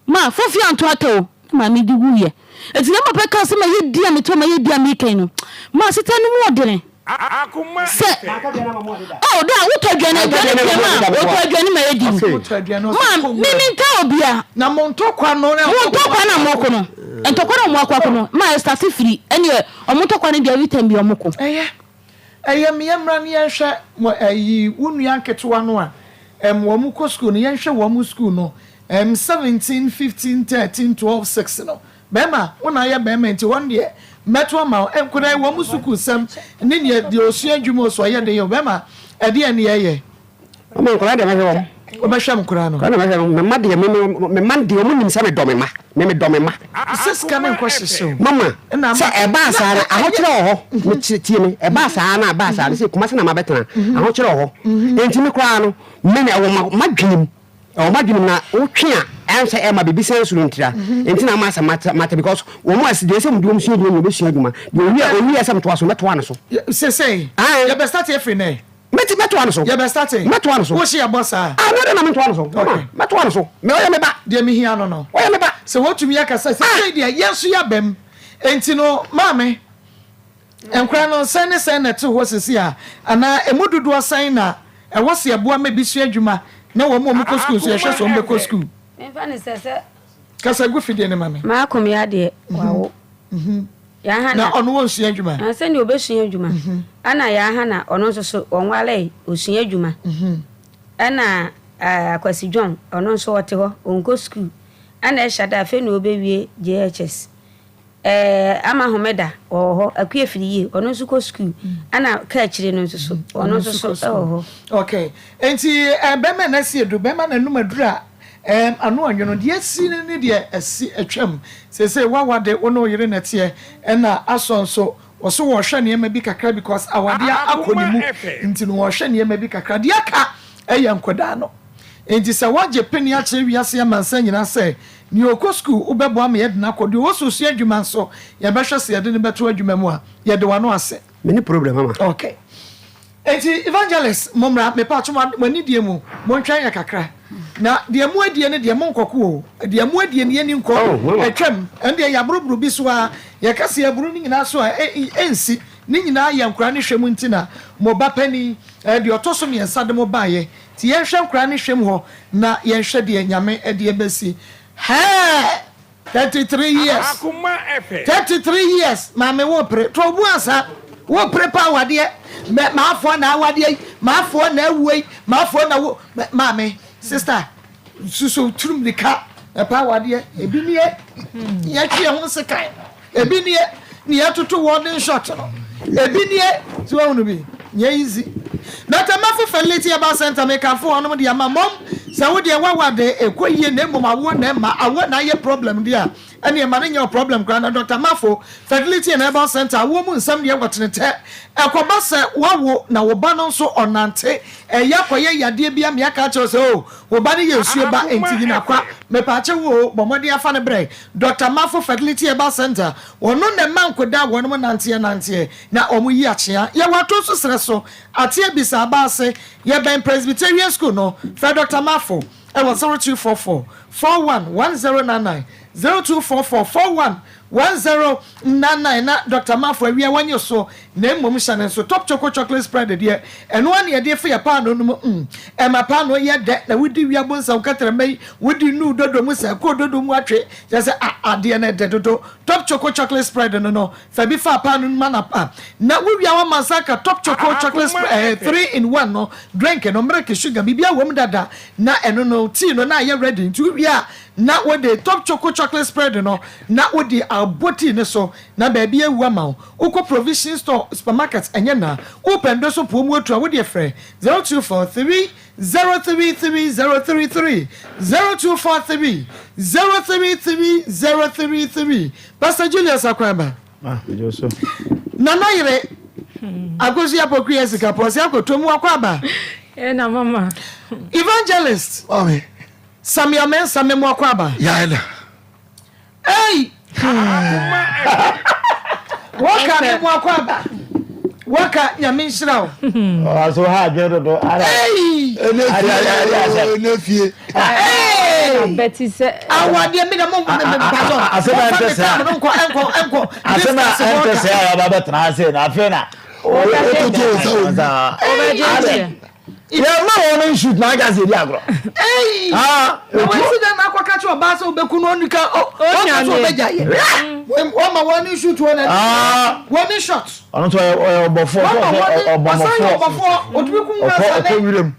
Ma fofi anto atawo maame di wuye. Eti na papa ka se ma ye dia me to ma ye dia me kan no. Ma se tani mu odene. Akoma se oh da wotodwane ma ye di. Ma mi nta obia na montokwa no na moko no entokwa na moko no ma start free anyway omontokwa ne dia vitam bi omoko eye me yemra ne yenhwe ayi wunua nketewa no a wo mu ko school ne yenhwe wo mu school no 17 15 13 12 6 no bema wona ye bema nti won de meto ma enkoda wo mu school sam ne ne de osua dwumo so ye de yo bema e de ne ye me enkoda de ma wo obehwam kura no kana me ma de me man de omunim se me do me ma siska me nkɔ hyehyew mama se e ba asare ahokyere ho me tie me e ba asare na ba asare se kuma se na ma betena ahokyere ho enti me kura no me na wo madwenim o madwenim na wo twe a ense e ma bibi sensu ntira enti na ma sa mata because wo mo aside se mdum so do be sua adwuma de owi asem to aso meto ane so se ya be start every day meto ane so ya be start meto ane so wo she abosa no na meto ane so meto ane so me oya me ba de me hia no oya me ba se wotumi akasa se de yesu ya bem enti no maame enkra no sen na to ho sisi a ana emududu asan na e wo se aboa me bi sua adwuma na wo mo ko school so ye hwe so mo ko school Mfa ne sese kasa gu fidie ne mame Maa Akom ya de wawo ya hana na ono won sua adwuma na se ne obesua adwuma ana ya hana ono nso so onwale osua adwuma ana akwasi John ono nso wote ho onko school ana eshada afi na obewie JHS ama homeda oho akue firiye ono nso ko school ana ka chire no nso so ono nso so oho okay enti bema na si edu bema na numa dura anu anwono de asi ne de asi atwam se wawade wono yire nete na asonso woso wo hwe ne ma bi kakra because awade akonimu enti no wo hwe ne ma bi kakra de aka enkoda no enti se waje peni a kire wiase amansa nyina se ni okɔ school ubebo am yɛ dena kɔ de wo so sua adwuma nso yɛ bɛhwɛ se yɛ de ne beto adwuma mu a yɛ de wano ase many problem mama okay enti evangelist momra me pa chuma mani die mu montwan ya kakra na de mu adie ne de mo nkɔko o de mu adie ne ni nkɔ atwam ende ya brobro bi so a yɛ kase ya buru ni nyina so a ensi ni nyina yɛ nkura ne hwɛmu ntina mo ba pani de otoso me ensa de mo baaye ti yɛ hwɛ nkura ne hwɛmu ho na yɛ hwɛ de nyame de besi 33 years Akoma efe 33 years mame wo pre to bu asa wo pre pa wade ma afo na wade ma afo na awuei ma afo na wo mame sister susu turum de ka pa wade ebi nie ya twe ho sekai ebi nie ni atoto warning shot no ebi nie so wonu bi nye easy na tamafo fertility aba center make afo ono de ama mom sa wo de wawade ekoyie na mom awo na ma awo na ye problem dia ene e ma na nya problem kra na Dr. Mafo fertility na aba center awo mu nsam de egotene ekoba se wawo na wo ba no so onante yakoye yade bia me aka che se o wo ba ne yesu ba entigi na kwa me pa che wo bomode afa ne bre Dr. Mafo fertility aba center wono ne mankoda wono mo nante na omu yi achia ye wato so sere so atia bisa aba ase ye ben Presbyterian school no for Dr. Mafo e was 0244 411099 0244 411099 na Dr. Mafo awia wanyo so na mmom hane so top chocolate spread de eno ane ye de fe pa no no e ma pa no ye de na wudi wia bonsa ukatra mai wudi nu dodo mu sa ko dodo mu atwe je se ade na de dodo top chocolate spread no fa bi fa pa no mana pa na wia wa masaka top chocolate spread 3 in 1 no drink no milk sugar bibia wom dada na eno no tea no na ye ready to wia na what the top chocolate spread no na what the boti ne so na baby ewu ama uko provision store supermarket enye na open do so pomu otu a what the frɛ 0243 033033 0243 033033 Pastor Julius Akwaba Joso Nana yire agosi apoku yesika posi akotomu Akwaba na mama evangelist Amen. Samia men Samia mo Akwaba Yaela. Hey! Waka ne mo Akwaba. Waka ya minshira o. so ha gbedo do ara Hey! Ne fie. Hey! Betty se Awade mi na mo pardon. Asema ente se. Enko. asema ente se ya baba tena se na afi na O ya ma won shoot na ga se di agro Hey! We see them akwaka cho ba so beku no nika o so beja ye. O ma one shoot one one shot. ono to obofo Otumi ku ngasa ne.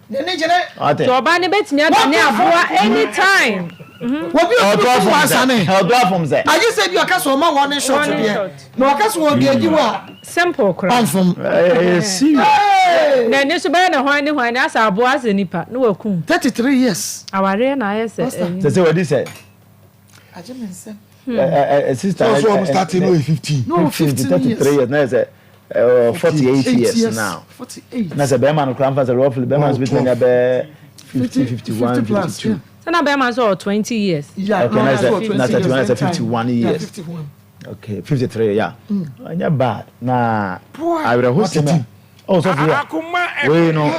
Ne jene. ate to ba ne betimi adane aboa anytime Wobi otumi ku ngasa ne. do afom se I just said you are so ma one shot there. No akaso wo geji wa simple cry see na ne so be na hwan asa abo asa nipa no wakum 33 years aware na ayese say what this say ajemense sister so starting no 15 no 15 33 years na say 48 years now 48 na say be man kran fa say roughly be man between be 50 51 52 so na be man so 20 years yeah okay na say 51 years 51 okay 53 yeah anya bad na I will host him oh so we know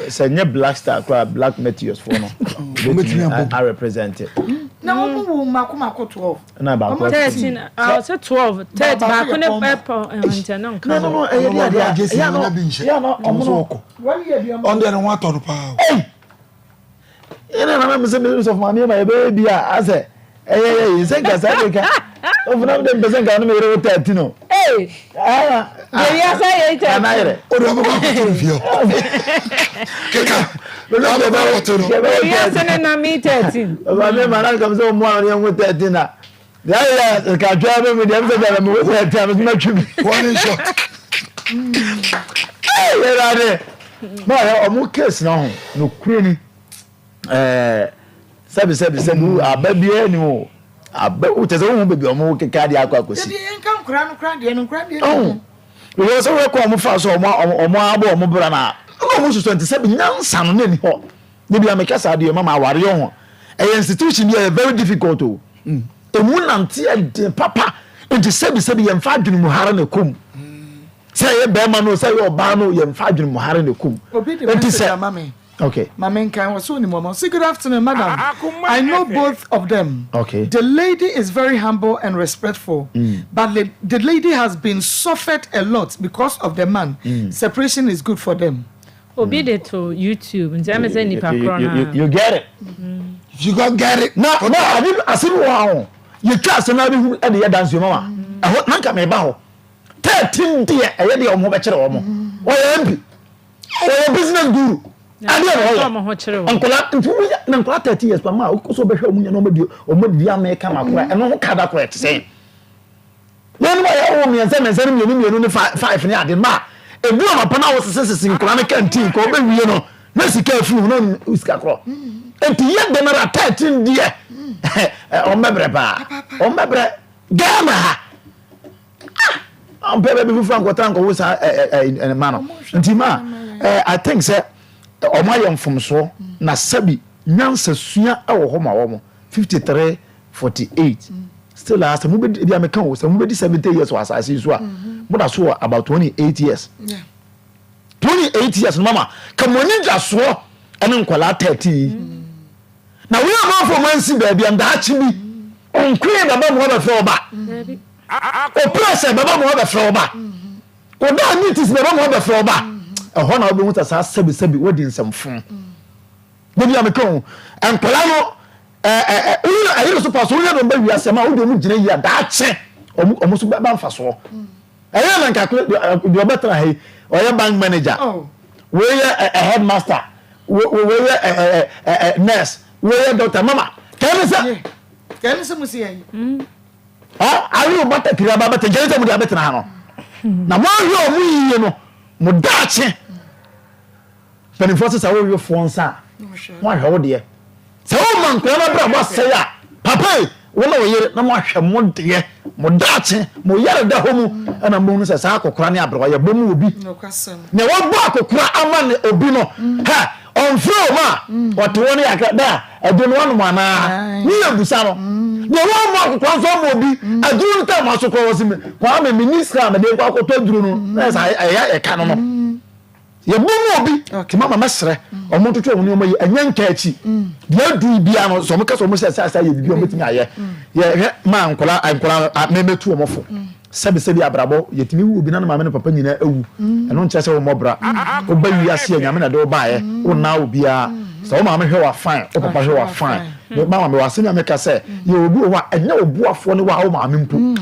say black star black meteors for no I represent it na wo makoma 12 na ba 13 so 12 3 ba ko ne pepper no yeah no omso on there no ato no pa ina na me say of mama my baby ase say gasa ofuna dem besen kan me re 13 no baby say 8 na ire o do ba ko fio keka no be ba wato no yes na me 13 ba me man kam so mo an yan 13 na ya ka twa me dem say da me 13 na twi one shot ya de ma o mu case na ho no kure ni sabi nu ababia ni o abba o tese wo bebi o mu keka dia akwakosi ye nkan kura de oh we so we ko mu fa so o mu abo o mu bra na o mu so 27 nyansa no ni ho ni bia me kasa de mama aware ho e institution dey very difficult o emu nante e papa enti sabi ye mfa adwene mu hara na kom say ye be ma no say ye oba no ye mfa adwene mu hara na kom enti say mama okay. Mamenka was so mama. Say good afternoon, madam. I know both of them. Okay. The lady is very humble and respectful, but the lady has been suffered a lot because of the man. Separation is good for them. Obede to YouTube. You get it. You got get it. No, I see wow. You trust na be and the dance your mama. I want nanka me ba ho. 13 dia e de omo be kire omo. O MP. O business guru. Uncle 30 years per ma so be hwa munya no omodi America makora eno ho kada correct say yen ma ya wo miense mienu ni 5 ni ade ma ebu amapa na wo sese nkora ne kantin ko be wie no na sika afi no usika kro enti ye de na 13 die o mebre ba o mebre gama am bebe be fu anko tanko wo sa ma no enti ma I think say omo yem fomso na sabi nyansa sua e wo ho ma wo mo 53 48 still last mo be dia me kan wo say mo be 70 years was asase so a mo da so about 28 years yeah 28 years mama kamoni ja so ene nkwala 30 na we am for man si ba bia nda achi bi onkwe baba mo ba fe oba o pressure baba mo ba fe oba o da meetings baba mo ba fe oba ho na obi huta sa sabi wodi nsamfo bobi amekon enkwala no ayiro so paso nya do ba wi asema wo do mu gina yi ada ache omo so ba mfa so na nka do better hey oya bank manager we a headmaster we nurse we doctor mama can se musi yi ayo bata kira ba bata gele mu da betra ha no na mo yo mu yi no mo dache but forces are we for onsa mo hwe de se o man ko na bra mo se ya papa wona wo yire na mo hwe mo de mo dache mo yare da homu ana mo no se sa akokora ne abra ya bomu obi ne wo bo akokora ama ne obi no ha on fro ma what woni akada adun wonu mana ni ebusa no ne wo mo akokora so mo obi adun ta ma so ko wosime kwa me minister me de kwa akoto duru no na sa ya ka no no ye bomu obi ki mama mesre omo tutu woni omo anyanka achi dia du bia no so mo ka so mo se sa ye bibi o metimi aye ye ma nkola memetu omofo sebi abrabo yetimi wu obi na mama ne papa nyina ewu eno nche se wo mobra oba wi ase anyame na de oba ye wo na obi a so wo mama hwe wa fine o papa hwe wa fine mama me wase na meka se ye obi wa enya obuafo ne wa wo mama mpu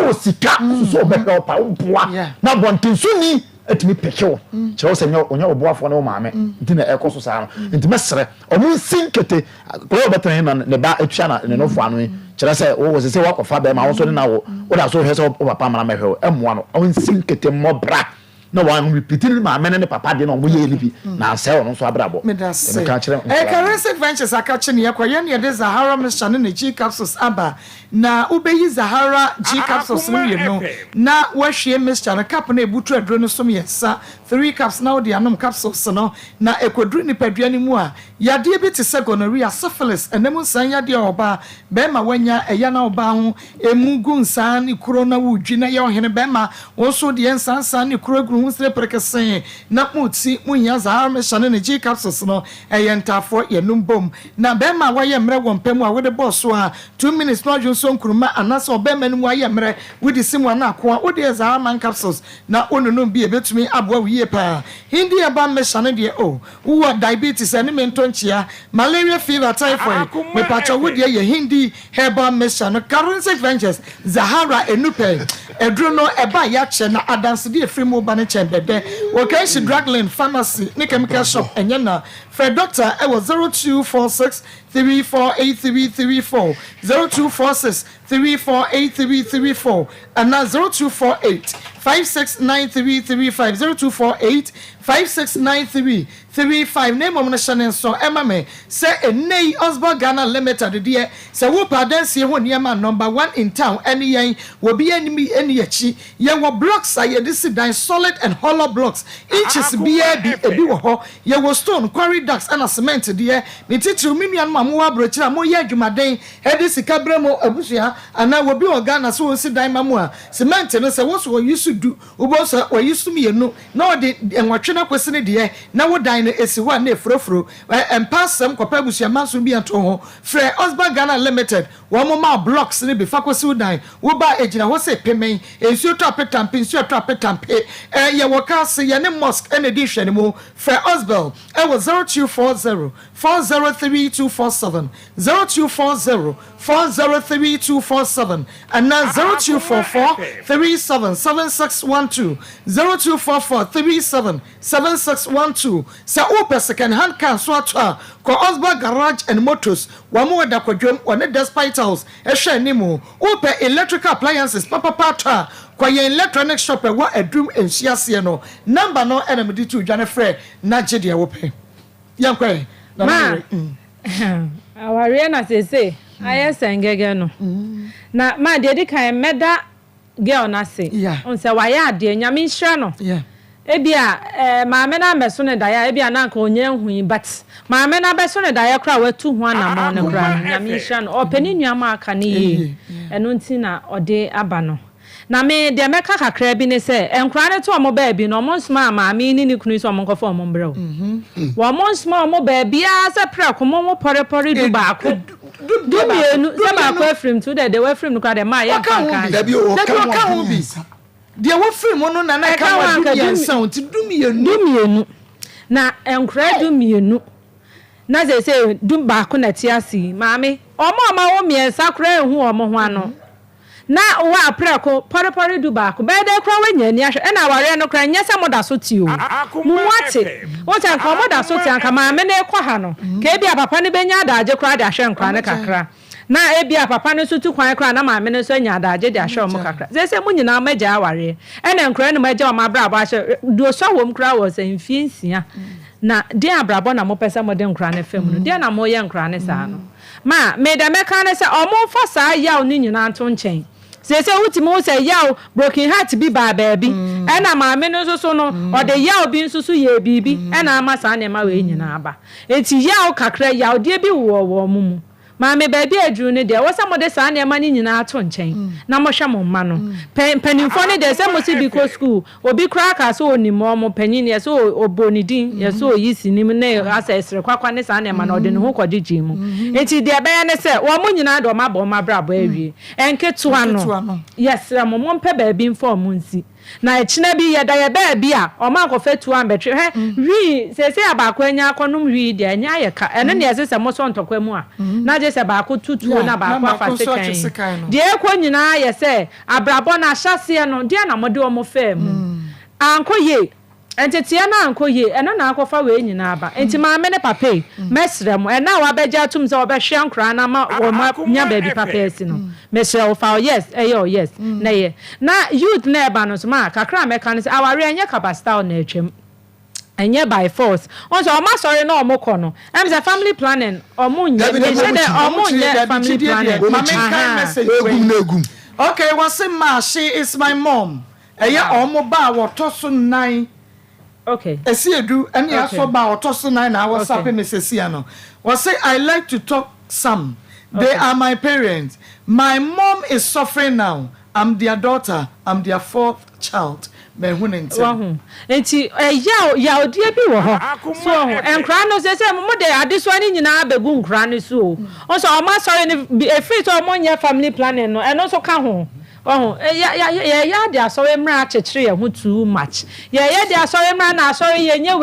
o sika so be hwe opa oboa na bontinsu ni etimi pekewo kire se onya obuafo ne wo mama ntina ekoso sa no nti mesre o mu sinkete ko betan na ne ba etua na ne nofo anu kire se wo se wakofa be ma wo so ne na wo da so hwe se o papa mara mehwe emoa no o sinkete mobra na wan repeating ma men ne papa de no mo ye libi na say ono so abrabo me ka kire currency ventures akache ne yakoye ne de Zahara mixture ne G capsules aba na ubeyi Zahara G capsules no ye no na wahwe mixture na cap na ebutu adro no so me yesa 3 cups na odi anom capsules no na ekodru ni paduane mu a yade bi te se gonorrhea syphilis enemu san yade oba be ma wanya eya na oba ho emugu nsan ni kuro na wudwi na ye ohene be ma wo so de nsan ni kuro hu sire prekesen na muti munya Zahara mixture ne G capsules no eyentafo ye numbom na be ma waye mre wompem a wode boss so a 2 minutes no adwo so nkuruma anase obema nu waye mre wodi simu na akoa wode Zahara man capsules na onunum bi ebetumi aboa wiye pa hindi eba mixture ne de o wo diabetes ene mentonchia malaria fever typhoid me pacho wode ye hindi herbal mixture no currency ventures Zahara enupe edro no eba ya che na adanse de free ba ne chembede Wokenshi Drugland Pharmacy ni chemical shop enyana for doctor I was 0246 348334 0246 348334 and now 0248 569335 0248 569335 name of national so emame say enei Osborne Ghana Limited there say wo padanse ho niam number 1 in town any yen will be enemy any achi ye wo blocks are this dan solid and hollow blocks inches be ebi wo ho ye wo stone quarry ducts and cement there ni titru minian mamu abrochira mo ye adwumaden e de sika bremo abusua ana wo bi Ghana so si dan mamu a cement no say wo so use do ubo so wo use me no na de enwatwe na kwese de na wo dan no esi ho na efrofro empasem kopa abusua manso bi anto ho frɛ Osborne Ghana Limited wo mo ma blocks ne be fa kwese dan wo ba ejina ho se pemen ensuo to apetampe ensuo to apetampe ye wo ka se ye ne mosque ene di hwene mo frɛ Osborne e wo 0240 403247 0240 403247 and now 0244 377612 0244 377612 say open second hand car so atwa ko Osborne Garage and Motors wa mo da kwadwam one despite house e hwe nimu open electrical appliances papa pata kwa ye electronic shop e wa adum enhiase no number no enemy to dwane frɛ na gede wo pe yankwa ma aware na sese aye sengege no na ma de kan meda girl na se on se wa ya de nyame nhra no ebia maame na meso ne daya ebia na nka onye hu but maame na beso ne daya kra watu hu anamo ne kra nyame nhra no opani nuama aka ne ye eno nti na ode aba no na me de meka kakra bi ne se enkra ne to omo ba bi no omo sma maame ni kunu so omo nkofo omo mbrew wo omo sma omo ba bia se pra komo mo pore du ba ko du mienu se ba ko afrim to de we afrim no kra de ma ye kan da bi o ka ho bi de wo afrim no na na ka wa du yensan ti du mienu na enkra du mienu na se du ba ko na ti asi maame omo ma wo miensa kra ehu omo ho ano na wa preko pore du ba ko be de kra wanya ni ahwe na ware no kra nyesa moda so ti o mumwate won tan ko moda so ti anka maame na ekwa ha no ka ebia papa ne benya adaje kra de ahwe nkra ne kakra na ebia papa ne so tu kwan kra na maame ne so nya adaje de ahwe mo kakra se munyina magya aware ena nkra ne magya o mabra ba ahwe do so wom kra wo se mfiensia na de abrabo na mo pese mo de nkra ne fam no de na mo ye nkra ne sa no ma me de meka ne se o mo fa sa yaw ni nyina nto nchen se ultimo se yaw broken heart bi ba baabi ena maame no so no o de yaw bi nsusu ye bibi ena ama sa na ma we nyina aba enti yaw kakra yaw de bi wo mumu maame baabi aduru ne de wo sa mo de sa na ma ni nyina ato nchen na mo hwe mo ma no panimfo ne de se mo si bi ko school obi kra ka so onimo mo panyin ye so obonidin ye so yisi nim ne asa esre kwakwa ne sa na ma no de ne ho kodigi mu enti de be ya ne se wo mo nyina do ma bo ma brabo awie enketua no yes mo mpe baabi mfo mo nsi na echina bi ye da ye baabi a o ma ko fetu ambetwe wi se abako anya akonum wi de anya ye ka ene ne yese mo so ntokwa mu a na je se baako tutu na baako afase kan de ekwo nyina ye se abrabo na hyase no de na mode o mo fam anko ye Entitia na anko ye ena na akɔfa we nyina aba enti maame ne papa yi mesrɛ mo ena wa begya atum sɛ obɛhwe ankra na ma wo ma nya baby papa esi no mesrɛ wo fa yes yes na ye na youth na eba no so ma kakra meka no sɛ aware anya capacity na atwam enye by force onso o ma sorry na o mo kɔ no em say family planning o mo nya me say de o mo nya family planning okay wase ma she is my mom eya o mo ba wo toso 9 okay esiedu ene aso ba wo toso 9 na wo sape mesesia no was say I like to talk some they are my parents my mom is suffering now I'm their daughter I'm their fourth child enti ya odie bi wo ho so enkra no se mo de adeso ni nyina abegu nkra ne so o so o ma sorry ni efiri to mo nya family planning no eno so ka ho ya de asori mra chechire ye ho too much ya de asori mra na asori yenye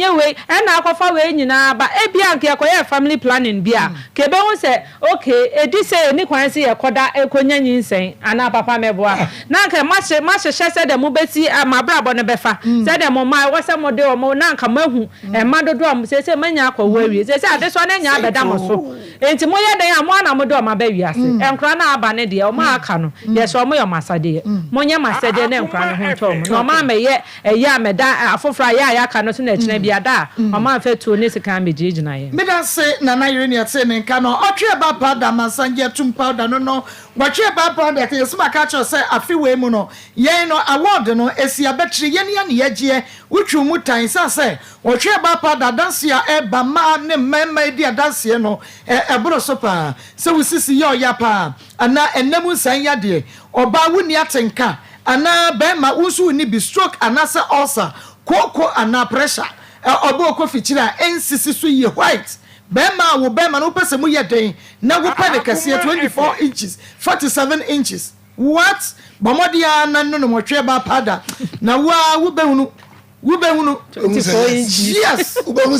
we na akofa we nyina ba ebia nke ekoye family planning bia kebe hu se okay edi se ni kwan se ye koda ekonya nyinsen ana papa meboa na nke ma hye se de mo beti amabrabo ne befa se de mo ma wo se mo de o mo na nka mahu ma dodo am se manya akwa wi se ade so na nya abeda mo so enti mo ye den amo na mo do ma ba wi ase enkra na aba ne de o ma aka no so mo yo masade mo nya masade na nkra no ho ntom no ma meye eya meda afofra ya ka no so na kina bia da o ma fa tuo ne sika megigina ye me da se na na yire ne ate ne nka no otwe ba powder masanje tum powder no watwe ba powder ke so maka cho se afiwe mu no ye no award no esi abetri ye ne ye ye wutwu mu tan se watwe ba powder dance ya e ba ma ne mema di dance no ebro so pa se wusisi ye oya pa ana enemu san ya de oba wuni atenka ana be ma wusu ni bi stroke ana se ulcer koko ana pressure oba okofichira ensisi so ye white be ma wo be ma no pese mu ye den na wo pa de kase 24 inches 47 inches what bomodia na no mo twe ba pada na wo be hunu 24 inches yes ube hu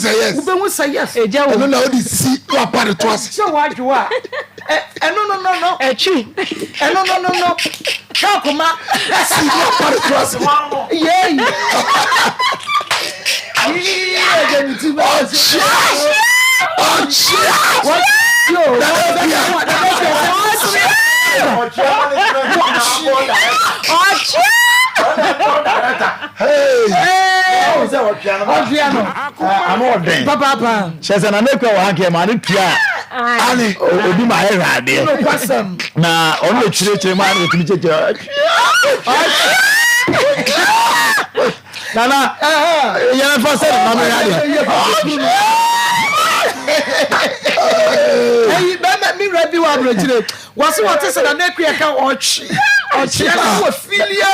say yes eno na odi si wa pare to ase se wa dwa no echi no Akoma si wa pare to ase yeah Papa chese na nekwa wa hanke ma ne tua ani obi ma hera de na on le chire ma ne tumi cheche nana ya fa se na me ya de hey be me ready wa bro chire wasi what say na nekwa ka ochi na filia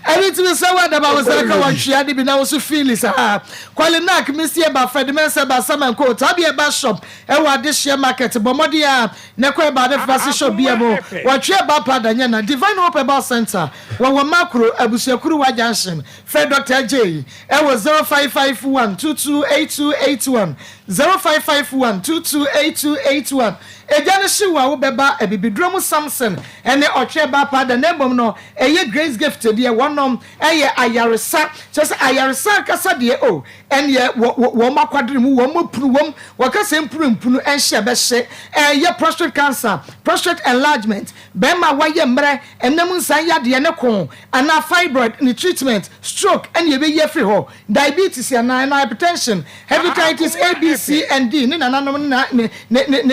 everything say what about was like one share be now so feel is kwale nak misie ba fedmen se ba saman ko tabi e ba shop e wa de share market bomodi a ne ko e ba de fast shop bia mo wa twe ba pada nya na divine hope about center wa makro abusuakuru wa junction fe Dr. J e was 0551228281 0551228281 ejane shiwa wo beba ebibidromu Samson ene otwe ba pada na mbom no eye grace gift de wonom eye ayaresa just ayaresa kasa de o ene wo makwadre mu wo mopuru wom wakase mpuru enhye behye eye prostate cancer prostate enlargement bema waye mre enam nsan ya de ne ko ana fibroid ni treatment stroke ene ye be ye free ho diabetes and hypertension hepatitis A B C and D ni nananom na ne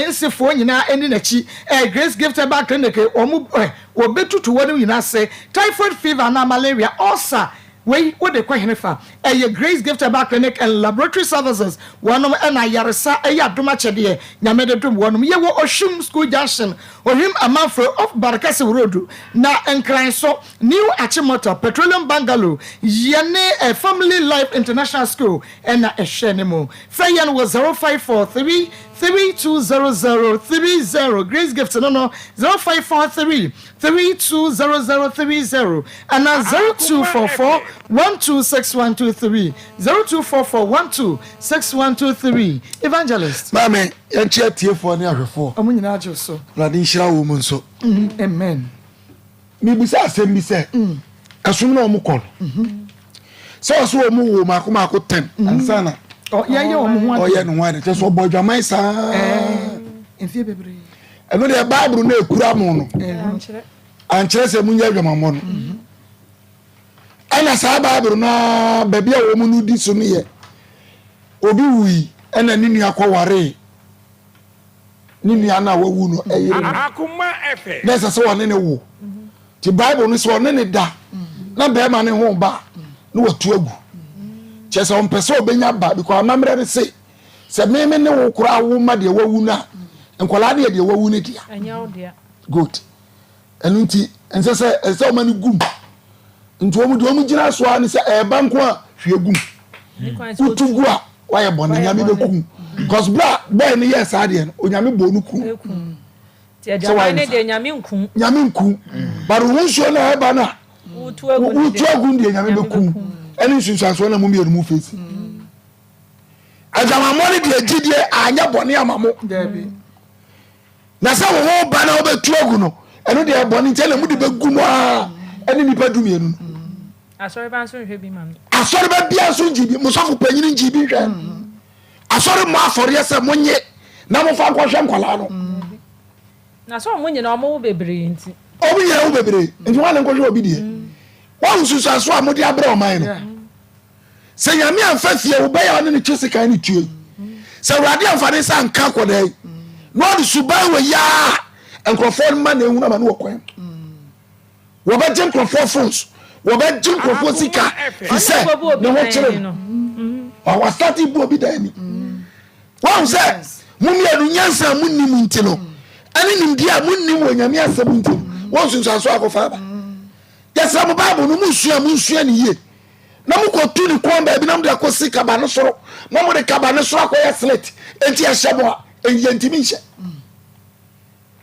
nsefo nyina eni na chi grace gift back clinic omu obetutu wonu nyina se typhoid fever na malaria ulcer we what they call Henifa a grace gift back clinic and laboratory services one and ayaresa ayaduma chede nyamede dum one ye wo Oshum school junction ohim amanfro of Barakasi road na enkran so new Achimota petroleum bungalow yene a family life international school and na ehyenemo fayen was 0543 320030 grace gift no 0543 320030 and 0244 126123 0244126123 evangelist mame enche tiefo ne ahwefo amunyina ajo so rade nhira wo mu nso amen me be say me say asum na omo kon so omo wo Akoma ko 10 ansana yeye omo ho oye no wan te so bodwaman sa enfie bebre eno de Bible na ekura mo no ankyere se munya adwamammo no ana sa Bible na baby a wo mu no di so no ye obi wi ana ni nua ko ware ni nua na wawu no Akoma efe nesa so wone ne wo ti Bible no so wone ne da na be ma ne ho ba no watu agu chese on pese obenya ba because amamre ne se meme ne wo kura wo ma de wawu na enkola de wawu ne dia anya odia good enunti ensese ese o ma ne gum nti o mu de o mu gina so ani se e ba nko a hwe gum utugu a why bone nyame bekum because bra boy ne yes ade no onyame bo no ku ti adwa ne de nyame nku but won so na e ba na utu agu de nyame bekum eni sunsan so na mu mi face adama mo ne de agidie anya bone amamo na sa wo ba na obetu agu no eno de bone nte na mu de begum a eni nipa dumienu asori ba so hwe bi mam asori ba bia so njibi musofo panyini njibi hwe asori mo afori ese monye na mo fa kwahwe nkwala no na so monye na omo wo bebre nti obi ye wo bebre nti wan nkwahwe obi die wan susu aso a mo de abre o man no se nyame amfa fie wo ba ya ne twese kan ne tue se wrade amfa ne sa nka kodai no de suban we ya enkrofo ma na ehuna ma no kwan wo ba je enkrofo phones wo ba je enkrofo sika fi se ne ho kire wa start bu obi da ni wan se mumia du nyansa munnim nti no ani nim dia munnim wo nyame asem nti wan susu aso akofa ba yesa mo Bible no munsua ni ye na mu ko tu ni kon ba bi na mu de akosi kaba no soro na mu de kaba no soro akoya slate enti a hyebo a enti mi hye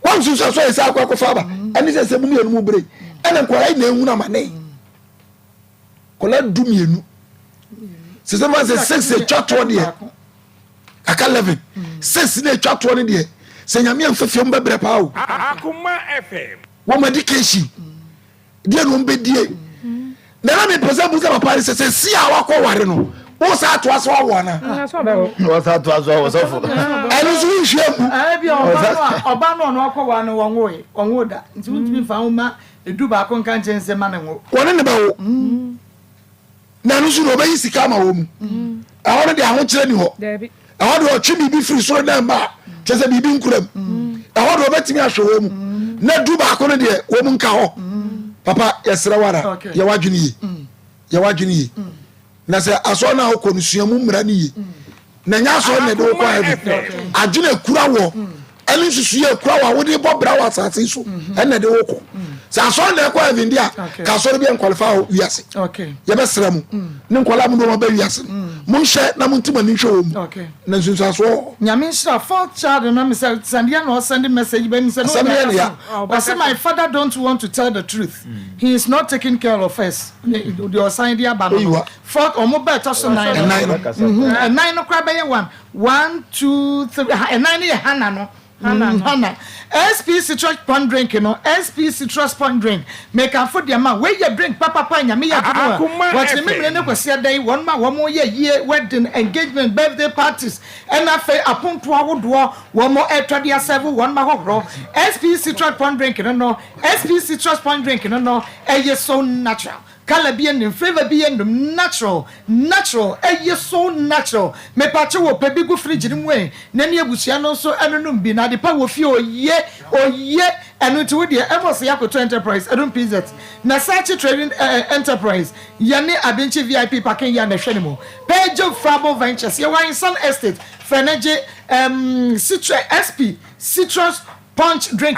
wan susu aso yesa akofa ba ani se mu mienu mu bre ene kwara na ehu na mane kola du mienu se se ma se 6 chatwo de aka 11 6 na chatwo ne de se nyame amfafie mbebre pa o Akoma FM wo medication die no mbedie na me pese bu se papa se si a wakọ ware no wo sa to aso awo na wo sa to aso wo so fo enu so nhwem bi oba no no akọ wa no wonwo da nti wuntimi fa homa edu ba ko nka nche ma ne wo woni ne ba wo na nu so no ba yisika ma wo mu ahoro de aho kire ni ho ahoro de otwi bibi firi so na ma chese bibi nkuram ahoro obetimi ahwe wo mu na du ba ko no de wo mu nka ho papa yesra wara ya wadwini yi na se aso na ko nusuamu mra ni yi na nya so na de ko ayi adwina kura wo ani susu ye kura wa wo de bobra wa asase so na de wo ko sa aso na ko ayi ndia ka so bi en qualify wiase ye be sra mu ne nkola mu no ba wiase mu nhye na mu ntima ni nhwe wo mu na nsunsu aso nyame shira fourth child na me say sandia no send message be me say no I say my father don't want to tell the truth he is not taking care of us the sign dia ba no fourth o mo be to so 9 and 9 no kwa be 1 2 3 and 9 ye hana no Hana SP citrus point drink no SP citrus point drink make am for the man where you drink papa nyame ya do what the me ne kwese day one ma wo mo ye wedding engagement birthday parties and afa aponto awodo wo mo etwa dia 7 one ma horo SP citrus point drink no SP citrus point drink no so natural color be and flavor be and natural so natural me pache wo pebi go fridge ni we na ne abusia no so enunum bi na de pa wo fi oye enu ti wo de emos yakoto enterprise edun pz na search trading enterprise yane abenchi VIP parking ya na hwenemo page Fabo Ventures ye wine sun estate feneje citrus SP citrus punch drink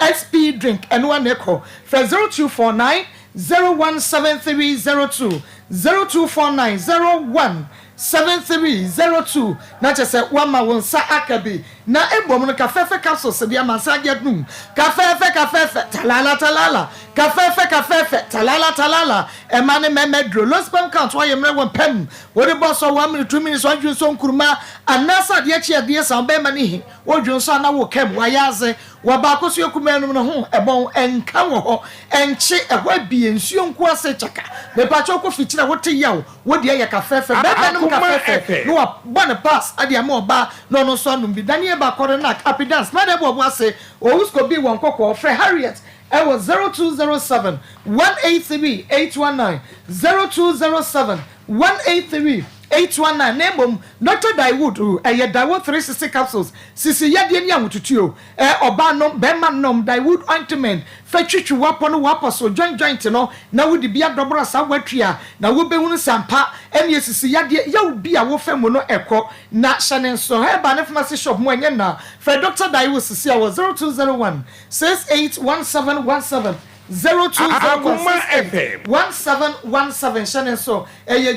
SP drink and one echo for 0249 017302 0249 017302 na chese wama won sa akabi na embom no kafefe capsule se dia mansa get num kafefe talala kafefe talala emane memedro low sperm count why yemre won pem wo de boss 1 minute 2 minutes wadwun so nkuruma anasa de achi ade san be mane hi wodwun so na wo kem wayaze wa ba ko so yakumanum no ho ebon enka wo ho enchi ehwa bie nsuo nko ase chaka me pa cho ko fichira wote yawo wo de ya kafefe be benum kafefe no wa bon pass ade am oba no no so anum bi daniel ba kore na happy dance ma de bo ase o usko bi won kokko free Harriet. I was 0207 183 819 0207 183 819 name Dr. Daiwood Daiwood 360 capsules sisi yadie ni amututuo oba nom bema nom Daiwood ointment fetwitwi wapon wapaso joint no na wudi bia dobra sa watwia na wo behunu sampa ene sisi yadie yawo bia wo femu no ekọ na shanenso heba ne pharmacy shop mo enye na for Dr. Daiwood sisi I was 0201 681717 0201 Shannon so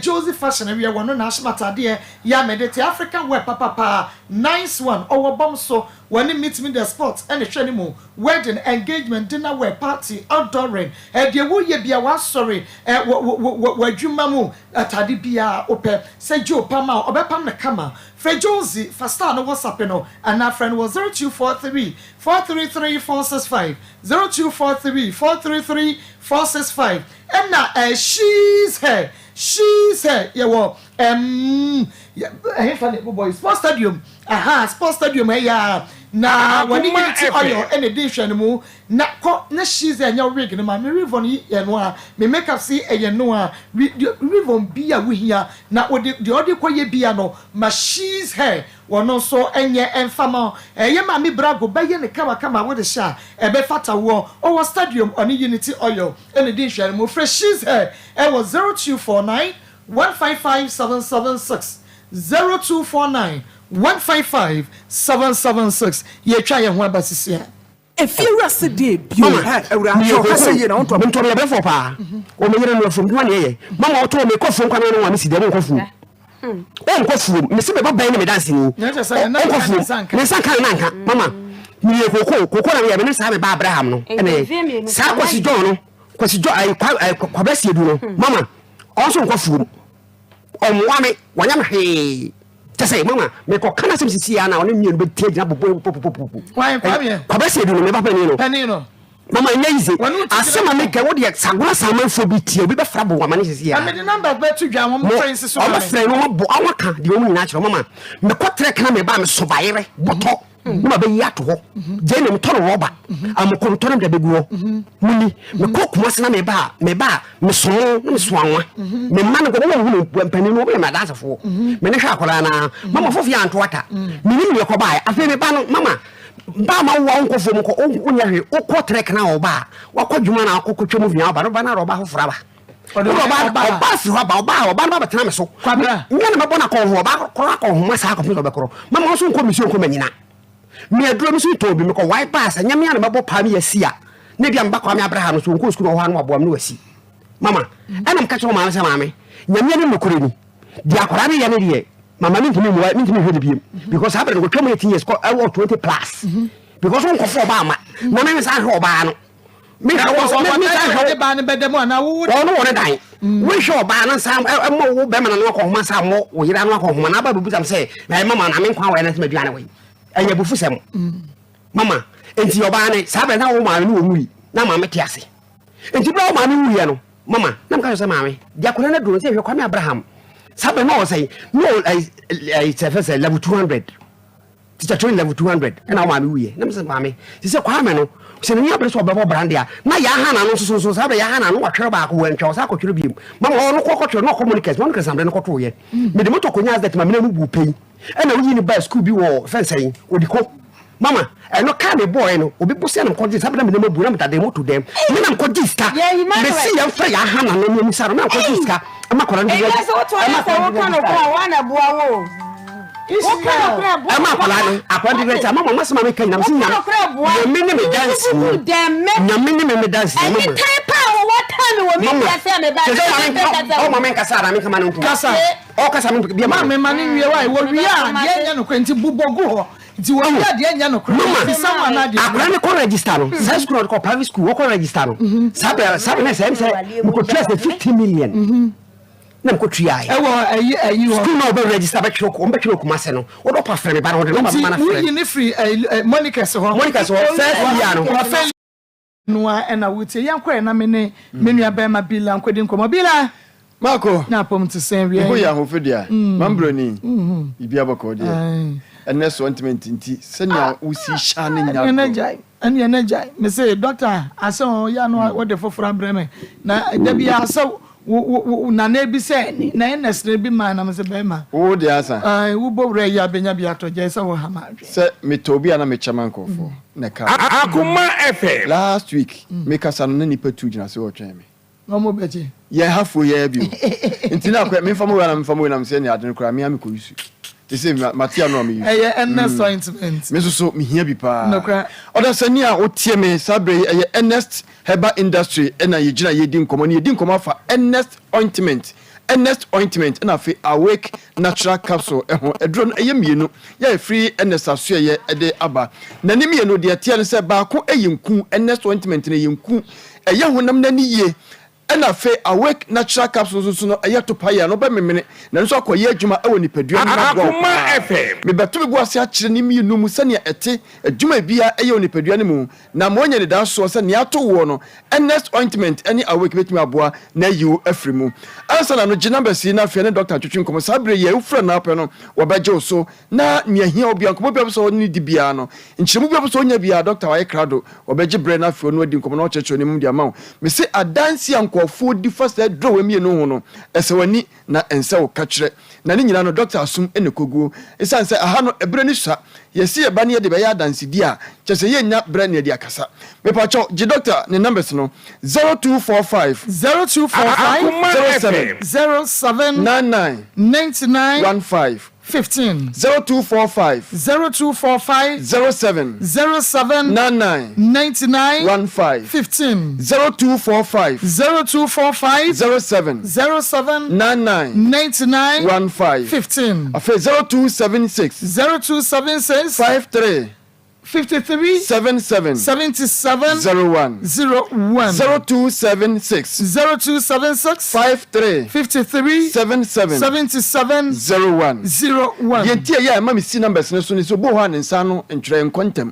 Josie fashion area one na ashmatade ya medete African wear papa nice one our bomb so when it meets me the sports and the training wedding engagement dinner wear party outdooring de wo ye bia wa sorry wadwuma mu atade bia ope say Joe Pama obepam na kama Fred Josie fasta no WhatsApp no and our friend was 0243 433 465 0243 433 465 and now she's her yeah well boy sports stadium sports stadium yeah na when you get oil and edition mu na ko na she's enya rig na ma me rivon ye no a me make up see eye no a rivon bia we here na the odi koye bia no ma she's her wono so enye enfama eye ma me brago ba ye ne kama wo de sha e be fata wo o stadium on unity oil and edition mu fresh she's her it was 0249 155 776 0249 155 776 ye try ye ho abasisia if you rest day bio ewura cho say ye na on to be for pa o me yere no from do na ye mama o to me kofu nkwa no wa me si de kofu kofu me se be ba ban me dance ni kofu me san kan nanka mama me ye koko na me me sa me ba Abraham no ene sa kwasi John no kwasi John ai kwabasi edu no mama also kofu o mo wa me wanya me he say mama me ko kana sim sisi ya na oni mienu be tie gina bobo why kwame kwabese edu no me papa ni no mama nyaize asema me ke wo de saguna saman fo bi tie obi be fra bo wama ni sisi ya me the number be to dwa mo friends so o friend no bo awaka de o mu nyina kire mama me ko tre kana me ba me so bayere boto mama be yato ho je ne me toro roba am ko toro de begu ho muni me ko kuma sena me ba me so anwa me man ko wo hu mpani no be ma dance fo me ne hwa akora na mama fo fi anto ata me ni me ko ba afi me ba no mama ba ma wo nko fo mko onya hwe o ko trek na o ba wa ko dwuma na akoko twemu via ba no ba na roba ho fra ba oba si ho ba na ba tena me so nya na me bona ko ho ba ko ho ma sa ko fi ko be koro mama so nko mi so nko manyina me aduro mi so to bi me ko why pass nya me na me bo pa me asia ne bia mba kwa me Abraham so nko school ho anu aboam no wasi mama enam ka cho mama se mama nya me ne nokore ni di akora ne ya ne die mama me ntimi hwe de biem because happen go 20 years ko 20 plus because on ko for ba ma na me sa hwe oba no me ka wo me sa hwe ba ne bedem na wo no wo ne dan we show ba na sa mo wo be ma na no ko homa sa mo wo yira no ko homa na ba bubutam say na mama na me nkwa we na se maduane we anya bufu sem mama enti oba ne sa be na wo ma no wo muri na mama te ase enti bra wo ma no wuri no mama na mka so mama dia kona na do se hwe kwa me Abraham sabe no say no I say level 200 teacher train level 200 and now mama we na say mama say kwa me no se ni abere so obebo brandia na ya ha na no so sabe ya ha na no watwere ba ko wantwa sa ko twere bi mama no ko twere no communicate no kan sambe no ko to ye me de moto ko nya that mama na mu bu pei e na wi ni ba school bi wo fence odiko mama no ka me boy no obi bo se na ko sabe na me na mabu na mtade moto dem me na ko diska me see ya fa ya ha na no mi saro na ko diska ama ko ran di ama ko no ko wana bua wo ama kwala akwandi great mama masema me kan na me nya me ni me dance nya me ni me dance mama any type of what time wo me say me ba o mama nkasa na me kama no kasa o kasa me bia mama me mani wie wa wo wi a ye nya no kwenti bubogu ho Di wo ya de anya no kro. Fi someone na de. Akra ne ko register no. Say school ko private school wo ko register no. Sabe na say mo ko trust 50 million. Na ko tria. Ayi school no be register be kiro ko kuma se no. Wo do pa frɛ me ba no de no ma na frɛ. We ni free Monica so first year no. Noa ena wuti yankwa na me nua ba ma bila nkwedi nkomo bila Mako na pom to sen wi ho ya ho fedia mambroni ibi abako de ene so ointment nti senia usi sha ne nya ene jai me say doctor aso ya no wo de fofora breme na da bia aso na na bi say na enesre bi man na me say be ma wo de asa wo bowre ya benya bia to je say wo ha ma se me tobi ana me chaman kofo na ka Akoma FM last week me kasa no nipa tu gina se wo twem me no mo beje ye hafo ye bio nti na kwa me famo na me say ne ade no kra me am ko yusu they say Matia no me use ernest ointment me so me hia bi pa no kra oda sani a otie me sabre ye ernest herbal industry na ye gina ye din komo ne ye din komo fa ernest ointment na fe awake natural capsule eho edro no eye mienu ya free ernest aso ye de aba na ni mienu de tie no se ba ko eyinku ernest ointment na yenku eye honam na ni ye na fe awake natural capsules so no eye to paya no ba memene na nso akoye adwuma e woni padua na go me beto me boase a kire ni mienu mu sane ete adwuma bia eye woni padua ne mu na mo nya ne da so se ne ato wo no ernest ointment any awake betimi aboa na yiwo afri mu ansa na no gina besi na fe ne doctor twetwe nkomo sabre ye ufra na apɛ no wo beje so na ne ahia obi ankomo bia so ni di bia no nkyiremu bia so nya bia doctor wa ye krado wo beje bre na fe no adi nkomo na ochecho ne mu dia ma me se adansi ankofo di first draw we mienu ho no esewani na ense wo ka kire na ne nyina no doctor asum ene koguo esan se aha no ebre ni sua yesi e ba ne de be ya dansi di a chese ye nya bre ne de akasa me pa cho ji doctor ne numbers no 0245 07 99 15 0245 07 99 15 0245 07 99 15 afa 0276 53 77 01 0276 53 77 01 yentia ya ma misi numbers ne so ne so bo ho anensa no ntwere nkontem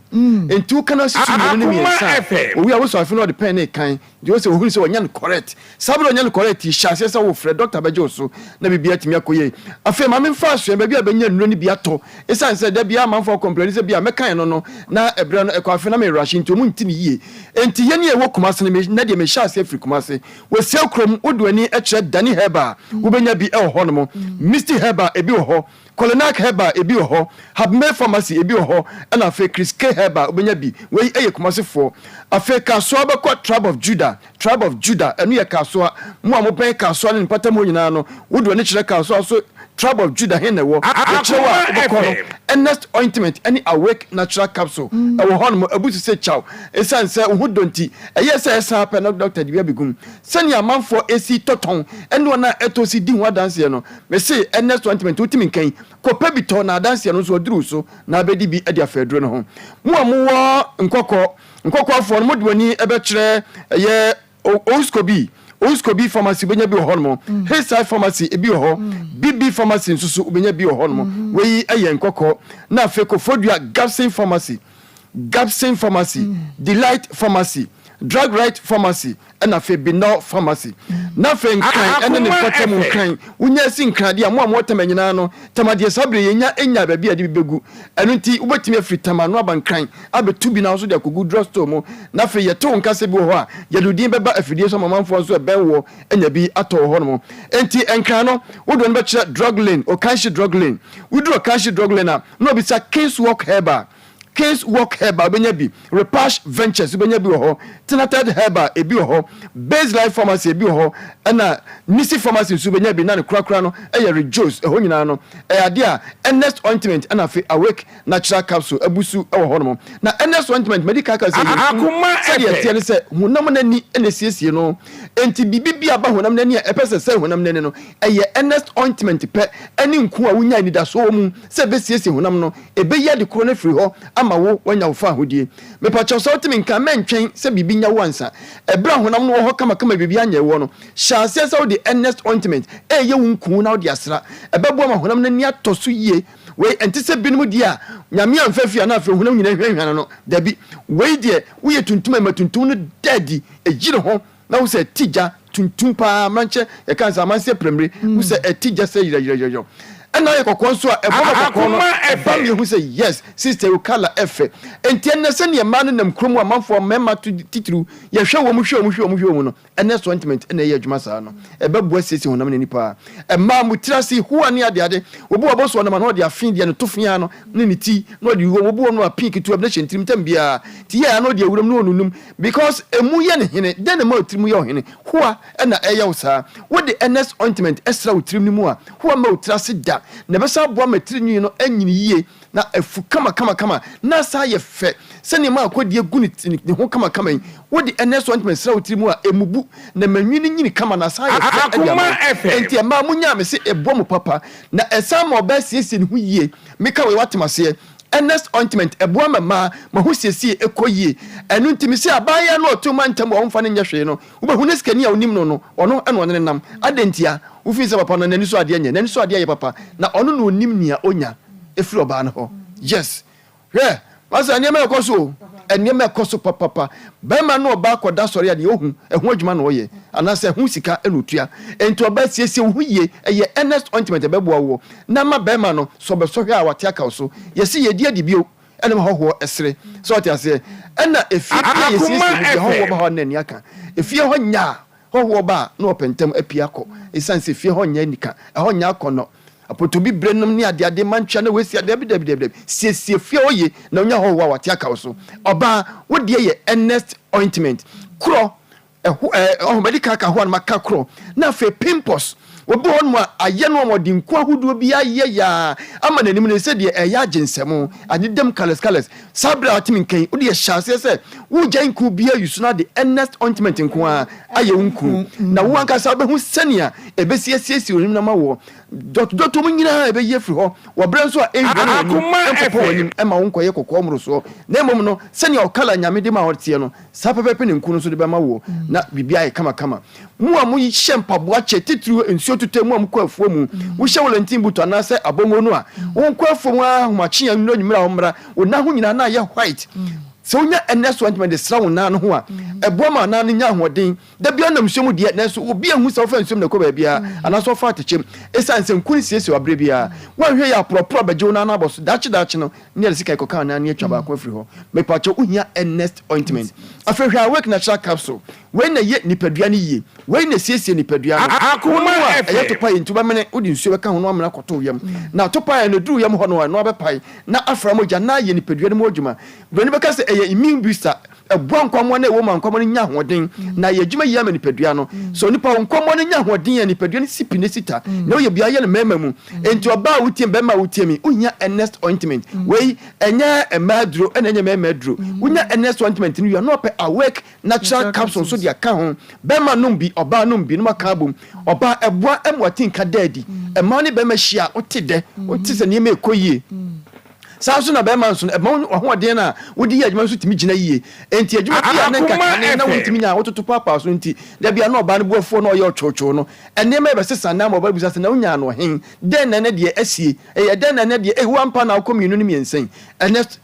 entu kana susu ne mi ensa owi a wo so afi no de pen ne kan de wo se ohuri se wonya no correct sabro wonya no correct hyase se wo frɛ doctor beje so na bibia timi akoye afi ma me mfa so ba bia benya nnuro ne bia to esan se da bia manfo complain se bia mekan no na ebra no ekwa afi na me rush nti omu ntimi yie enti ye ne e wo kumase ne na de me hyase afri kumase wo se krom oduani e kire dani heba wo benya bi e ho no mo misty heba e bi ho Kolonak heba ebi oho Habme pharmacy ebi oho and afe Chris K heba obenya bi we eye kumasefo afe kasoa be kwa tribe of Judah enu ye kasoa mo amopen kasoa ne pata mo nyina no wodo ne kire kasoa so tribe of Judah henewo echewa obekoro ernest ointment any awake natural capsule ewo hono abusu se chaw esanse uhudonti eye se esa pe no doctor di bigum sani amanfo esi toton enu na etosi di ho adanse no me se ernest ointment utimi nkan kopa bito na adanse no so oduru so na abedi bi ade afedro no ho mo amuwo nkokọ afọ no modwani ebe kire ye Oskobi pharmacy benya bi ho no Hillside pharmacy ebi ho BB pharmacy nsusu benya bi ho no we eye nkokọ na afeko Fodua Gapsin pharmacy Delight pharmacy Drug Right pharmacy and afe Bino pharmacy na fe nkran ene ne fatam nkran unya si nkran de amo amotam nyina no tamade sabre yenya enya ba bia de begu eno nti ubetimi afri tamano abankran abetu bi na so de akogu drugstore mo na fe yeto nkase bi ho a yadudin beba afidie so mamanfo so benwo enya bi ato ho no enti enkran no wodo no be kire drug lane o kanshi drug lane wudro kanshi drug lane na no bi sa Kings Walk Herbal King's Walk Herbal benya bi, Repash Ventures benya bi ho, Tenated Herbal ebi ho, Base Life Pharmacy ebi ho, na Nisi Pharmacy su benya bi na ne kura no Rejoice ho nyina no ade a Ernest Ointment na fe Awake Natural Capsule abusu ho no na Ernest Ointment medical ka say Akoma tie ne say honam nani na siesie no enti bibibia ba honam nani a epese say honam nani no Ernest Ointment pe ani nku a wonya ni da so mu say be siesie honam no ebeya de kro na firi ho ama wo wanya wo fa hodie me pa cho so timi nka mentwen say bibi nya wansa ebra honam no ho kama bibi anya wo no shanse say the Ernest Ointment ye wunku na wo de asra ebebo ma honam nani atoso yie we entise binum dia nyame amfafia na afa honam nyina hwanhwan no dabi we de wo ye tuntum amatuntum no dadi ejire ho na wo say tija tuntum pa manche e kan sa manse premre wo say etija say yirayo ana ye kokon so kokon no me who say yes sister you color efe enti na se ne ma no nam krom amanfo mema titru ye hwe wo mu no Ernest Ointment na ye adwuma sa no ebeboa sisi honam ne nipa ma mu tirasi hu ani ade obo oboso no ma no de afin de no tofia no ne ti no de wo obo no pink tu abna hyentim tam bia ti ye no de awuram no onunum because emu ye ne hene de ne ma otirim ye ohene huwa na eye wo sa wo de Ernest Ointment extra otirim ni mu a huwa ma otirasi da na besa boa matrinyi no anyini yie na afu kama na sa ye fe se ne ma akodi egu ne ho kama wo de Ernest Ointment sra otirim a emubu na manwini nyini kama na sa ye fe enti ma munya me se ebo mu papa na esa ma obasiesi ne hu yie meka we watemase Ernest Ointment ebo ma ho siesie ekoyie enu ntimi se abaya no to mantam wo mfa ne nyehwe no wo be hu ne skani a onim no ono eno ne nam adentia wo fi se papa no nani so ade anya nani so ade ye papa na ono no onim nia onya efiri oba no ho yes masa anya me ekoso enya me ekoso papa be ma no oba akoda sori ade ohun ehun adwuma no oye anase ehun sika enutua enti oba siesie hu ye eye Ernest Ointment bebo wo na ma be ma no so be so hwe a wate aka so yesi ye die bio ene ma hoho esre so wate ase ena efie yesi ye hoho ba ho na ni aka efie ho nya hoho ba na opentem apia ko esanse efie ho nya nika ho nya kono apotobi brenum ni ade mancha na wesi ade siesie fie oye na onya ho wa wate aka so oba wo de ye Ernest Ointment kro medical ka ho na maka kro na fe pimples obi won mu aye no modin ku ahudo bi aye ya ama nanim ne se de eya agensem adedem colors sabra atimi kan wo de hyase se wo gyan ku bi ayusu na de Ernest Ointment nko a aye nku na wo anka sa be hu senia ebesiesiesi onim na ma wo doto munyina ebe ye firi ho wo brenso a enwo ema wo nkoye kokko mro so na emom no senia okala nyame de ma hotie no sa pepepe ne nku no so de be ma wo na bibia ye kama mu a mu hyempa boa che titru ensuo tutemu am kwa afuo mu wo hye Valentin buto na se abongo no a wo kwa afuo mu a homachi ya no nyimra homra wo na ho nyina na ye white so nya Ernest Ointment de sra wo na no ho a ebo ma na nya hoden da bia na msum de na so obi ahu sa ofa nsum na ko ba bia ana so fa techem esanse nkuni siesie wabre bia wa hwe ya propro baje na na boso dachi no ne le sika ikoka na ne atwa ba ko afiri ho me pa cho uhia Ernest Ointment afehwe Awake Natural Capsule we na ye nipadua ne yie we na siesie nipadua no akoma ye to pa ntuba mene odi nsuo beka ho no amena koto yam na to pa no duru yam ho no abepai na afra moja na ye nipadua ne mo adwuma bani beka se eye immune booster ebua nkwamo na ewo mankwamo ne nya hoden na ye adwuma yi ama nipadua no so nipa nkwamo ne nya hoden ya nipadua ne sipi ne sita na ye bia ye ne mema mu enti oba wutie bema wutie mi unya Ernest Ointment we enya emadro ena enya memadro unya Ernest Ointment ni you no pe Awake Natural Capsule so dia ka ho bema no bi oba no bi no maka bom oba ebua emwatin ka dadi ema ne bema hia otide otise ne me ekoyie Sasu na bema nso ema ho den na wodi ye adwuma nso timi gina yie enti adwuma pia na nkaka na wotimi nya wototo papa so nti da bia na oba ne buafo na oye ochocho no ene me be sesa na oba bisa na unya no hen den na ne de asie den na ne de wampa na komunu no miensen Ernest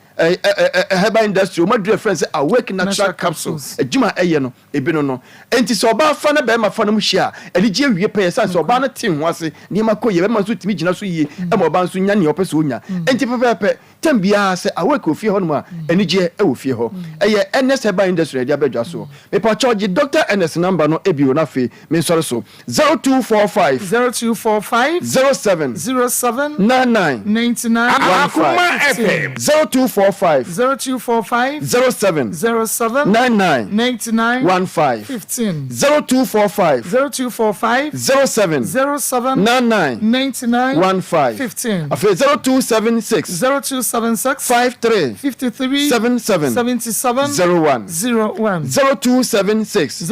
herbal industry o madre friends Awake Natural Capsules adwuma eye no ebi no enti so oba fa na be ma fa no mu hia eligi awie pe yesa so oba na tin ho ase ni ma koye be ma so timi gina so yie e ma oba nso nya ne opeso onya enti pepepe Tambia say awake ofie ho no ma anije e ofie ho eye NS Herbal Industry dia bedwa so me pa charge Dr. NS number no ebio na fe me sori so 0245 07 99 Akoma FM 0245 07 99 15 0245 07 99 15 afi 0276 53 77 01 0276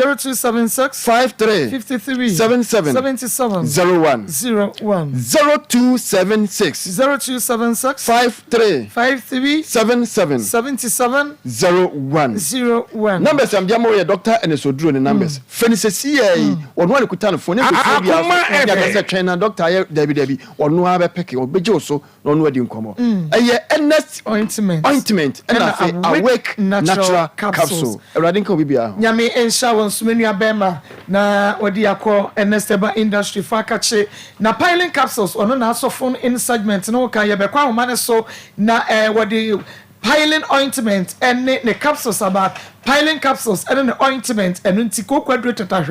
53 77 01 0276 53 77 01 numbers am dia mo ye doctor NS Oduro ne numbers fenisesi yi ono ne kuta no phone ne ko bia ya ga se train na doctor ya dabi ono a be peke obeje so no ono adi nkomo eye NS ointment and awake natural capsule erade nka obi bia nyame ensha won sumenu abema na odi akọ NS Herbal Industry fakache na piling capsules ono na asofon in segment no ka ye be kwa homa so na wodi piling ointment and the capsules about piling capsules and the ointment and nti kokwadro tata